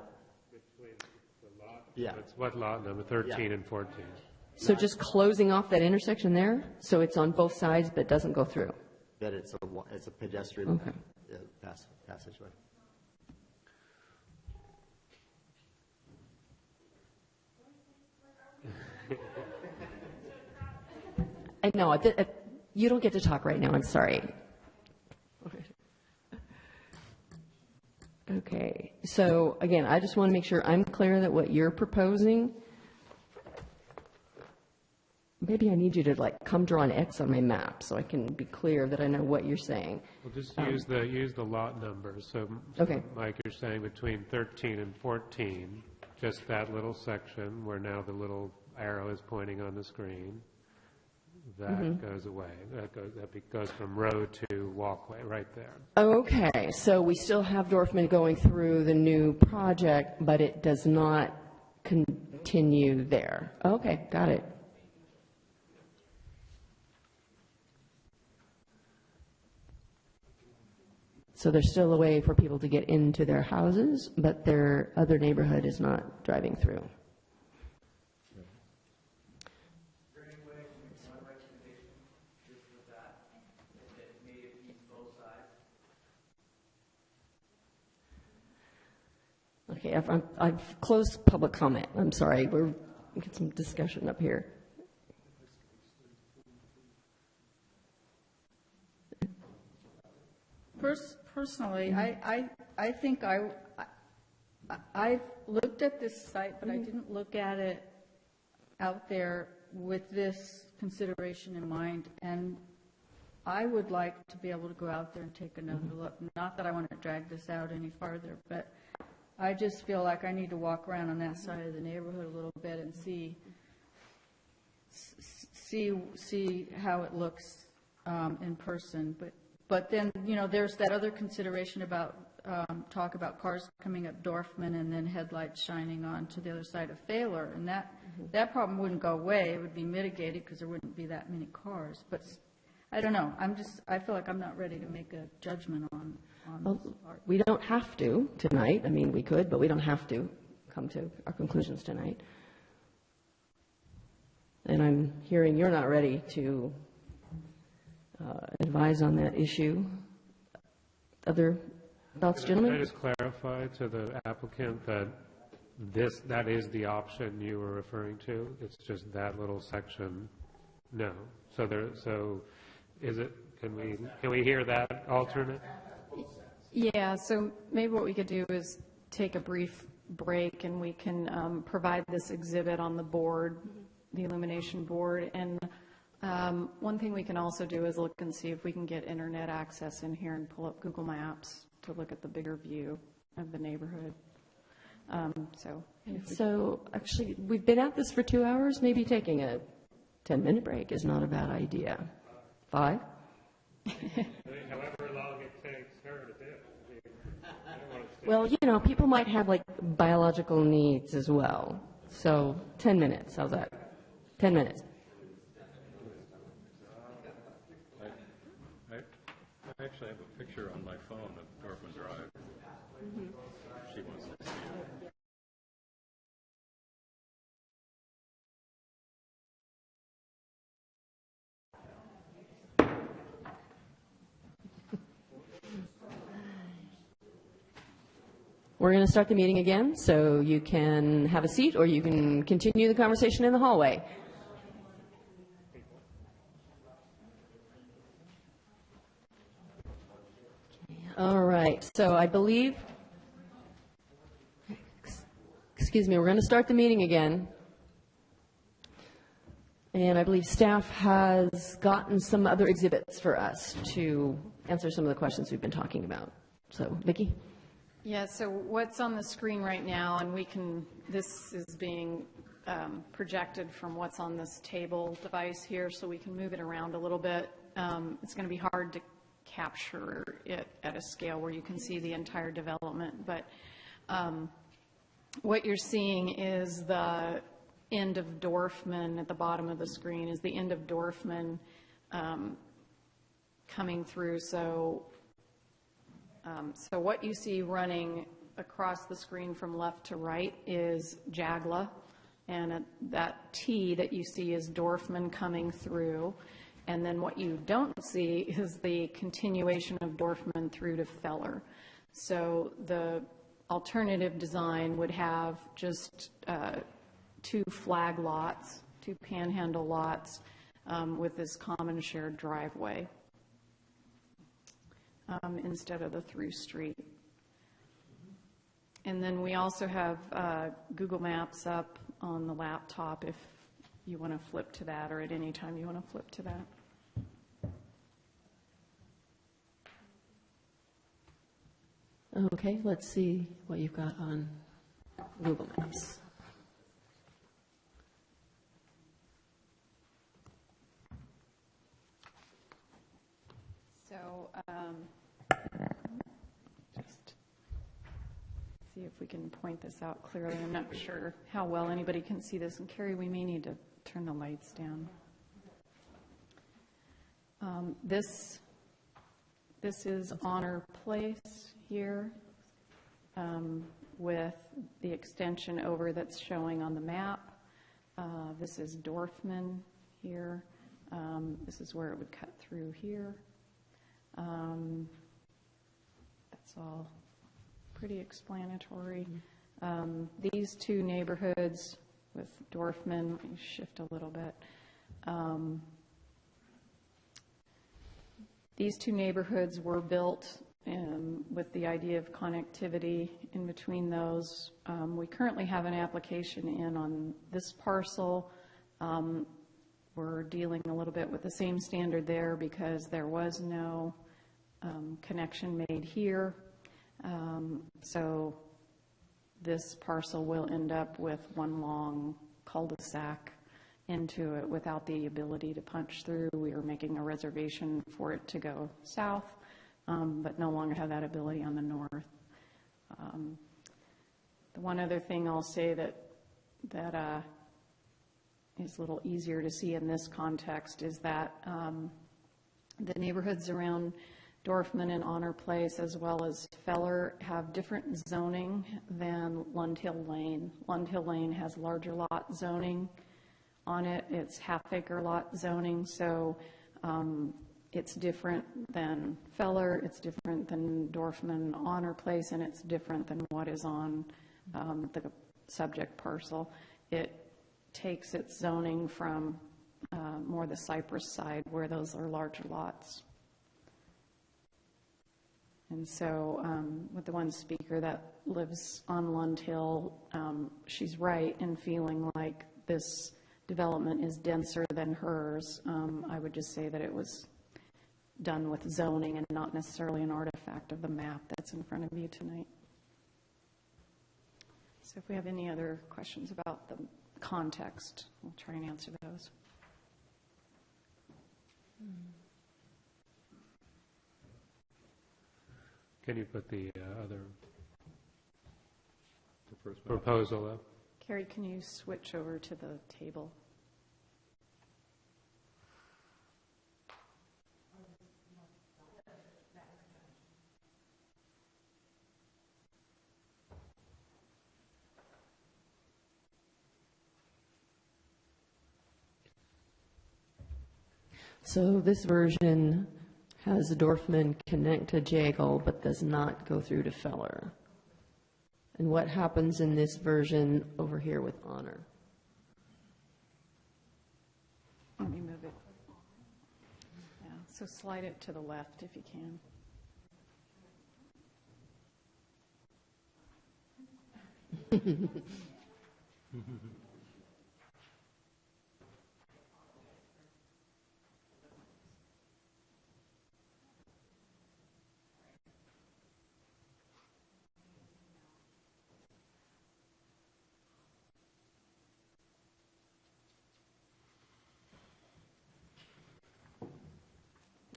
Yeah. It's what lot number, 13 and 14? so just closing off that intersection there, so it's on both sides but doesn't go through. That it's a pedestrian Okay. passageway. I know, you don't get to talk right now, I'm sorry. Okay, so again, I just want to make sure I'm clear that what you're proposing, maybe I need you to come draw an X on my map so I can be clear that I know what you're saying. Well, just use the lot numbers. So, Okay. Mike, you're saying between 13 and 14, just that little section where now the little arrow is pointing on the screen, that goes away. That goes from road to walkway right there. Okay, so we still have Dorfman going through the new project, but it does not continue there. Okay, got it. So there's still a way for people to get into their houses, but their other neighborhood is not driving through. Okay, I've closed public comment. I'm sorry, we're get some discussion up here. personally, I think I've looked at this site, but I didn't look at it out there with this consideration in mind, and I would like to be able to go out there and take another look. Not that I want to drag this out any farther, but I just feel like I need to walk around on that side of the neighborhood a little bit and see how it looks in person. But then, you know, there's that other consideration about talk about cars coming up Dorfman and then headlights shining on to the other side of Thaler, and that problem wouldn't go away. It would be mitigated because there wouldn't be that many cars. But I don't know. I feel like I'm not ready to make a judgment on this part. We don't have to tonight. I mean, we could, but we don't have to come to our conclusions tonight. And I'm hearing you're not ready to advise on that issue. Other thoughts, gentlemen? Can I just clarify to the applicant that that is the option you were referring to? It's just that little section? No. So is it, can we hear that alternate? Yeah, so maybe what we could do is take a brief break and we can provide this exhibit on the board, the illumination board. And one thing we can also do is look and see if we can get internet access in here and pull up Google Maps to look at the bigger view of the neighborhood. So actually, we've been at this for 2 hours. Maybe taking a 10-minute break is not a bad idea. 5? However long it takes her to do it. Well, you know, people might have like biological needs as well. So 10 minutes, how's that? 10 minutes. I actually have a picture on my phone of Dorfman Drive. If she wants to see it. We're going to start the meeting again, so you can have a seat or you can continue the conversation in the hallway. All right, so I believe, excuse me, we're going to start the meeting again. And I believe staff has gotten some other exhibits for us to answer some of the questions we've been talking about. So, Vicki? Yeah, so what's on the screen right now, and this is being projected from what's on this table device here, so we can move it around a little bit. It's going to be hard to capture it at a scale where you can see the entire development, but what you're seeing is the end of Dorfman at the bottom of the screen, is the end of Dorfman coming through. So what you see running across the screen from left to right is Jagla, and that T that you see is Dorfman coming through. And then what you don't see is the continuation of Dorfman through to Feller. So the alternative design would have just 2 flag lots, 2 panhandle lots with this common shared driveway instead of the through street. And then we also have Google Maps up on the laptop if you want to flip to that, or at any time you want to flip to that. Okay, let's see what you've got on Google Maps. So just see if we can point this out clearly. I'm not sure how well anybody can see this. And Carrie, we may need to turn the lights down. This is Honor Place here with the extension over that's showing on the map. This is Dorfman here. This is where it would cut through here. That's all pretty explanatory. These 2 neighborhoods with Dorfman, let me shift a little bit. These 2 neighborhoods were built with the idea of connectivity in between those. We currently have an application in on this parcel. We're dealing a little bit with the same standard there because there was no connection made here. So this parcel will end up with one long cul-de-sac into it without the ability to punch through. We are making a reservation for it to go south, but no longer have that ability on the north. The one other thing I'll say that is a little easier to see in this context is that the neighborhoods around Dorfman and Honor Place, as well as Feller, have different zoning than Lund Hill Lane. Lund Hill Lane has larger lot zoning on it. It's half-acre lot zoning, so it's different than Feller, it's different than Dorfman Honor Place, and it's different than what is on the subject parcel. It takes its zoning from more the Cypress side, where those are larger lots. And so with the one speaker that lives on Lund Hill, she's right in feeling like this development is denser than hers. I would just say that it was done with zoning and not necessarily an artifact of the map that's in front of you tonight. So if we have any other questions about the context, we'll try and answer those. Can you put the other proposal up? Carrie, can you switch over to the table? So this version has Dorfman connect to Jagle, but does not go through to Feller. And what happens in this version over here with Honor? Let me move it. Yeah, so slide it to the left if you can.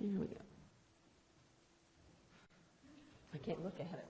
Here we go. I can't look at it.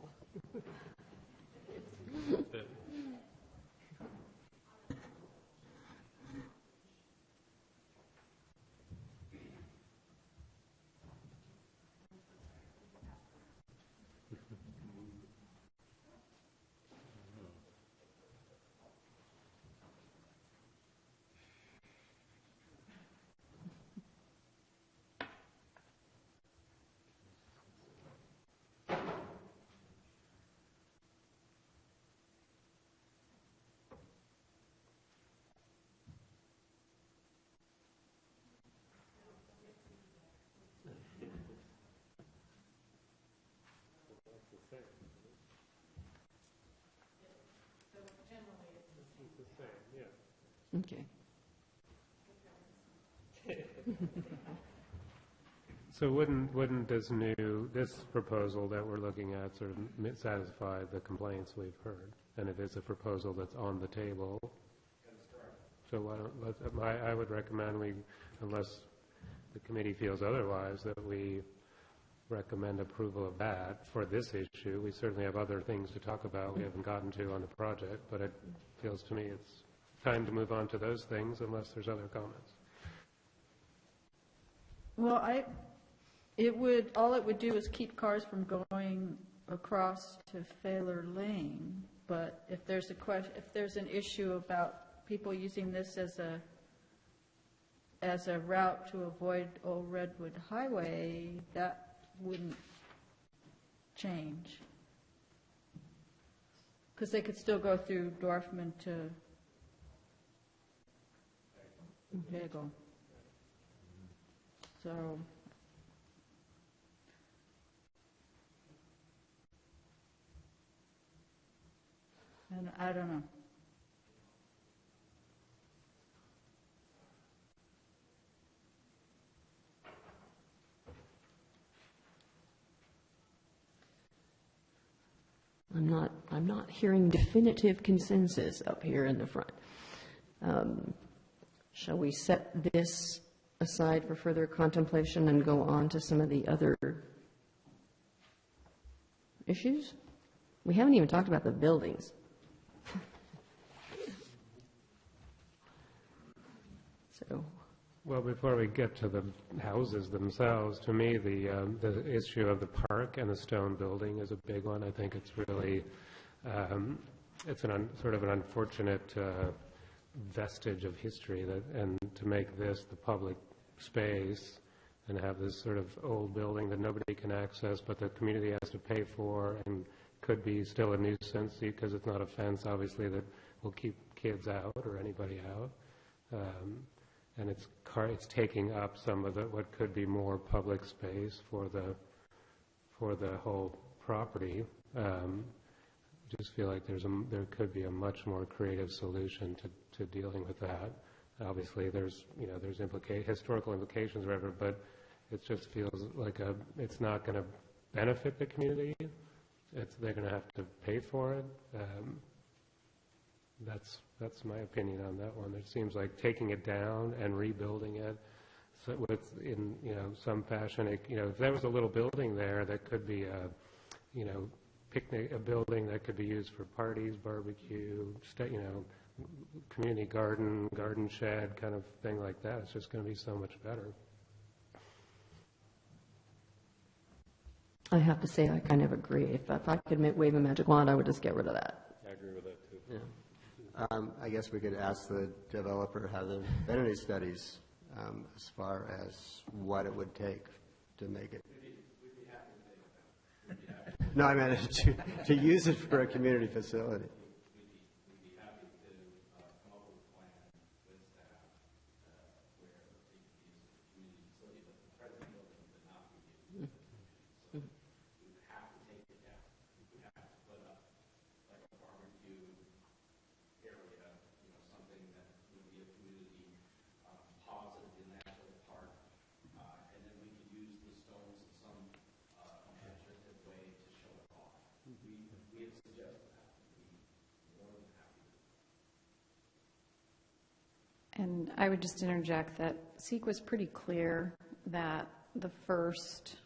Okay. So wouldn't this proposal that we're looking at sort of satisfy the complaints we've heard? And it is a proposal that's on the table. So why don't, I would recommend we, unless the committee feels otherwise, that we recommend approval of that for this issue. We certainly have other things to talk about we haven't gotten to on the project, but it feels to me it's time to move on to those things unless there's other comments. Well, all it would do is keep cars from going across to Pfaler Lane. But if there's an issue about people using this as a route to avoid Old Redwood Highway, that wouldn't change. Because they could still go through Dorfman to Jagle. So I don't know. I'm not hearing definitive consensus up here in the front. Shall we set this aside for further contemplation and go on to some of the other issues? We haven't even talked about the buildings. So, Well, before we get to the houses themselves, to me, the issue of the park and the stone building is a big one. I think it's really, it's sort of an unfortunate vestige of history, and to make this the public space and have this sort of old building that nobody can access, but the community has to pay for, and could be still a nuisance because it's not a fence, obviously, that will keep kids out or anybody out. And it's taking up some of what could be more public space for the whole property. Just feel like there could be a much more creative solution to dealing with that. Obviously, there's historical implications, or whatever, but it just feels like it's not going to benefit the community. They're going to have to pay for it. That's my opinion on that one. It seems like taking it down and rebuilding it in some fashion. If there was a little building there that could be a building that could be used for parties, barbecue, community garden shed kind of thing like that, it's just going to be so much better. I have to say, I kind of agree. If I could wave a magic wand, I would just get rid of that. I agree with that, too. Yeah. I guess we could ask the developer how they've done any studies as far as what it would take to make it. No, I meant to use it for a community facility. And I would just interject that SEEK was pretty clear that the first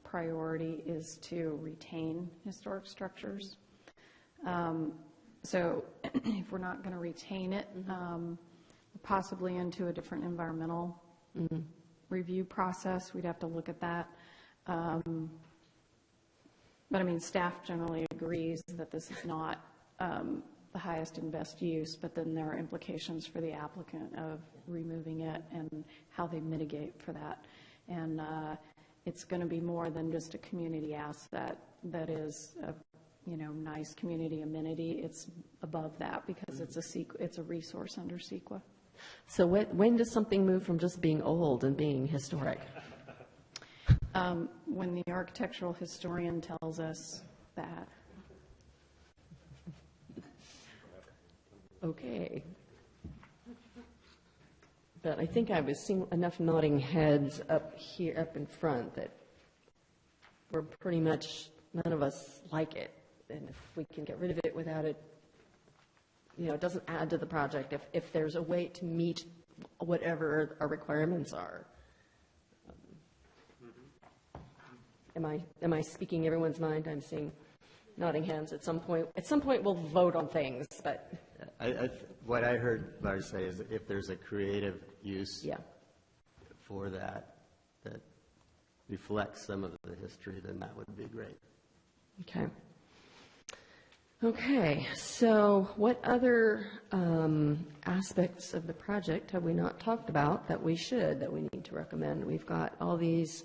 priority is to retain historic structures. So if we're not going to retain it, possibly into a different environmental review process, we'd have to look at that. But I mean, staff generally agrees that this is not the highest and best use, but then there are implications for the applicant of removing it and how they mitigate for that. And it's going to be more than just a community asset that is a nice community amenity. It's above that because it's a resource under CEQA. So when does something move from just being old and being historic? When the architectural historian tells us that. Okay. But I think I was seeing enough nodding heads up here, up in front, that we're pretty much, none of us like it. And if we can get rid of it without it, it doesn't add to the project. If there's a way to meet whatever our requirements are. Am I speaking everyone's mind? I'm seeing nodding hands at some point. At some point, we'll vote on things, but. What I heard Lars say is that if there's a creative use for that reflects some of the history, then that would be great. Okay, so what other aspects of the project have we not talked about that we need to recommend? We've got all these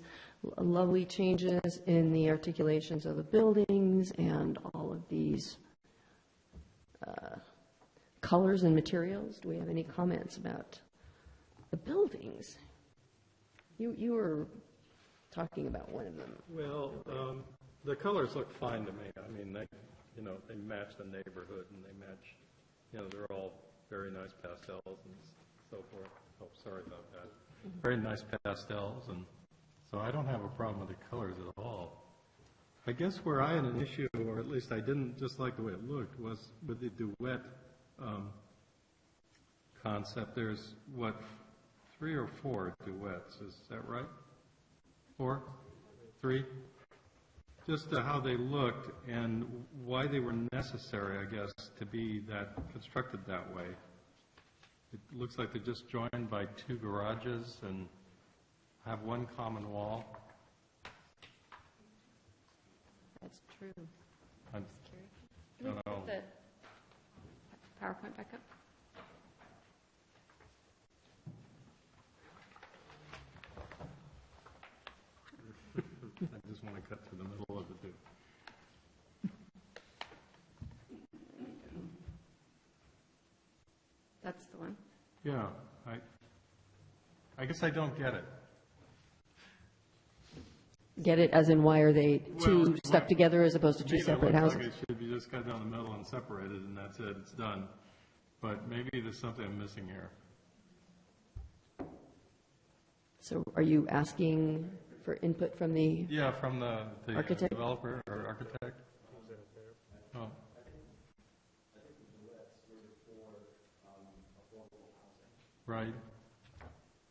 lovely changes in the articulations of the buildings and all of these colors and materials. Do we have any comments about the buildings? You were talking about one of them. Well, the colors look fine to me. I mean, they match the neighborhood and they match, they're all very nice pastels and so forth. Oh, sorry about that. Very nice pastels, and so I don't have a problem with the colors at all. I guess where I had an issue, or at least I didn't just like the way it looked, was with the duet concept. There's, 3 or 4 duets, is that right? 4? 3? Just how they looked and why they were necessary, I guess, to be constructed that way. It looks like they're just joined by 2 garages and have one common wall. That's true. I'm, Can we I don't know. put the PowerPoint back up? I just want to cut through the middle of the 2. That's the one. Yeah, I guess I don't get it. Get it, as in why are they two Well, stuck together as opposed to two me, that separate looks houses? like it should be just cut down the middle and separated, and that's it, it's done. But maybe there's something I'm missing here. So are you asking for input from the? Yeah, from the Architect? developer or architect? Oh. Right.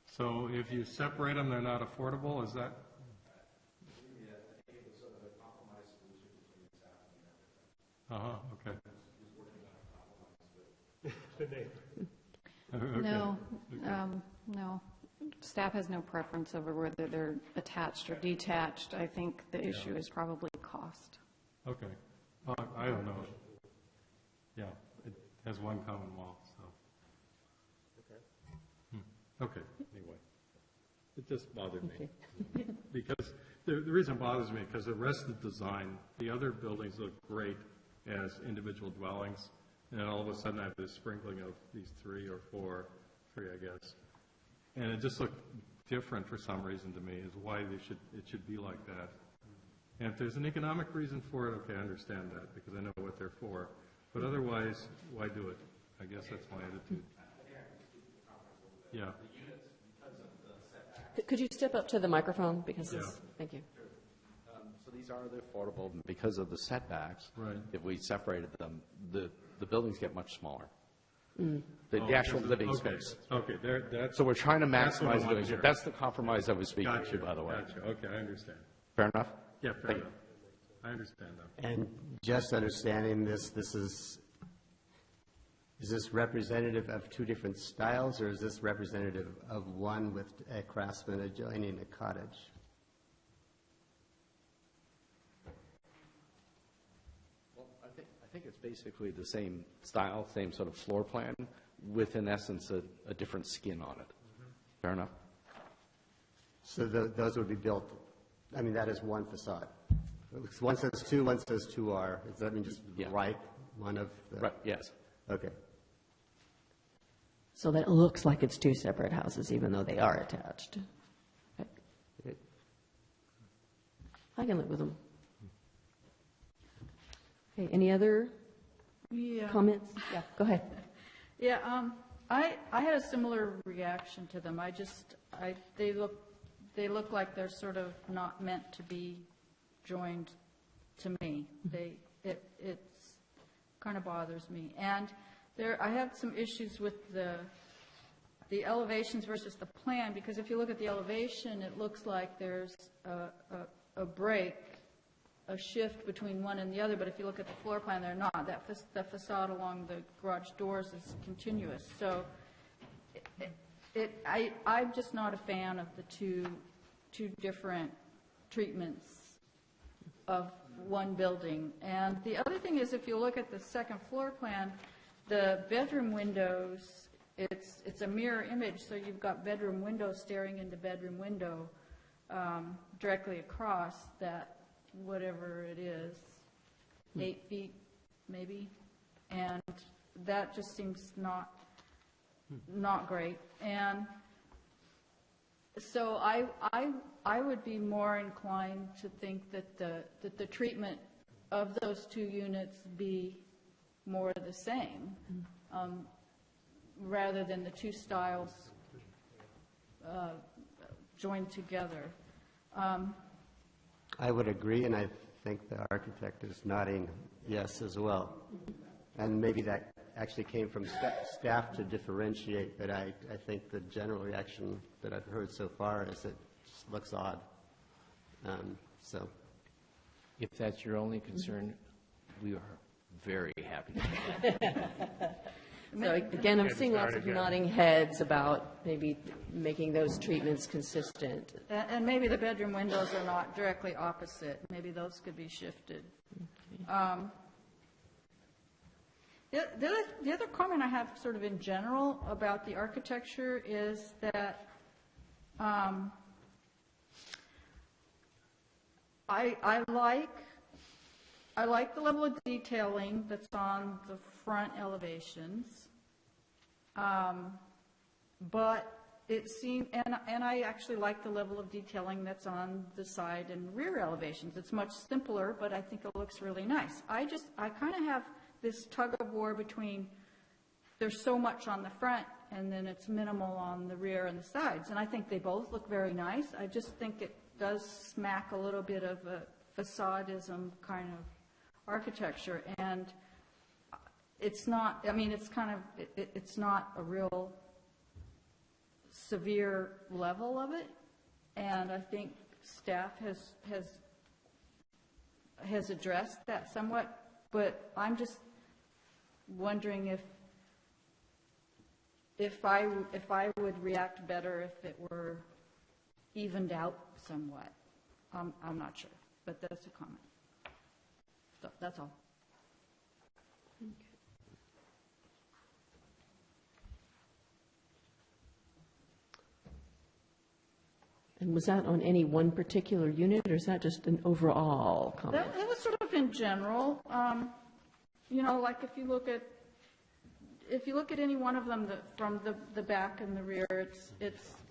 So if you separate them, they're not affordable, is that? Okay. No, no. Staff has no preference over whether they're attached or detached. I think the issue is probably cost. Okay. I don't know. Yeah, it has one common wall, so. Okay, anyway. It just bothered me. Because, the reason it bothers me, because the rest of the design, the other buildings look great as individual dwellings, and all of a sudden I have this sprinkling of these 3 or 4, 3 I guess. And it just looked different for some reason to me, is why it should be like that. And if there's an economic reason for it, okay, I understand that, because I know what they're for. But otherwise, why do it? I guess that's my attitude. Yeah. Could you step up to the microphone, because thank you. So these are the affordable, because of the setbacks. Right. If we separated them, the buildings get much smaller. Mm. The actual living space. Okay, that's. So we're trying to that's what I maximize want living to hear. space. That's the compromise I was speaking Gotcha, to, by the way. Gotcha, okay, I understand. Fair enough? Yeah, fair Thank you. enough. I understand that. And just understanding this is this representative of 2 different styles, or is this representative of one with a craftsman adjoining a cottage? Well, I think it's basically the same style, same sort of floor plan, with, in essence, a different skin on it. Fair enough? So those would be built, I mean, that is one facade. One says 2, one says 2R. Does that mean just right one of the? Right, yes. Okay. So that looks like it's 2 separate houses, even though they are attached. Okay. I can live with them. Okay, any other comments? Yeah, go ahead. Yeah, I had a similar reaction to them. They look like they're sort of not meant to be joined to me. It's kind of bothers me. And I have some issues with the elevations versus the plan, because if you look at the elevation, it looks like there's a break, a shift between one and the other, but if you look at the floor plan, they're not. The facade along the garage doors is continuous. So I'm just not a fan of the two different treatments of one building. And the other thing is, if you look at the second floor plan, the bedroom windows, it's a mirror image, so you've got bedroom windows staring into bedroom window directly across that, whatever it is, 8 feet maybe, and that just seems not great. And so I would be more inclined to think that the treatment of those two units be more the same, rather than the two styles joined together. I would agree, and I think the architect is nodding yes as well. And maybe that actually came from staff to differentiate, but I think the general reaction that I've heard so far is it just looks odd. So, if that's your only concern, we are very happy. So again, I'm seeing lots of nodding heads about maybe making those treatments consistent. And maybe the bedroom windows are not directly opposite. Maybe those could be shifted. The other comment I have sort of in general about the architecture is that I like the level of detailing that's on the front elevations, but it seems, and I actually like the level of detailing that's on the side and rear elevations. It's much simpler, but I think it looks really nice. I kind of have this tug of war between there's so much on the front and then it's minimal on the rear and the sides, and I think they both look very nice. I just think it does smack a little bit of a facadism kind of architecture, and it's not, I mean, it's kind of, it's not a real severe level of it, and I think staff has addressed that somewhat, but I'm just wondering if I would react better if it were evened out somewhat. I'm not sure, but that's a comment. So that's all. And was that on any one particular unit, or is that just an overall comment? That was sort of in general. You know, like if you look at any one of them, from the back and the rear,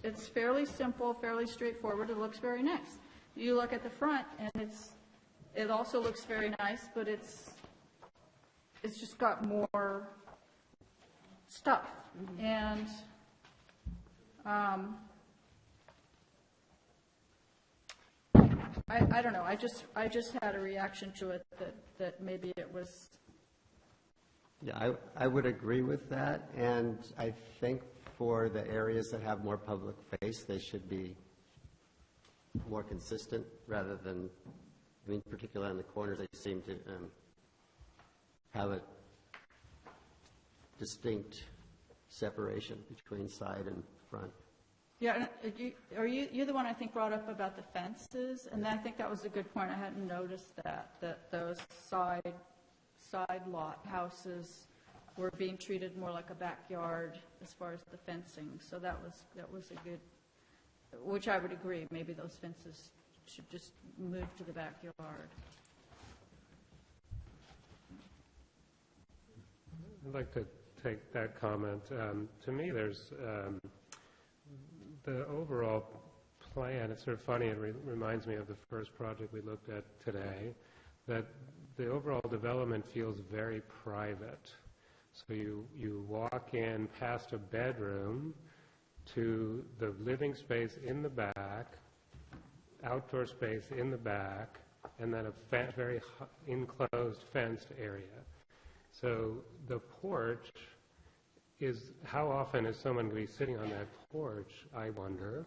it's fairly simple, fairly straightforward. It looks very nice. You look at the front, and it also looks very nice, but it's just got more stuff. And I don't know. I just had a reaction to it that maybe it was. yeah, I would agree with that, and I think for the areas that have more public face, they should be more consistent rather than, I mean, particularly on the corners, they seem to have a distinct separation between side and front. Yeah, you're the one I think brought up about the fences, and I think that was a good point. I hadn't noticed that those side lot houses were being treated more like a backyard as far as the fencing. So that was a good, which I would agree. Maybe those fences should just move to the backyard. I'd like to take that comment. To me, there's the overall plan. It's sort of funny. It reminds me of the first project we looked at today, that the overall development feels very private. So you walk in past a bedroom to the living space in the back, outdoor space in the back, and then a very enclosed fenced area. So the porch is, how often is someone going to be sitting on that porch, I wonder,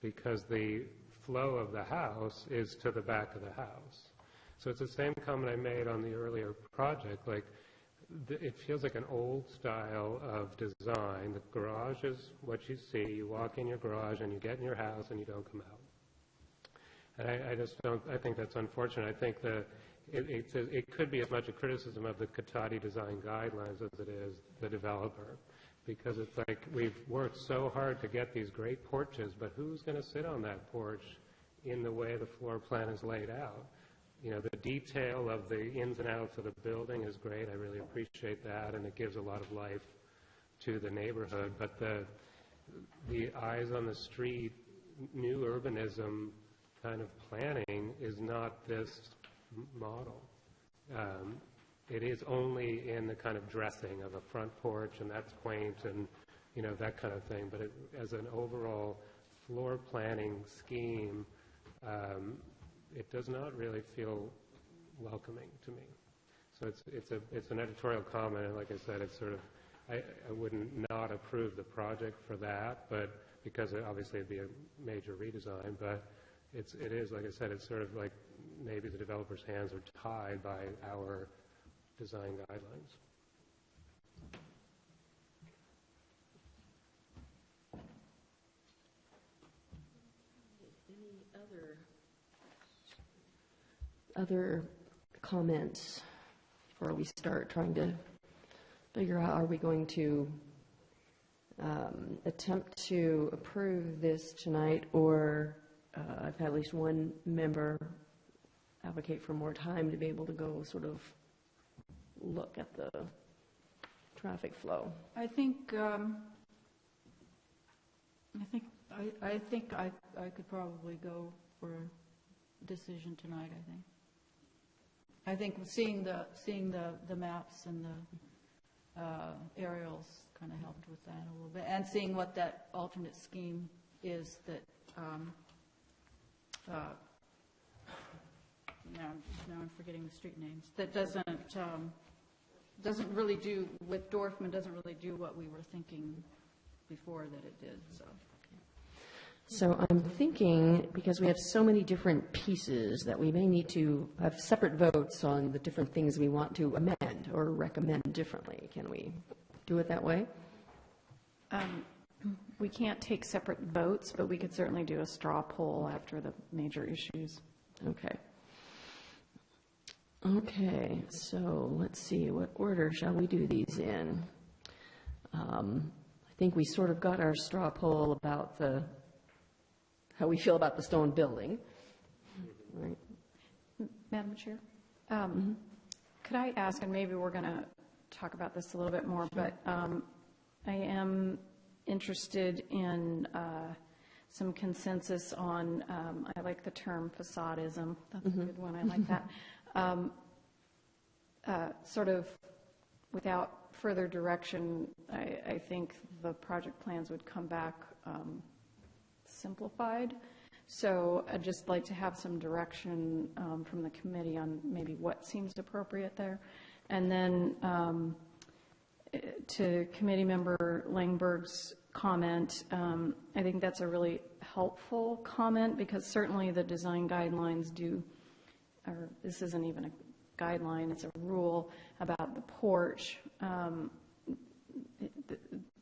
because the flow of the house is to the back of the house. So it's the same comment I made on the earlier project, like it feels like an old style of design. The garage is what you see. You walk in your garage and you get in your house and you don't come out. And I just don't, I think that's unfortunate. I think it could be as much a criticism of the Cotati design guidelines as it is the developer, because it's like we've worked so hard to get these great porches, but who's going to sit on that porch in the way the floor plan is laid out? You know, the detail of the ins and outs of the building is great. I really appreciate that, and it gives a lot of life to the neighborhood. But the eyes on the street, new urbanism kind of planning is not this model. It is only in the kind of dressing of a front porch, and that's quaint and, that kind of thing. But as an overall floor planning scheme, it does not really feel welcoming to me. So it's an editorial comment, and like I said, it's sort of, I wouldn't not approve the project for that, but because obviously it'd be a major redesign, but it is, like I said, it's sort of like maybe the developer's hands are tied by our design guidelines. Any other comments before we start trying to figure out, are we going to attempt to approve this tonight, or I've had at least one member advocate for more time to be able to go sort of look at the traffic flow. I think I could probably go for a decision tonight. I think seeing the maps and the aerials kind of helped with that a little bit, and seeing what that alternate scheme is that. Now I'm forgetting the street names. That doesn't really do, with Dorfman, doesn't really do what we were thinking before that it did, so. So I'm thinking, because we have so many different pieces, that we may need to have separate votes on the different things we want to amend or recommend differently. Can we do it that way? We can't take separate votes, but we could certainly do a straw poll after the major issues. Okay. Okay, so let's see, what order shall we do these in? I think we sort of got our straw poll about how we feel about the stone building. Right. Madam Chair, could I ask, and maybe we're going to talk about this a little bit more, but I am interested in some consensus on, I like the term facadism, that's a good one, I like that. Sort of without further direction, I think the project plans would come back simplified. So I'd just like to have some direction from the committee on maybe what seems appropriate there. And then to committee member Langberg's comment, I think that's a really helpful comment, because certainly the design guidelines do, or this isn't even a guideline, it's a rule about the porch.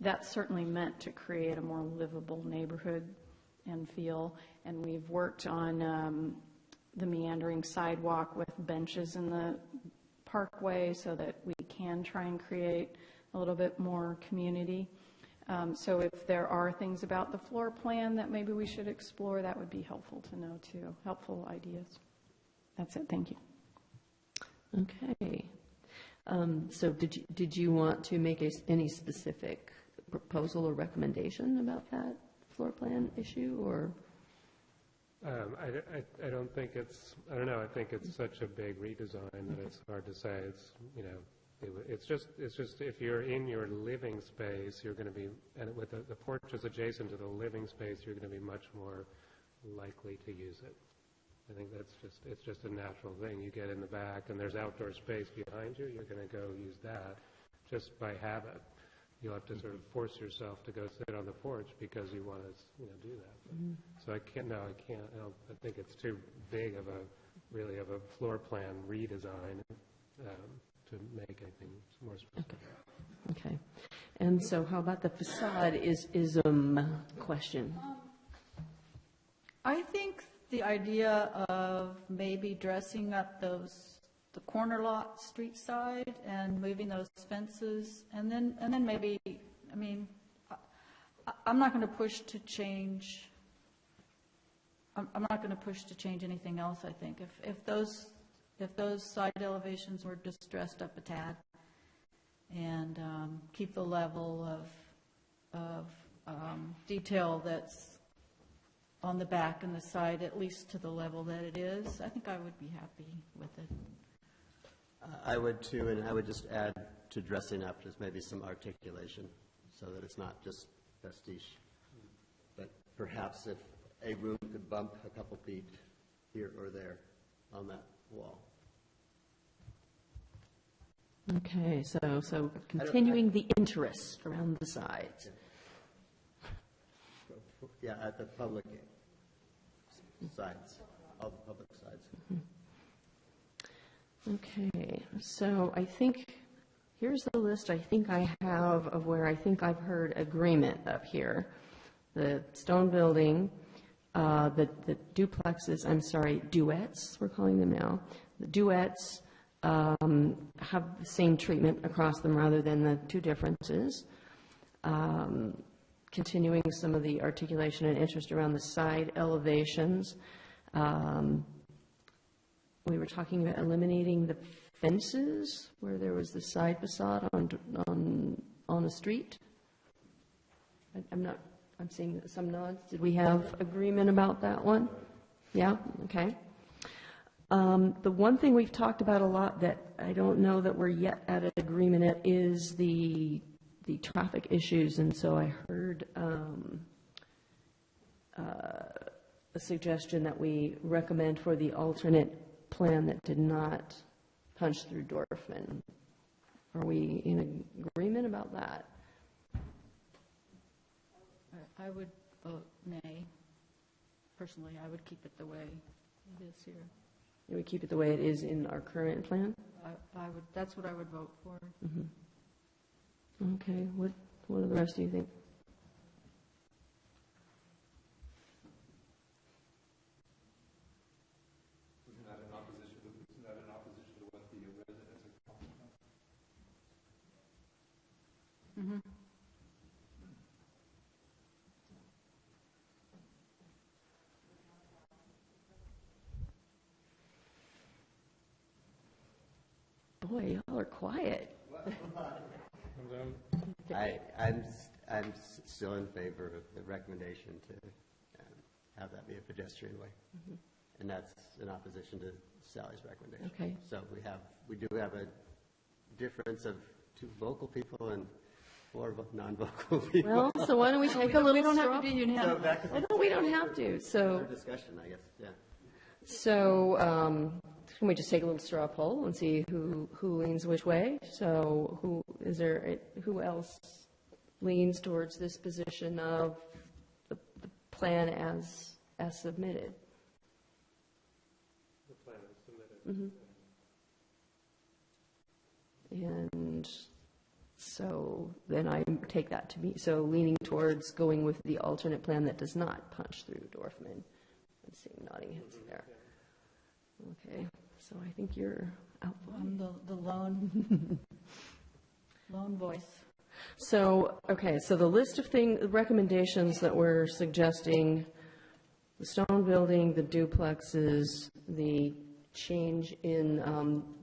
That's certainly meant to create a more livable neighborhood and feel, and we've worked on the meandering sidewalk with benches in the parkway so that we can try and create a little bit more community. So if there are things about the floor plan that maybe we should explore, that would be helpful to know too, helpful ideas. That's it, thank you. Okay. So did you want to make any specific proposal or recommendation about that floor plan issue, or? I don't think it's, I don't know, I think it's such a big redesign that it's hard to say. It's, it's just if you're in your living space, you're going to be, and with the porch is adjacent to the living space, you're going to be much more likely to use it. I think it's just a natural thing. You get in the back and there's outdoor space behind you, you're going to go use that just by habit. You'll have to sort of force yourself to go sit on the porch because you want to, do that. So I can't. I think it's too big of a floor plan redesign to make anything more specific. Okay. And so how about the facade question? I think the idea of maybe dressing up the corner lot street side and moving those fences, and then maybe, I'm not going to push to change. I'm not going to push to change anything else. I think if those side elevations were just dressed up a tad, and keep the level of detail that's on the back and the side at least to the level that it is, I think I would be happy with it. I would too, and I would just add to dressing up, just maybe some articulation, so that it's not just pastiche. But perhaps if a room could bump a couple feet here or there on that wall. Okay, so continuing the interest around the sides. Yeah, at the public sides, all the public sides. Okay, so I think, here's the list I think I have of where I think I've heard agreement up here. The stone building, the duplexes, I'm sorry, duets, we're calling them now. The duets have the same treatment across them rather than the two differences. Continuing some of the articulation and interest around the side elevations. We were talking about eliminating the fences where there was the side facade on a street. I'm seeing some nods. Did we have agreement about that one? Yeah, okay. The one thing we've talked about a lot that I don't know that we're yet at an agreement at is the traffic issues, and so I heard a suggestion that we recommend for the alternate plan that did not punch through Dorfman. Are we in agreement about that? I would vote nay. Personally, I would keep it the way it is here. Do we keep it the way it is in our current plan? I would, that's what I would vote for. Mm-hmm. Okay, what do the rest of you think? Isn't that in opposition to what the residents are talking about? Mm-hmm. Boy, y'all are quiet. I'm still in favor of the recommendation to have that be a pedestrian way. Mm-hmm. And that's in opposition to Sally's recommendation. Okay. So we do have a difference of 2 vocal people and 4 non-vocal people. Well, so why don't we take a little We don't have straw? to be unanimous. Well, no, we don't have to, so. Another discussion, I guess, yeah. So, can we just take a little straw poll and see who leans which way? So, who else leans towards this position of the plan as submitted? The plan is submitted. Mm-hmm. And so then I take that to be, so leaning towards going with the alternate plan that does not punch through Dorfman. I'm seeing nodding heads there. Okay, so I think you're out. I'm the lone voice. So, okay, so the list of recommendations that we're suggesting, the stone building, the duplexes, the change in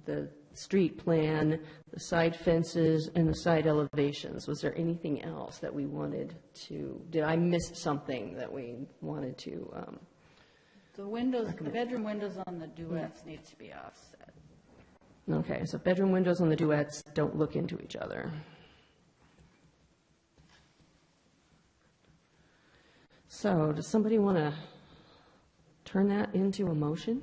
the street plan, the side fences, and the side elevations. Was there anything else that we wanted to, did I miss something that we wanted to? The windows, the bedroom windows on the duets needs to be offset. Okay, so bedroom windows on the duets don't look into each other. So, does somebody want to turn that into a motion?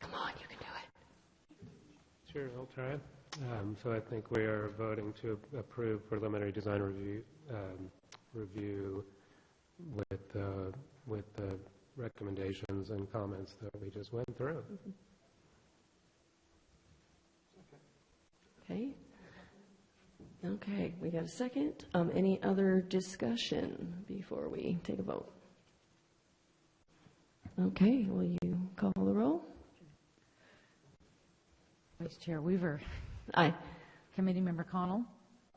Come on, you can do it. Sure, I'll try. So I think we are voting to approve preliminary design review with the recommendations and comments that we just went through. Okay. Okay, we got a second. Any other discussion before we take a vote? Okay, will you call the roll? Vice Chair Weaver. Aye. Committee Member Connell.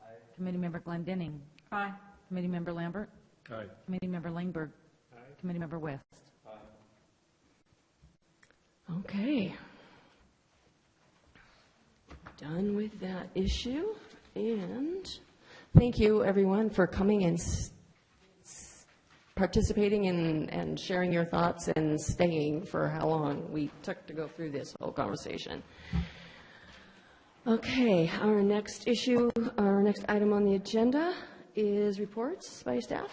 Aye. Committee Member Glendenning. Aye. Committee Member Lambert. Aye. Committee Member Langberg. Aye. Committee Member West. Aye. Okay. Done with that issue, and thank you, everyone, for coming and participating and sharing your thoughts and staying for how long we took to go through this whole conversation. Okay, our next item on the agenda is reports by staff.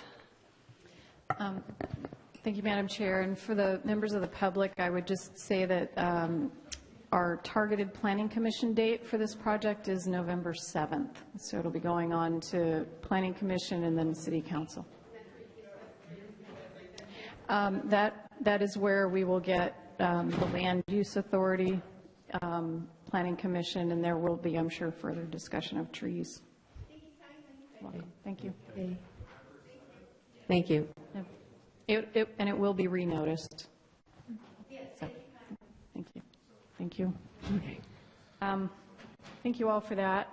Thank you, Madam Chair. And for the members of the public, I would just say that our targeted Planning Commission date for this project is November 7th. So it'll be going on to Planning Commission and then City Council. That is where we will get the Land Use Authority, Planning Commission, and there will be, I'm sure, further discussion of trees. Welcome. Thank you. Okay. Thank you. And it will be renoticed. So, thank you. Thank you. Okay. Thank you all for that.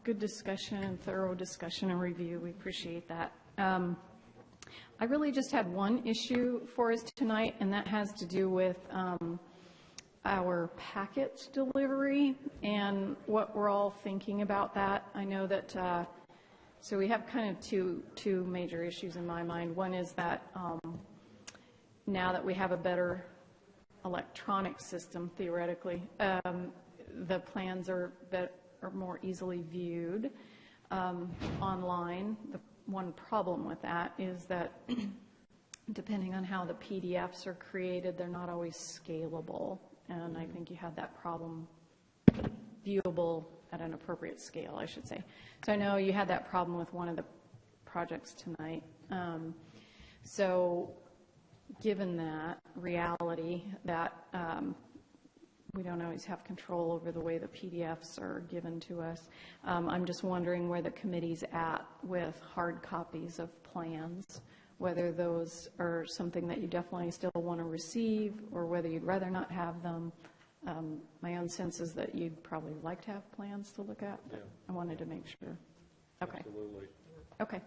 Good discussion and thorough discussion and review. We appreciate that. I really just had one issue for us tonight, and that has to do with our packet delivery and what we're all thinking about that. I know that, so we have kind of two major issues in my mind. One is that now that we have a better electronic system, theoretically, the plans are more easily viewed online. The one problem with that is that depending on how the PDFs are created, they're not always scalable. And I think you had that problem viewable at an appropriate scale, I should say. So I know you had that problem with one of the projects tonight. So given that reality that we don't always have control over the way the PDFs are given to us, I'm just wondering where the committee's at with hard copies of plans, whether those are something that you definitely still want to receive or whether you'd rather not have them. My own sense is that you'd probably like to have plans to look at. But I wanted to make sure. Okay. Absolutely. Okay.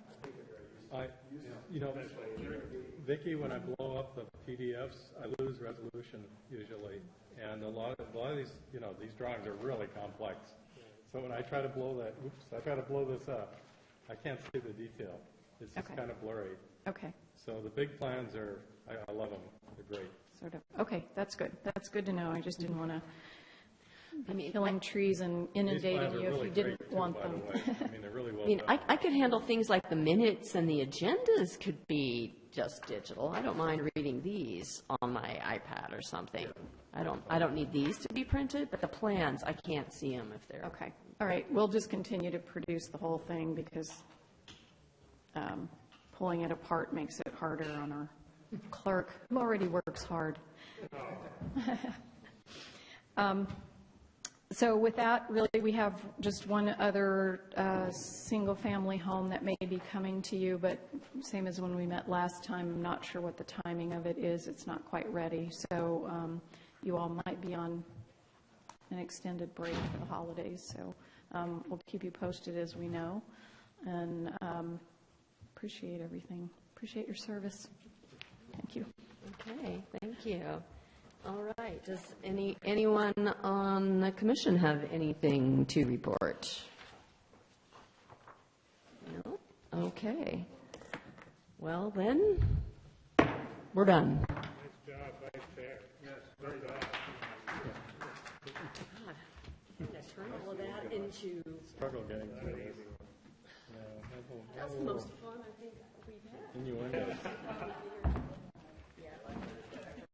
Vicki, when I blow up the PDFs, I lose resolution usually. And a lot of these, these drawings are really complex. So when I try to blow this up, I can't see the detail. It's just kind of blurry. Okay. So the big plans are, I love them. They're great. Sort of. Okay, that's good. That's good to know. I just didn't want to be killing trees and inundating you if you didn't want them. They're really well done. I could handle things like the minutes and the agendas could be just digital. I don't mind reading these on my iPad or something. I don't need these to be printed, but the plans, I can't see them if they're... Okay. All right. We'll just continue to produce the whole thing because pulling it apart makes it harder on our clerk, who already works hard. So with that, really, we have just one other single-family home that may be coming to you, but same as when we met last time, I'm not sure what the timing of it is. It's not quite ready. So you all might be on an extended break for the holidays. So we'll keep you posted as we know. And appreciate everything. Appreciate your service. Thank you. Okay, thank you. All right. Does anyone on the commission have anything to report? No? Okay. Well, then, we're done. Nice job, Vice Chair. Yes, very good. God, I'm going to turn all of that into... Struggle getting through this. That's the most fun I think we've had.